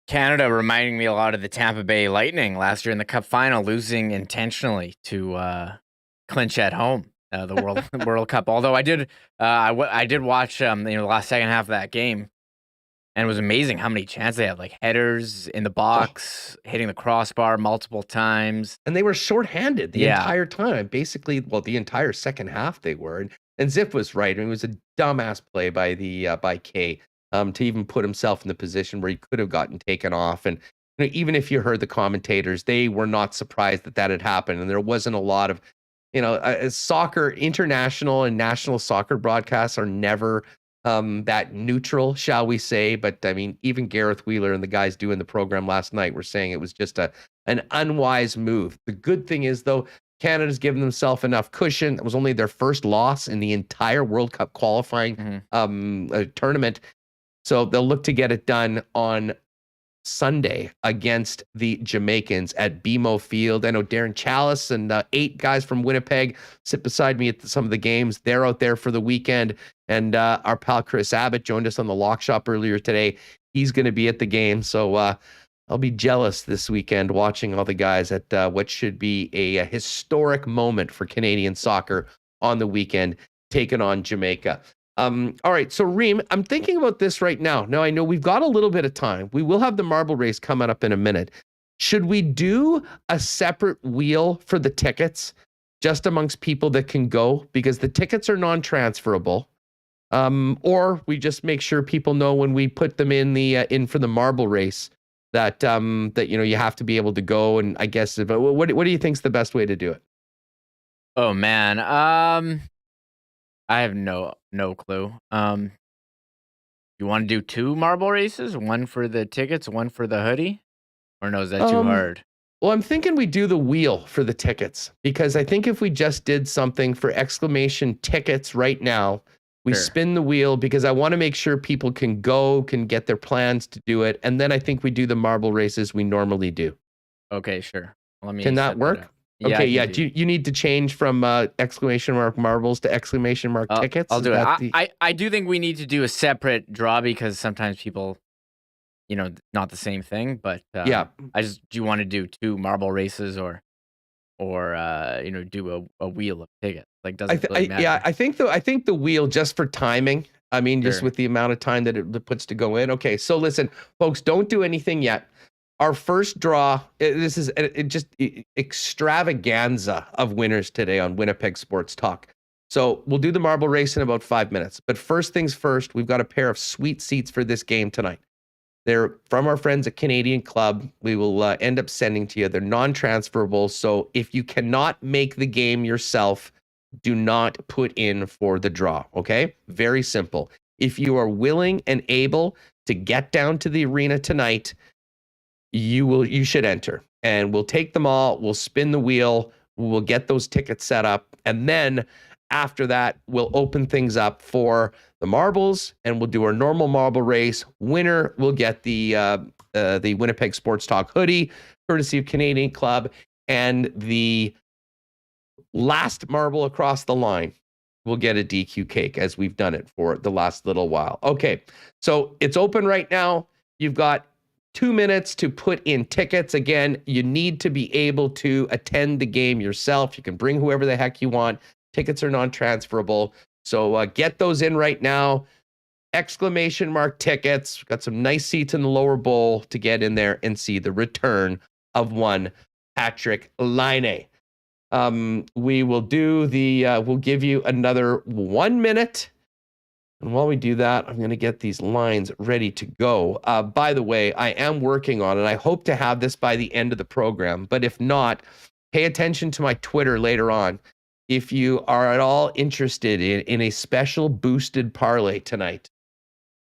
Canada reminding me a lot of the Tampa Bay Lightning last year in the Cup final, losing intentionally to clinch at home the World Cup. Although I did watch the last second half of that game, and it was amazing how many chances they had, like headers in the box, hitting the crossbar multiple times, and they were shorthanded the entire time. Basically, the entire second half they were. And Ziff was right. I mean, it was a dumbass play by Kay. To even put himself in the position where he could have gotten taken off. And even if you heard the commentators, they were not surprised that had happened. And there wasn't a lot of, soccer, international and national soccer broadcasts are never that neutral, shall we say. But I mean, even Gareth Wheeler and the guys doing the program last night were saying it was just an unwise move. The good thing is, though, Canada's given themselves enough cushion. It was only their first loss in the entire World Cup qualifying tournament. So they'll look to get it done on Sunday against the Jamaicans at BMO Field. I know Darren Chalice and 8 guys from Winnipeg sit beside me at some of the games. They're out there for the weekend. And our pal Chris Abbott joined us on the Lock Shop earlier today. He's going to be at the game. So I'll be jealous this weekend watching all the guys at what should be a historic moment for Canadian soccer on the weekend, taking on Jamaica. All right, so Reem, I'm thinking about this right now. Now, I know we've got a little bit of time. We will have the marble race coming up in a minute. Should we do a separate wheel for the tickets just amongst people that can go? Because the tickets are non-transferable. Or we just make sure people know when we put them in for the marble race that you have to be able to go. And I guess, but what do you think's the best way to do it? Oh man, I have no clue. You want to do 2 marble races? One for the tickets, one for the hoodie? Or no, is that too hard? Well, I'm thinking we do the wheel for the tickets, because I think if we just did something for exclamation tickets right now, we spin the wheel, because I want to make sure people can get their plans to do it. And then I think we do the marble races we normally do. Okay, sure. Can that work? Okay, yeah. Do you need to change from exclamation mark marbles to exclamation mark tickets? I'll do it. I do think we need to do a separate draw, because sometimes people, not the same thing. But do you want to do 2 marble races or do a wheel of tickets? Like, doesn't really matter. Yeah, I think the wheel, just for timing. I mean, just with the amount of time that it puts to go in. Okay, so listen, folks, don't do anything yet. Our first draw, this is just extravaganza of winners today on Winnipeg Sports Talk. So we'll do the marble race in about 5 minutes. But first things first, we've got a pair of sweet seats for this game tonight. They're from our friends at Canadian Club. We will end up sending to you. They're non-transferable. So if you cannot make the game yourself, do not put in for the draw, okay? Very simple. If you are willing and able to get down to the arena tonight, you should enter. And we'll take them all. We'll spin the wheel. We'll get those tickets set up. And then after that, we'll open things up for the marbles, and we'll do our normal marble race. Winner will get the Winnipeg Sports Talk hoodie, courtesy of Canadian Club, and the last marble across the line will get a DQ cake, as we've done it for the last little while. Okay, so it's open right now. You've got 2 minutes to put in tickets. Again, you need to be able to attend the game yourself. You can bring whoever the heck you want. Tickets are non-transferable. So get those in right now. Exclamation mark tickets. Got some nice seats in the lower bowl to get in there and see the return of one Patrik Laine. We will do we'll give you another 1 minute. And while we do that, I'm going to get these lines ready to go. By the way, I am working on it. I hope to have this by the end of the program. But if not, pay attention to my Twitter later on. If you are at all interested in a special boosted parlay tonight,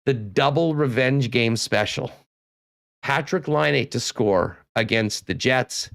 the double revenge game special, Patrik Laine to score against the Jets,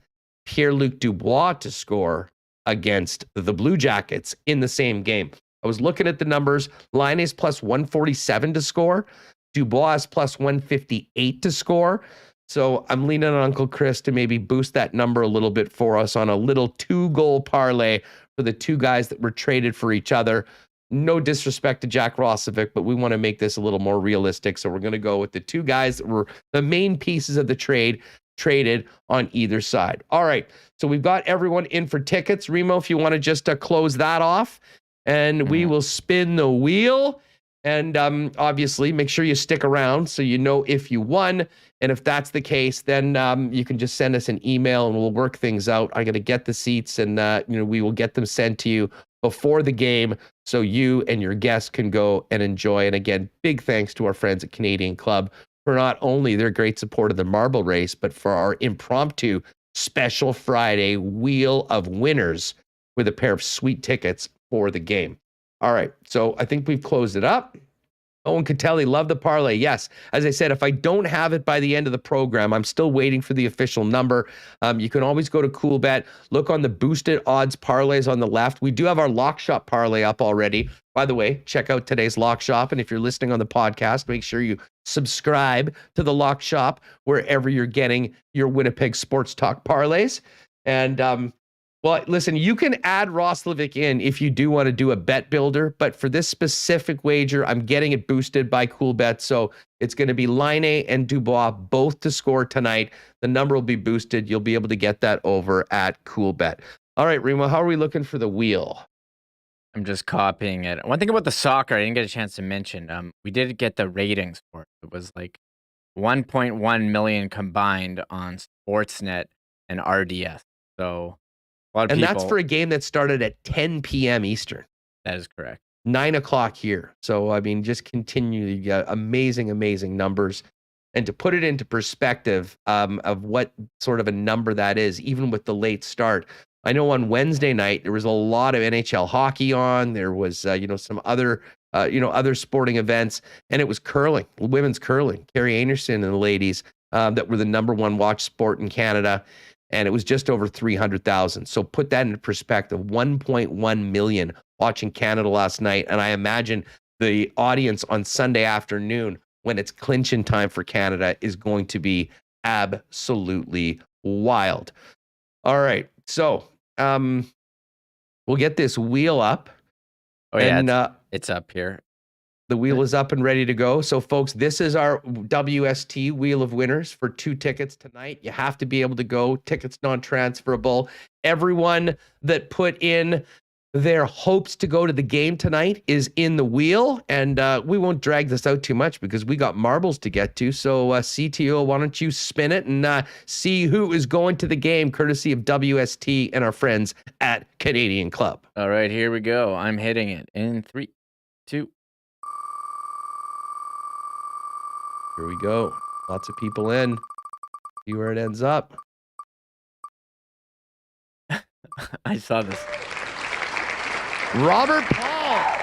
Pierre-Luc Dubois to score against the Blue Jackets in the same game. I was looking at the numbers. Laine is plus 147 to score. Dubois is plus 158 to score. So I'm leaning on Uncle Chris to maybe boost that number a little bit for us on a little 2-goal parlay for the two guys that were traded for each other. No disrespect to Jack Roslovic, but we want to make this a little more realistic. So we're going to go with the two guys that were the main pieces of the trade traded on either side. All right. So we've got everyone in for tickets. Remo, if you want to just close that off, and we will spin the wheel. And obviously, make sure you stick around so you know if you won. And if that's the case, then you can just send us an email and we'll work things out. I'm going to get the seats, and we will get them sent to you before the game so you and your guests can go and enjoy. And again, big thanks to our friends at Canadian Club for not only their great support of the marble race, but for our impromptu special Friday Wheel of Winners with a pair of sweet tickets for the game. All right, so I think we've closed it up. Owen Catelli, love the parlay. Yes, as I said, if I don't have it by the end of the program, I'm still waiting for the official number. You can always go to Coolbet, look on the boosted odds parlays on the left. We do have our Lock Shop parlay up already. By the way, check out today's Lock Shop. And if you're listening on the podcast, make sure you subscribe to the Lock Shop wherever you're getting your Winnipeg Sports Talk parlays. And well, listen, you can add Roslovic in if you do want to do a bet builder, but for this specific wager, I'm getting it boosted by Coolbet. So it's going to be Laine and Dubois both to score tonight. The number will be boosted. You'll be able to get that over at Coolbet. All right, Remo, how are we looking for the wheel? I'm just copying it. One thing about the soccer, I didn't get a chance to mention. We did get the ratings for it. It was like 1.1 million combined on Sportsnet and RDS. So a lot of people, that's for a game that started at 10 p.m. Eastern. That is correct. 9 o'clock here. So, I mean, just continue. Amazing, amazing numbers. And to put it into perspective of what sort of a number that is, even with the late start, I know on Wednesday night, there was a lot of NHL hockey on. There was, some other, other sporting events. And it was curling, women's curling. Carrie Anderson and the ladies that were the number one watch sport in Canada. And it was just over 300,000. So put that into perspective, 1.1 million watching Canada last night. And I imagine the audience on Sunday afternoon, when it's clinching time for Canada, is going to be absolutely wild. All right. So we'll get this wheel up. Oh, yeah. And, it's up here. The wheel is up and ready to go. So, folks, this is our WST Wheel of Winners for 2 tickets tonight. You have to be able to go. Tickets non-transferable. Everyone that put in their hopes to go to the game tonight is in the wheel. And we won't drag this out too much because we got marbles to get to. So, CTO, why don't you spin it and see who is going to the game, courtesy of WST and our friends at Canadian Club. All right, here we go. I'm hitting it in 3, 2. Here we go. Lots of people in. See where it ends up. I saw this. Robert Paul.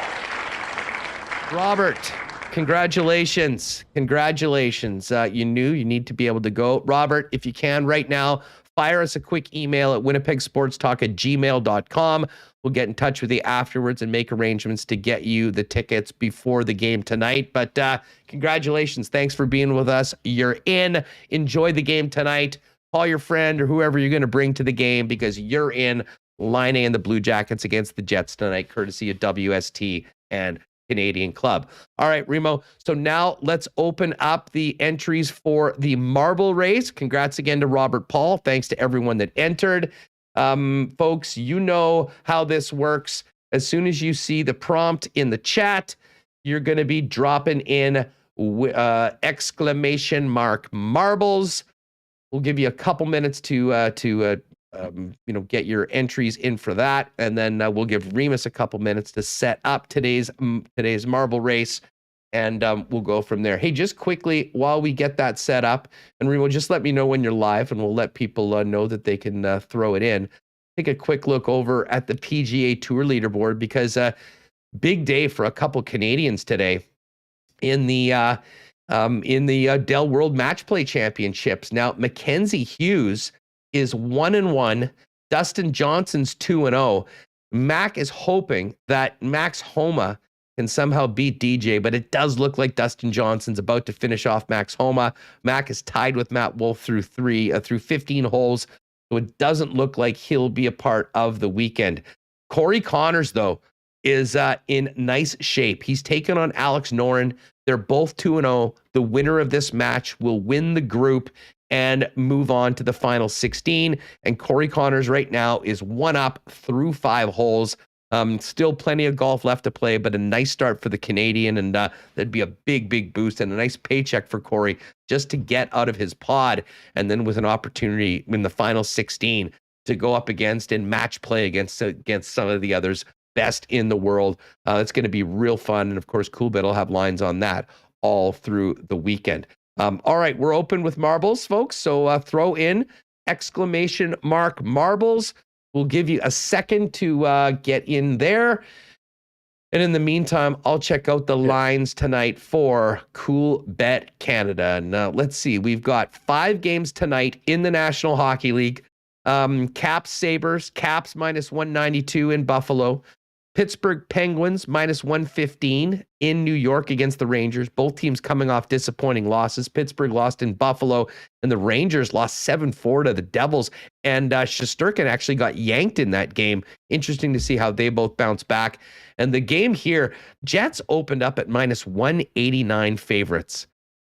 Robert, Congratulations. You knew you need to be able to go. Robert, if you can right now, fire us a quick email at winnipegsportstalk@gmail.com. We'll get in touch with you afterwards and make arrangements to get you the tickets before the game tonight. But congratulations. Thanks for being with us. You're in. Enjoy the game tonight. Call your friend or whoever you're going to bring to the game because you're in. Laine and the Blue Jackets against the Jets tonight, courtesy of WST and Canadian Club. All right, Remo. So now let's open up the entries for the marble race. Congrats again to Robert Paul. Thanks to everyone that entered. Folks, you know how this works. As soon as you see the prompt in the chat, you're going to be dropping in exclamation mark marbles. We'll give you a couple minutes to get your entries in for that, and then we'll give Remis a couple minutes to set up today's marble race, and we'll go from there. Hey, just quickly while we get that set up, and Remis, just let me know when you're live, and we'll let people know that they can throw it in. Take a quick look over at the PGA Tour leaderboard because big day for a couple Canadians today in the Dell World Match Play Championships. Now, Mackenzie Hughes is 1-1. Dustin Johnson's 2-0. Mac is hoping that Max Homa can somehow beat DJ, but it does look like Dustin Johnson's about to finish off Max Homa. Mac is tied with Matt Wolf through 15 holes, so it doesn't look like he'll be a part of the weekend. Corey Connors, though, is in nice shape. He's taken on Alex Noren. They're both 2-0. The winner of this match will win the group and move on to the final 16. And Corey Connors right now is 1 up through 5 holes. Still plenty of golf left to play, but a nice start for the Canadian. And that'd be a big, big boost and a nice paycheck for Corey just to get out of his pod. And then with an opportunity in the final 16 to go up against and match play against some of the others best in the world. It's going to be real fun. And of course, Coolbet will have lines on that all through the weekend. All right, we're open with marbles, folks. So throw in exclamation mark marbles. We'll give you a second to get in there. And in the meantime, I'll check out the lines tonight for Coolbet Canada. Now, let's see. We've got 5 games tonight in the National Hockey League. Caps Sabres, Caps -192 in Buffalo. Pittsburgh Penguins -115 in New York against the Rangers. Both teams coming off disappointing losses. Pittsburgh lost in Buffalo, and the Rangers lost 7-4 to the Devils. And Shesterkin actually got yanked in that game. Interesting to see how they both bounce back. And the game here, Jets opened up at -189 favorites.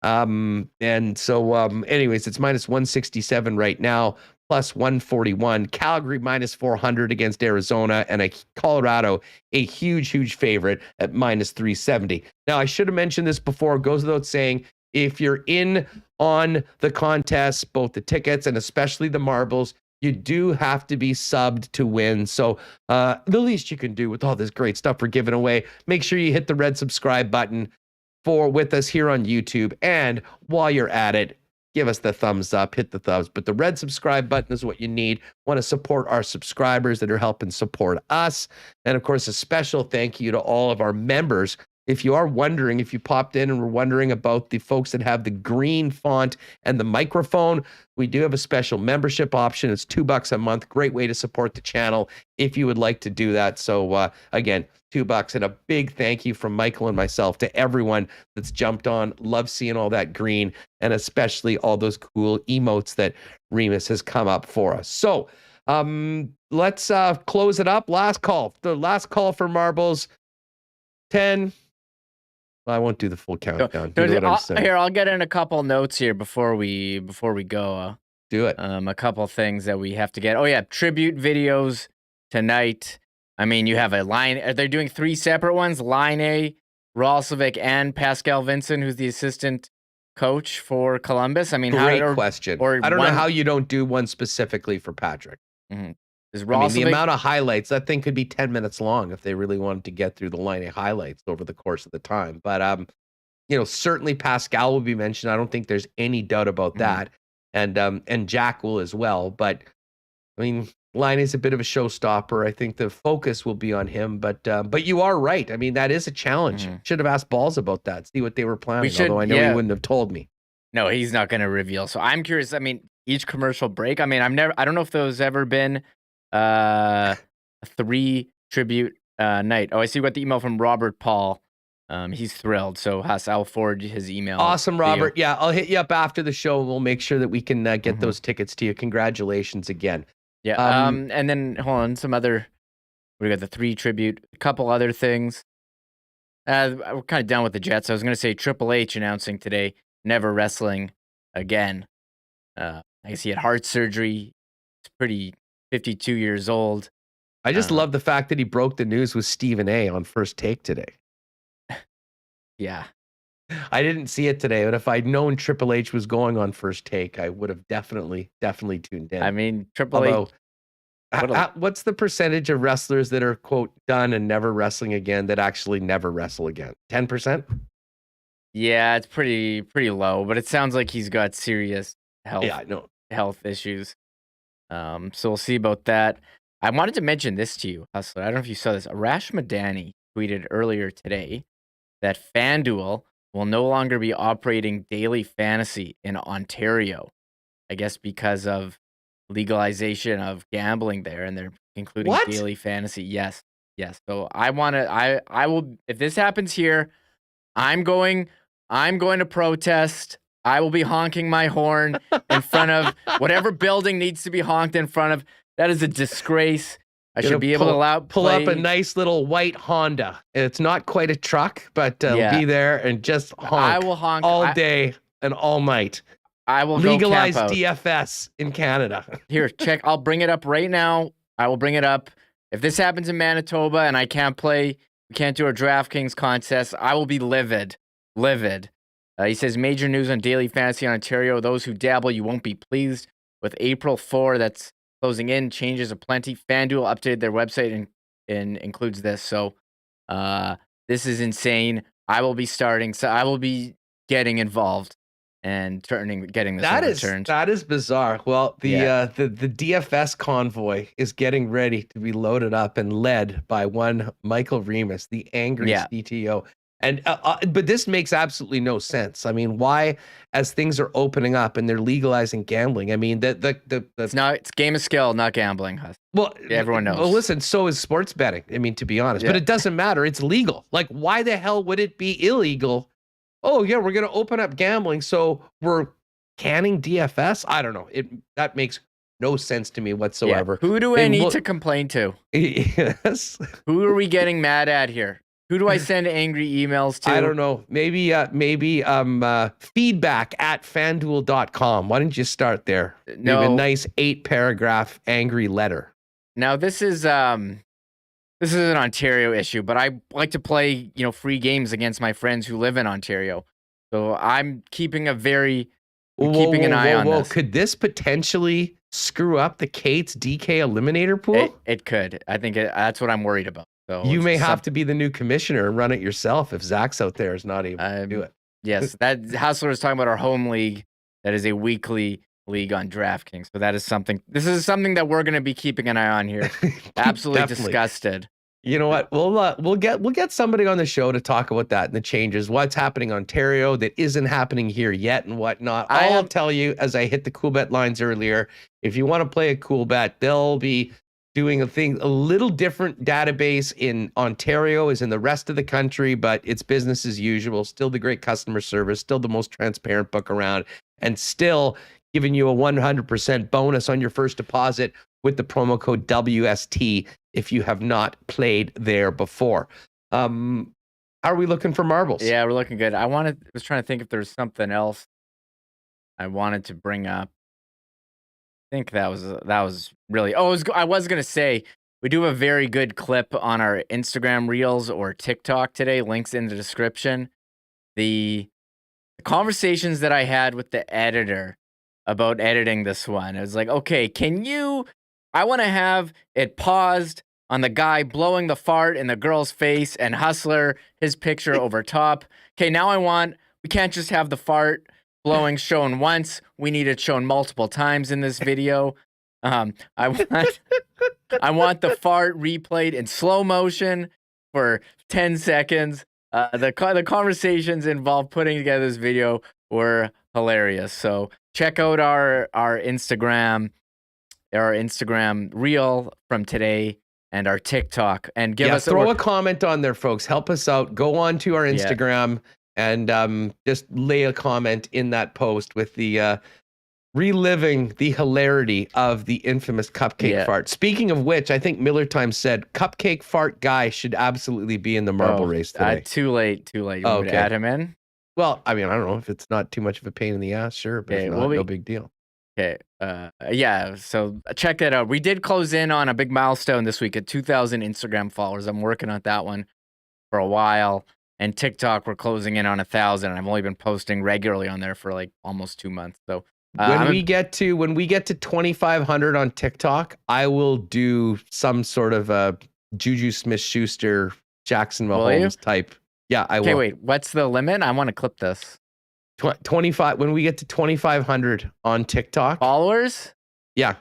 And so, anyways, it's -167 right now. Plus 141. Calgary -400 against Arizona, and Colorado, a huge, huge favorite at -370. Now, I should have mentioned this before. It goes without saying, if you're in on the contest, both the tickets and especially the marbles, you do have to be subbed to win. So the least you can do with all this great stuff we're giving away, make sure you hit the red subscribe button with us here on YouTube. And while you're at it, give us the thumbs up, hit the thumbs. But the red subscribe button is what you need. Want to support our subscribers that are helping support us. And of course, a special thank you to all of our members. If you are wondering, if you popped in and were wondering about the folks that have the green font and the microphone, we do have a special membership option. It's $2 a month. Great way to support the channel if you would like to do that. So again, $2, and a big thank you from Michael and myself to everyone that's jumped on. Love seeing all that green, and especially all those cool emotes that Remis has come up for us. So let's close it up. Last call. The last call for marbles. 10. Well, I won't do the full countdown. Here, I'll get in a couple notes here before we go. Do it. A couple things that we have to get. Oh yeah, tribute videos tonight. I mean, you have a line. Are they doing 3 separate ones? Laine, Ralsevik, and Pascal Vincent, who's the assistant coach for Columbus. I mean, great question. I don't know how you don't do one specifically for Patrik. Mm-hmm. The amount of highlights, that thing could be 10 minutes long if they really wanted to get through the Laine highlights over the course of the time. But certainly Pascal will be mentioned. I don't think there's any doubt about that. And Jack will as well. But I mean, Laine is a bit of a showstopper. I think the focus will be on him, but you are right. I mean, that is a challenge. Should have asked Balls about that. See what they were planning. Although I know he wouldn't have told me. No, he's not going to reveal. So I'm curious. I mean, each commercial break. I mean, I don't know if there's ever been a 3 tribute night. Oh, I see. We got the email from Robert Paul. He's thrilled. So Huss, I'll forward his email. Awesome, Robert. Yeah, I'll hit you up after the show. We'll make sure that we can get those tickets to you. Congratulations again. Yeah. And then hold on, some other. We got the 3 tribute. A couple other things. We're kind of done with the Jets. I was going to say Triple H announcing today, never wrestling again. I guess he had heart surgery. He's pretty 52 years old. I just love the fact that he broke the news with Stephen A on First Take today. Yeah. I didn't see it today, but if I'd known Triple H was going on First Take, I would have definitely tuned in. I mean, Triple H. What's the percentage of wrestlers that are, quote, done and never wrestling again that actually never wrestle again? 10%? Yeah, it's pretty low, but it sounds like he's got serious health issues. So we'll see about that. I wanted to mention this to you, Hustler. I don't know if you saw this. Arash Madani tweeted earlier today that FanDuel will no longer be operating daily fantasy in Ontario. I guess because of legalization of gambling there, and they're including daily fantasy. Yes. So I will, if this happens here, I'm going to protest. I will be honking my horn in front of whatever building needs to be honked in front of. That is a disgrace. I should be able to pull up a nice little white Honda. It's not quite a truck, but be there and just honk. I will honk all day and all night. I will legalize go camp out. DFS in Canada. Here, check. I'll bring it up right now. I will bring it up. If this happens in Manitoba and I can't play, we can't do a DraftKings contest, I will be livid. He says, major news on daily fantasy in Ontario. Those who dabble, you won't be pleased. With April 4, that's closing in, changes aplenty. FanDuel updated their website and includes this. So this is insane. I will be starting. So I will be getting involved and getting this overturned. That is bizarre. Well, the DFS convoy is getting ready to be loaded up and led by one Michael Remis, the angry CTO. And but this makes absolutely no sense. I mean, why, as things are opening up and they're legalizing gambling? I mean, it's game of skill, not gambling. Well, everyone knows. Well, listen, so is sports betting. I mean, to be honest, but it doesn't matter. It's legal. Like, why the hell would it be illegal? Oh yeah, we're going to open up gambling, so we're canning DFS. I don't know. That makes no sense to me whatsoever. Who do I need to complain to? Yes. Who are we getting mad at here? Who do I send angry emails to? I don't know. Maybe feedback at fanduel.com. Why don't you start there? No. Maybe a nice 8-paragraph angry letter. Now this is an Ontario issue, but I like to play, free games against my friends who live in Ontario. So I'm keeping an eye on this. Could this potentially screw up the Kate's DK eliminator pool? It could. I think that's what I'm worried about. So you may have to be the new commissioner and run it yourself if Zach's out there is not able to do it. Yes, that Hassler is talking about our home league. That is a weekly league on DraftKings. So that is something. This is something that we're going to be keeping an eye on here. Absolutely disgusted. You know what? We'll get somebody on the show to talk about that and the changes, what's happening in Ontario that isn't happening here yet and whatnot. I'll tell you, as I hit the Coolbet lines earlier, if you want to play a Coolbet, they'll be doing a little different database in Ontario as in the rest of the country, but it's business as usual. Still the great customer service, still the most transparent book around, and still giving you a 100% bonus on your first deposit with the promo code WST if you have not played there before. How are we looking for marbles? Yeah, we're looking good. I was trying to think if there was something else I wanted to bring up. I think that was really. I was gonna say we do have a very good clip on our Instagram Reels or TikTok today. Links in the description. The conversations that I had with the editor about editing this one. It was like, okay, I want to have it paused on the guy blowing the fart in the girl's face and Hustler, his picture over top. Okay, now we can't just have the fart blowing shown once. We need it shown multiple times in this video. I want the fart replayed in slow motion for 10 seconds. The conversations involved putting together this video were hilarious. So check out our Instagram reel from today and our TikTok, and throw a comment on there, folks. Help us out. Go on to our Instagram and just lay a comment in that post with the reliving the hilarity of the infamous cupcake fart. Speaking of which, I think Miller Time said cupcake fart guy should absolutely be in the marble race today. Too late. You want me to add him in? Well, I mean, I don't know if it's not too much of a pain in the ass, sure, but if not, no big deal. Okay. So check that out. We did close in on a big milestone this week at 2,000 Instagram followers. I'm working on that one for a while. And TikTok, we're closing in on 1,000. And I've only been posting regularly on there for like almost 2 months. So when we get to 2,500 on TikTok, I will do some sort of a Juju Smith-Schuster, Jackson Mahomes type. Yeah, I will. Okay, wait. What's the limit? I want to clip this. 25. When we get to 2,500 on TikTok followers. Yeah.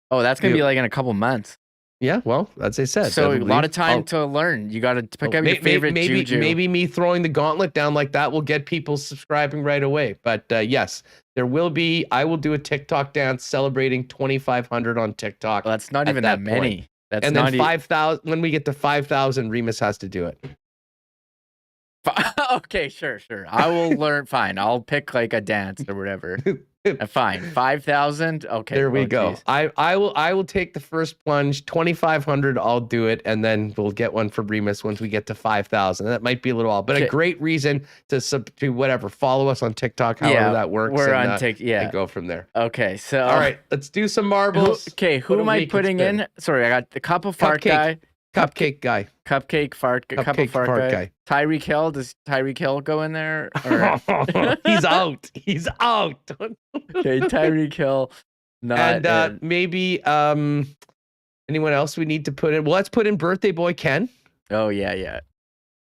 Oh, that's gonna be like in a couple months. Yeah, well, as I said. So a lot of time to learn. You got to pick up your favorite Juju. Maybe me throwing the gauntlet down like that will get people subscribing right away. But yes, I will do a TikTok dance celebrating 2,500 on TikTok. Well, that's not even that many. That's and then 5,000. When we get to 5,000, Remis has to do it. Okay, sure. I will learn. Fine. I'll pick like a dance or whatever. Fine. 5,000. Okay. There we go. I will take the first plunge. 2,500. I'll do it, and then we'll get one for Remis once we get to 5,000. That might be a little odd, but a great reason to whatever. Follow us on TikTok. However that works. We're on TikTok. Yeah. And go from there. Okay. So all right, let's do some marbles. Who am I putting in? Sorry, I got the cup of fart guy. Cupcake guy. Cupcake fart guy. Tyreek Hill. Does Tyreek Hill go in there? Or... He's out. He's out. Okay, Tyreek Hill. And maybe anyone else we need to put in? Well, let's put in birthday boy Ken. Oh yeah.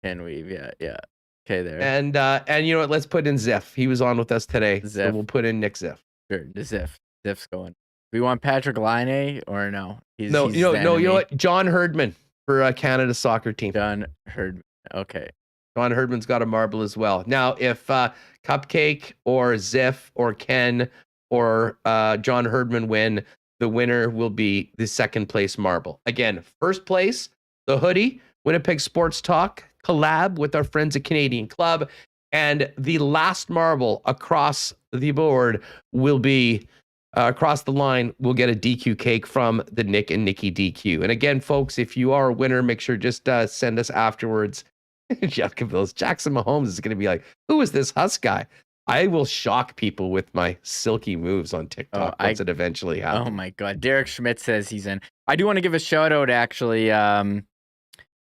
Ken Weave. Yeah. Okay, there. And you know what? Let's put in Ziff. He was on with us today. Ziff. So we'll put in Nick Ziff. Sure, Ziff's going. Do we want Patrik Laine or no? No. You know what? John Herdman. For Canada's soccer team. John Herdman. Okay. John Herdman's got a marble as well. Now, if Cupcake or Ziff or Ken or John Herdman win, the winner will be the second place marble. Again, first place, the hoodie, Winnipeg Sports Talk collab with our friends at Canadian Club. And the last marble across the board will be across the line, we'll get a DQ cake from the Nick and Nikki DQ. And again, folks, if you are a winner, make sure just send us afterwards. Jackson Mahomes is going to be like, who is this Huss guy? I will shock people with my silky moves on TikTok once it eventually happens. Oh my God. Derek Schmidt says he's in. I do want to give a shout out, actually. I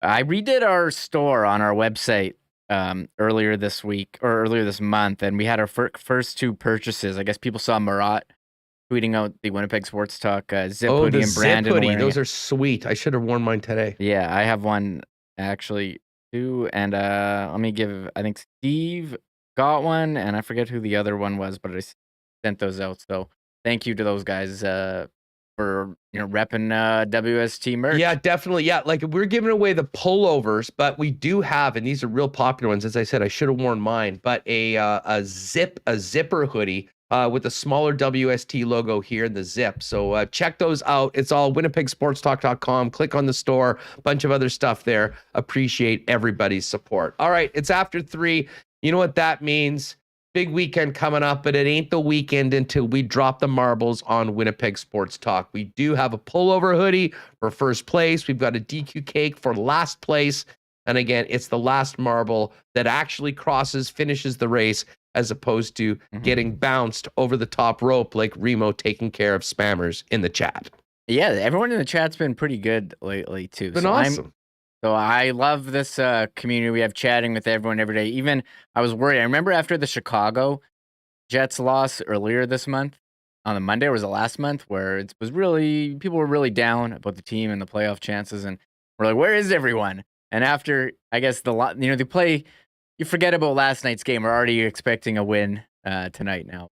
redid our store on our website earlier this month, and we had our first two purchases. I guess people saw Marat tweeting out the Winnipeg Sports Talk zip hoodie and Brandon hoodie. Those are sweet. I should have worn mine today. Yeah, I have one actually too. And I think Steve got one, and I forget who the other one was, but I sent those out. So thank you to those guys for repping WST merch. Yeah, definitely. Yeah, like we're giving away the pullovers, but we do have, and these are real popular ones. As I said, I should have worn mine, but a zipper hoodie. With a smaller WST logo here in the zip. So check those out. It's all winnipegsportstalk.com. Click on the store. Bunch of other stuff there. Appreciate everybody's support. All right, it's after 3. You know what that means? Big weekend coming up, but it ain't the weekend until we drop the marbles on Winnipeg Sports Talk. We do have a pullover hoodie for first place. We've got a DQ cake for last place. And again, it's the last marble that actually finishes the race, as opposed to getting bounced over the top rope like Remo taking care of spammers in the chat. Yeah, everyone in the chat's been pretty good lately, too. Been awesome. So I love this community we have chatting with everyone every day. Even I was worried. I remember after the Chicago Jets loss earlier this month, on the Monday, or was it last month, where it was really, people were really down about the team and the playoff chances. And we're like, where is everyone? And after, I guess, they play, you forget about last night's game. We're already expecting a win tonight now.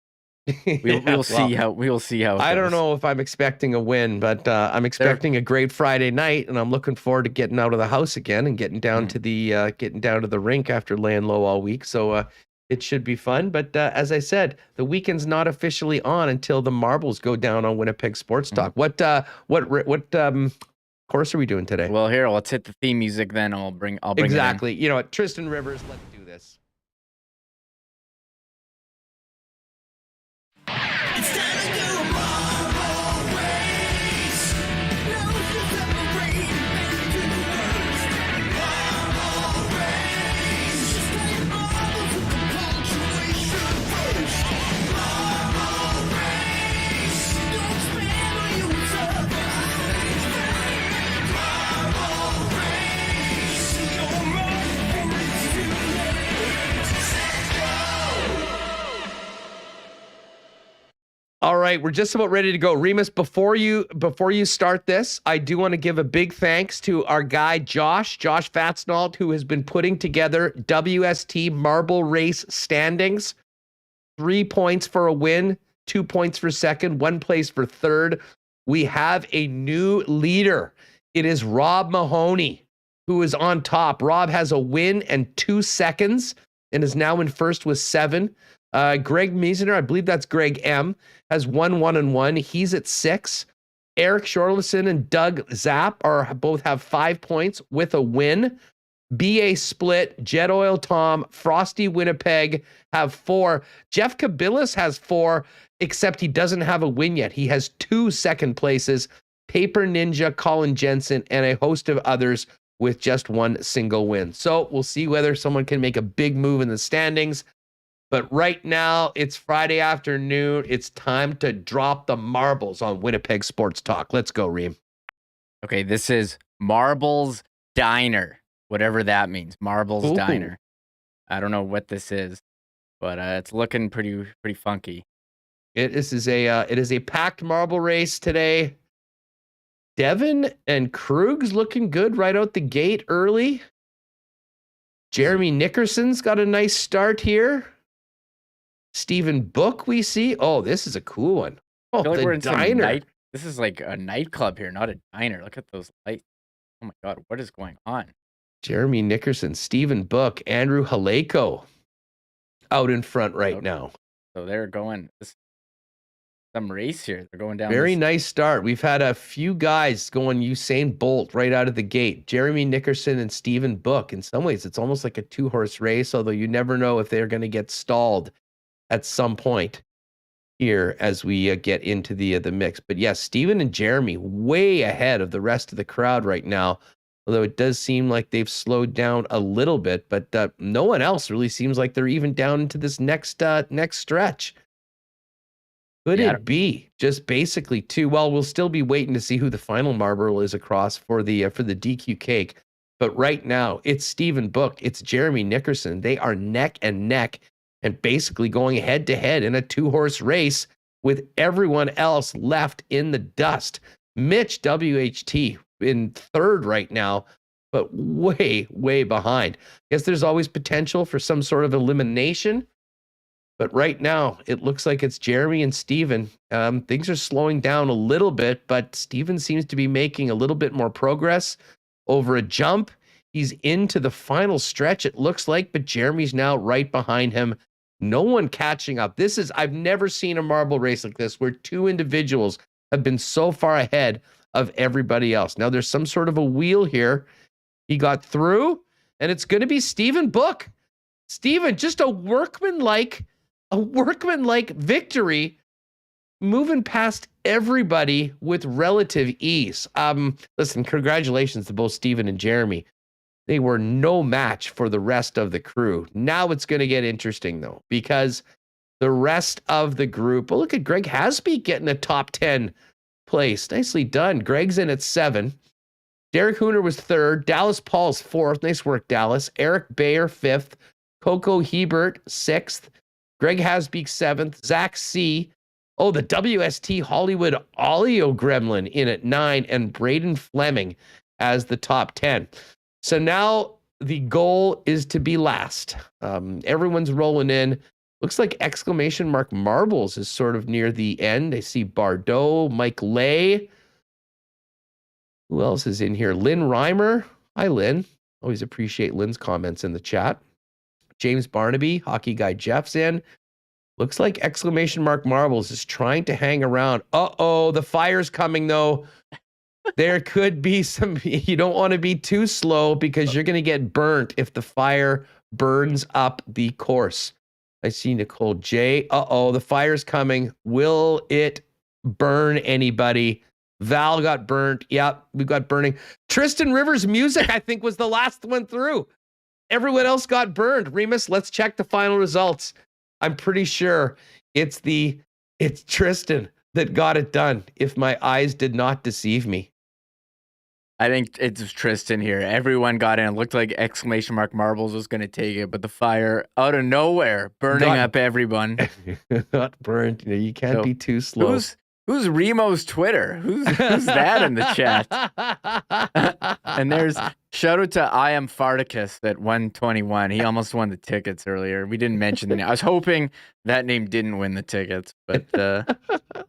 We'll see how it I don't goes. know if I'm expecting a win, but I'm expecting a great Friday night, and I'm looking forward to getting out of the house again and getting down to the rink after laying low all week. So it should be fun. But as I said, the weekend's not officially on until the marbles go down on Winnipeg Sports Talk. What course are we doing today? Well, here, let's hit the theme music. Then I'll bring exactly. You know what, Tristan Rivers, let's do this. All right, we're just about ready to go. Remis, before you start this, I do want to give a big thanks to our guy Josh Fatsnalt, who has been putting together WST marble race standings. 3 points for a win, 2 points for second, 1 place for third. We have a new leader. It is Rob Mahoney, who is on top. Rob has a win and 2 seconds and is now in first with 7. Greg Meisner, I believe that's Greg M, has 1-1-1. He's at 6. Eric Shorlison and Doug Zapp both have 5 points with a win. BA Split, Jet Oil Tom, Frosty Winnipeg have 4. Jeff Kabilis has 4, except he doesn't have a win yet. He has 2 second places. Paper Ninja, Colin Jensen, and a host of others with just 1 single win. So we'll see whether someone can make a big move in the standings. But right now, it's Friday afternoon. It's time to drop the marbles on Winnipeg Sports Talk. Let's go, Reem. Okay, this is Marbles Diner, whatever that means. Marbles Diner. I don't know what this is, but it's looking pretty funky. It is a packed marble race today. Devin and Krug's looking good right out the gate early. Jeremy Nickerson's got a nice start here. Stephen Book, we see. Oh, this is a cool one. Oh, Like the we're in diner. This is like a nightclub here, not a diner. Look at those lights. Oh my God, what is going on? Jeremy Nickerson, Stephen Book, Andrew Haleko out in front right now. So they're going some race here. They're going down. Very nice start. We've had a few guys going Usain Bolt right out of the gate. Jeremy Nickerson and Stephen Book. In some ways, it's almost like a 2-horse race, although you never know if they're going to get stalled at some point here as we get into the mix. But yes, Stephen and Jeremy way ahead of the rest of the crowd right now, although it does seem like they've slowed down a little bit, but no one else really seems like they're even down into this next stretch. Could it be just basically 2? Well, we'll still be waiting to see who the final marble is across for the DQ cake. But right now, it's Stephen Book, it's Jeremy Nickerson. They are neck and neck and basically going head to head in a 2-horse race with everyone else left in the dust. Mitch WHT in third right now, but way, way behind. Guess there's always potential for some sort of elimination. But right now, it looks like it's Jeremy and Steven. Things are slowing down a little bit, but Steven seems to be making a little bit more progress over a jump. He's into the final stretch, it looks like, but Jeremy's now right behind him. No one catching up. I've never seen a marble race like this where 2 individuals have been so far ahead of everybody else. Now there's some sort of a wheel here. He got through, and it's going to be Stephen Book. Stephen, just a workmanlike victory, moving past everybody with relative ease. Listen, congratulations to both Stephen and Jeremy. They were no match for the rest of the crew. Now it's going to get interesting, though, because the rest of the group, well, look at Greg Hasby getting a top 10 place. Nicely done. Greg's in at 7. Derek Hooner was 3rd. Dallas Paul's 4th. Nice work, Dallas. Eric Bayer, 5th. Coco Hebert, 6th. Greg Hasbeek, 7th. Zach C. Oh, the WST Hollywood Oleo Gremlin in at 9. And Braden Fleming as the top 10. So now the goal is to be last. Everyone's rolling in. Looks like exclamation mark marbles is sort of near the end. I see Bardot, Mike Lay. Who else is in here? Lynn Reimer. Hi, Lynn. Always appreciate Lynn's comments in the chat. James Barnaby, Hockey Guy Jeff's in. Looks like exclamation mark marbles is trying to hang around. Uh-oh, the fire's coming, though. There could be some... You don't want to be too slow because you're going to get burnt if the fire burns up the course. I see Nicole J. Uh-oh, the fire's coming. Will it burn anybody? Val got burnt. Yep, we got burning. Tristan Rivers' music, I think, was the last one through. Everyone else got burned. Remis, let's check the final results. I'm pretty sure it's Tristan that got it done, if my eyes did not deceive me. I think it's Tristan here. Everyone got in. It looked like exclamation mark marbles was going to take it, but the fire out of nowhere, burning up everyone. Not burned. You can't be too slow. Who's Remo's Twitter? Who's that in the chat? And there's shout out to I Am Farticus at 121. He almost won the tickets earlier. We didn't mention the name. I was hoping that name didn't win the tickets, but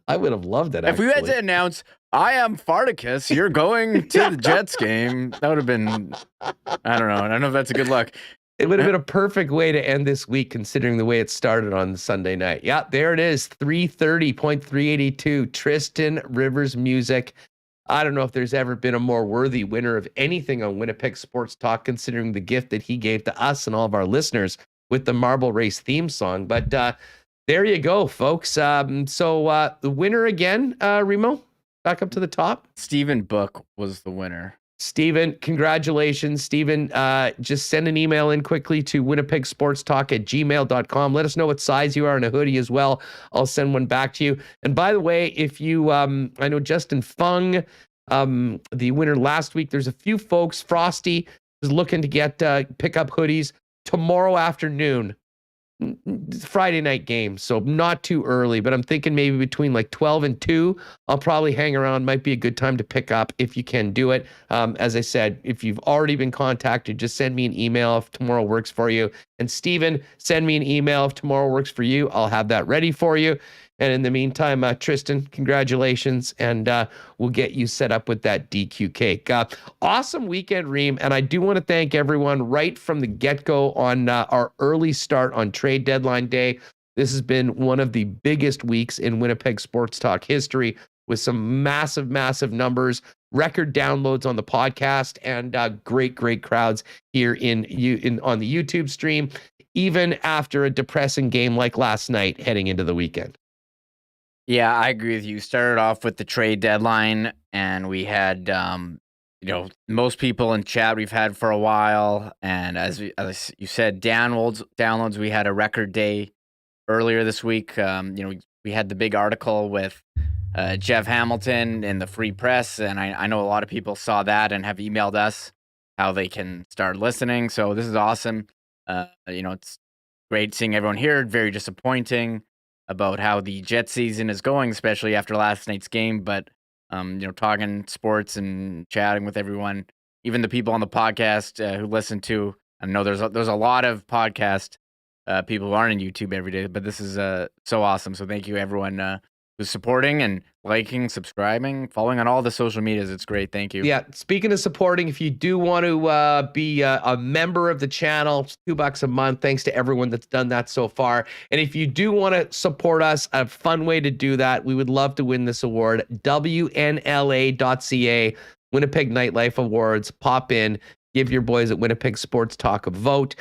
I would have loved it. If we had to announce I Am Farticus, you're going to the Jets game, that would have been, I don't know if that's a good look. It would have been a perfect way to end this week, considering the way it started on Sunday night. Yeah, there it is, 330.382, Tristan Rivers' music. I don't know if there's ever been a more worthy winner of anything on Winnipeg Sports Talk, considering the gift that he gave to us and all of our listeners with the Marble Race theme song. But there you go, folks. So the winner again, Remo, back up to the top. Stephen Book was the winner. Stephen, congratulations. Stephen, just send an email in quickly to winnipegsportstalk@gmail.com. Let us know what size you are in a hoodie as well. I'll send one back to you. And by the way, if you, I know Justin Fung, the winner last week, there's a few folks. Frosty is looking to get pick up hoodies tomorrow afternoon. Friday night game, so not too early, but I'm thinking maybe between like 12 and 2, I'll probably hang around. Might be a good time to pick up if you can do it. As I said, if you've already been contacted, just send me an email if tomorrow works for you. And Steven, send me an email if tomorrow works for you. I'll have that ready for you. And in the meantime, Tristan, congratulations, and we'll get you set up with that DQ cake. Awesome weekend, Reem, and I do want to thank everyone right from the get-go on our early start on trade deadline day. This has been one of the biggest weeks in Winnipeg Sports Talk history, with some massive, massive numbers, record downloads on the podcast, and great crowds here on the YouTube stream, even after a depressing game like last night heading into the weekend. Yeah, I agree with you. Started off with the trade deadline, and we had, most people in chat we've had for a while. And as you said, downloads, we had a record day earlier this week. We had the big article with Jeff Hamilton in the Free Press, and I know a lot of people saw that and have emailed us how they can start listening. So this is awesome. It's great seeing everyone here. Very disappointing about how the Jet season is going, especially after last night's game. But, talking sports and chatting with everyone, even the people on the podcast who listen to, I know there's a lot of podcast people who aren't on YouTube every day, but this is so awesome. So thank you, everyone who's supporting and liking, subscribing, following on all the social medias. It's great. Thank you. Yeah. Speaking of supporting, if you do want to be a member of the channel, it's $2 a month. Thanks to everyone that's done that so far. And if you do want to support us, a fun way to do that, we would love to win this award. WNLA.ca, Winnipeg Nightlife Awards. Pop in. Give your boys at Winnipeg Sports Talk a vote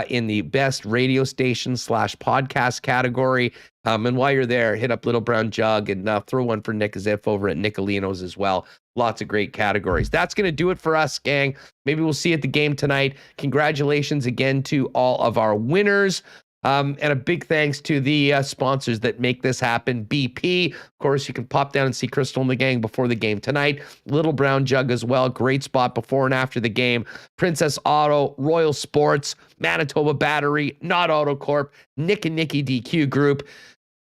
in the best radio station / podcast category. And while you're there, hit up Little Brown Jug and throw one for Nick Ziff over at Nicolino's as well. Lots of great categories. That's going to do it for us, gang. Maybe we'll see you at the game tonight. Congratulations again to all of our winners. And a big thanks to the sponsors that make this happen. BP, of course, you can pop down and see Crystal and the gang before the game tonight. Little Brown Jug as well. Great spot before and after the game. Princess Auto, Royal Sports, Manitoba Battery, Not Auto Corp, Nick and Nicky DQ Group,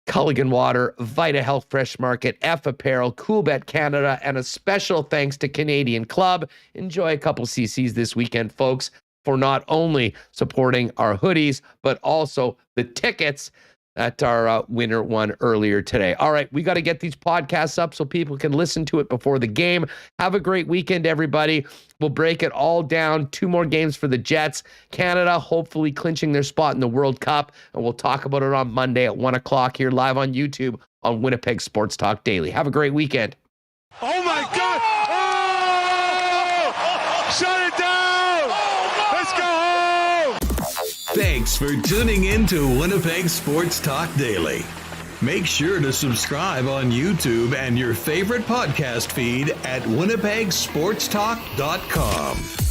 Culligan Water, Vita Health Fresh Market, F Apparel, Coolbet Canada, and a special thanks to Canadian Club. Enjoy a couple CCs this weekend, folks, for not only supporting our hoodies, but also the tickets. that our winner won earlier today. All right, we got to get these podcasts up so people can listen to it before the game. Have a great weekend, everybody. We'll break it all down. 2 more games for the Jets. Canada hopefully clinching their spot in the World Cup, and we'll talk about it on Monday at 1 o'clock here live on YouTube on Winnipeg Sports Talk Daily. Have a great weekend. Oh, my God! Oh! Shut it down! Let's go home! Thanks for tuning in to Winnipeg Sports Talk Daily. Make sure to subscribe on YouTube and your favorite podcast feed at winnipegsportstalk.com.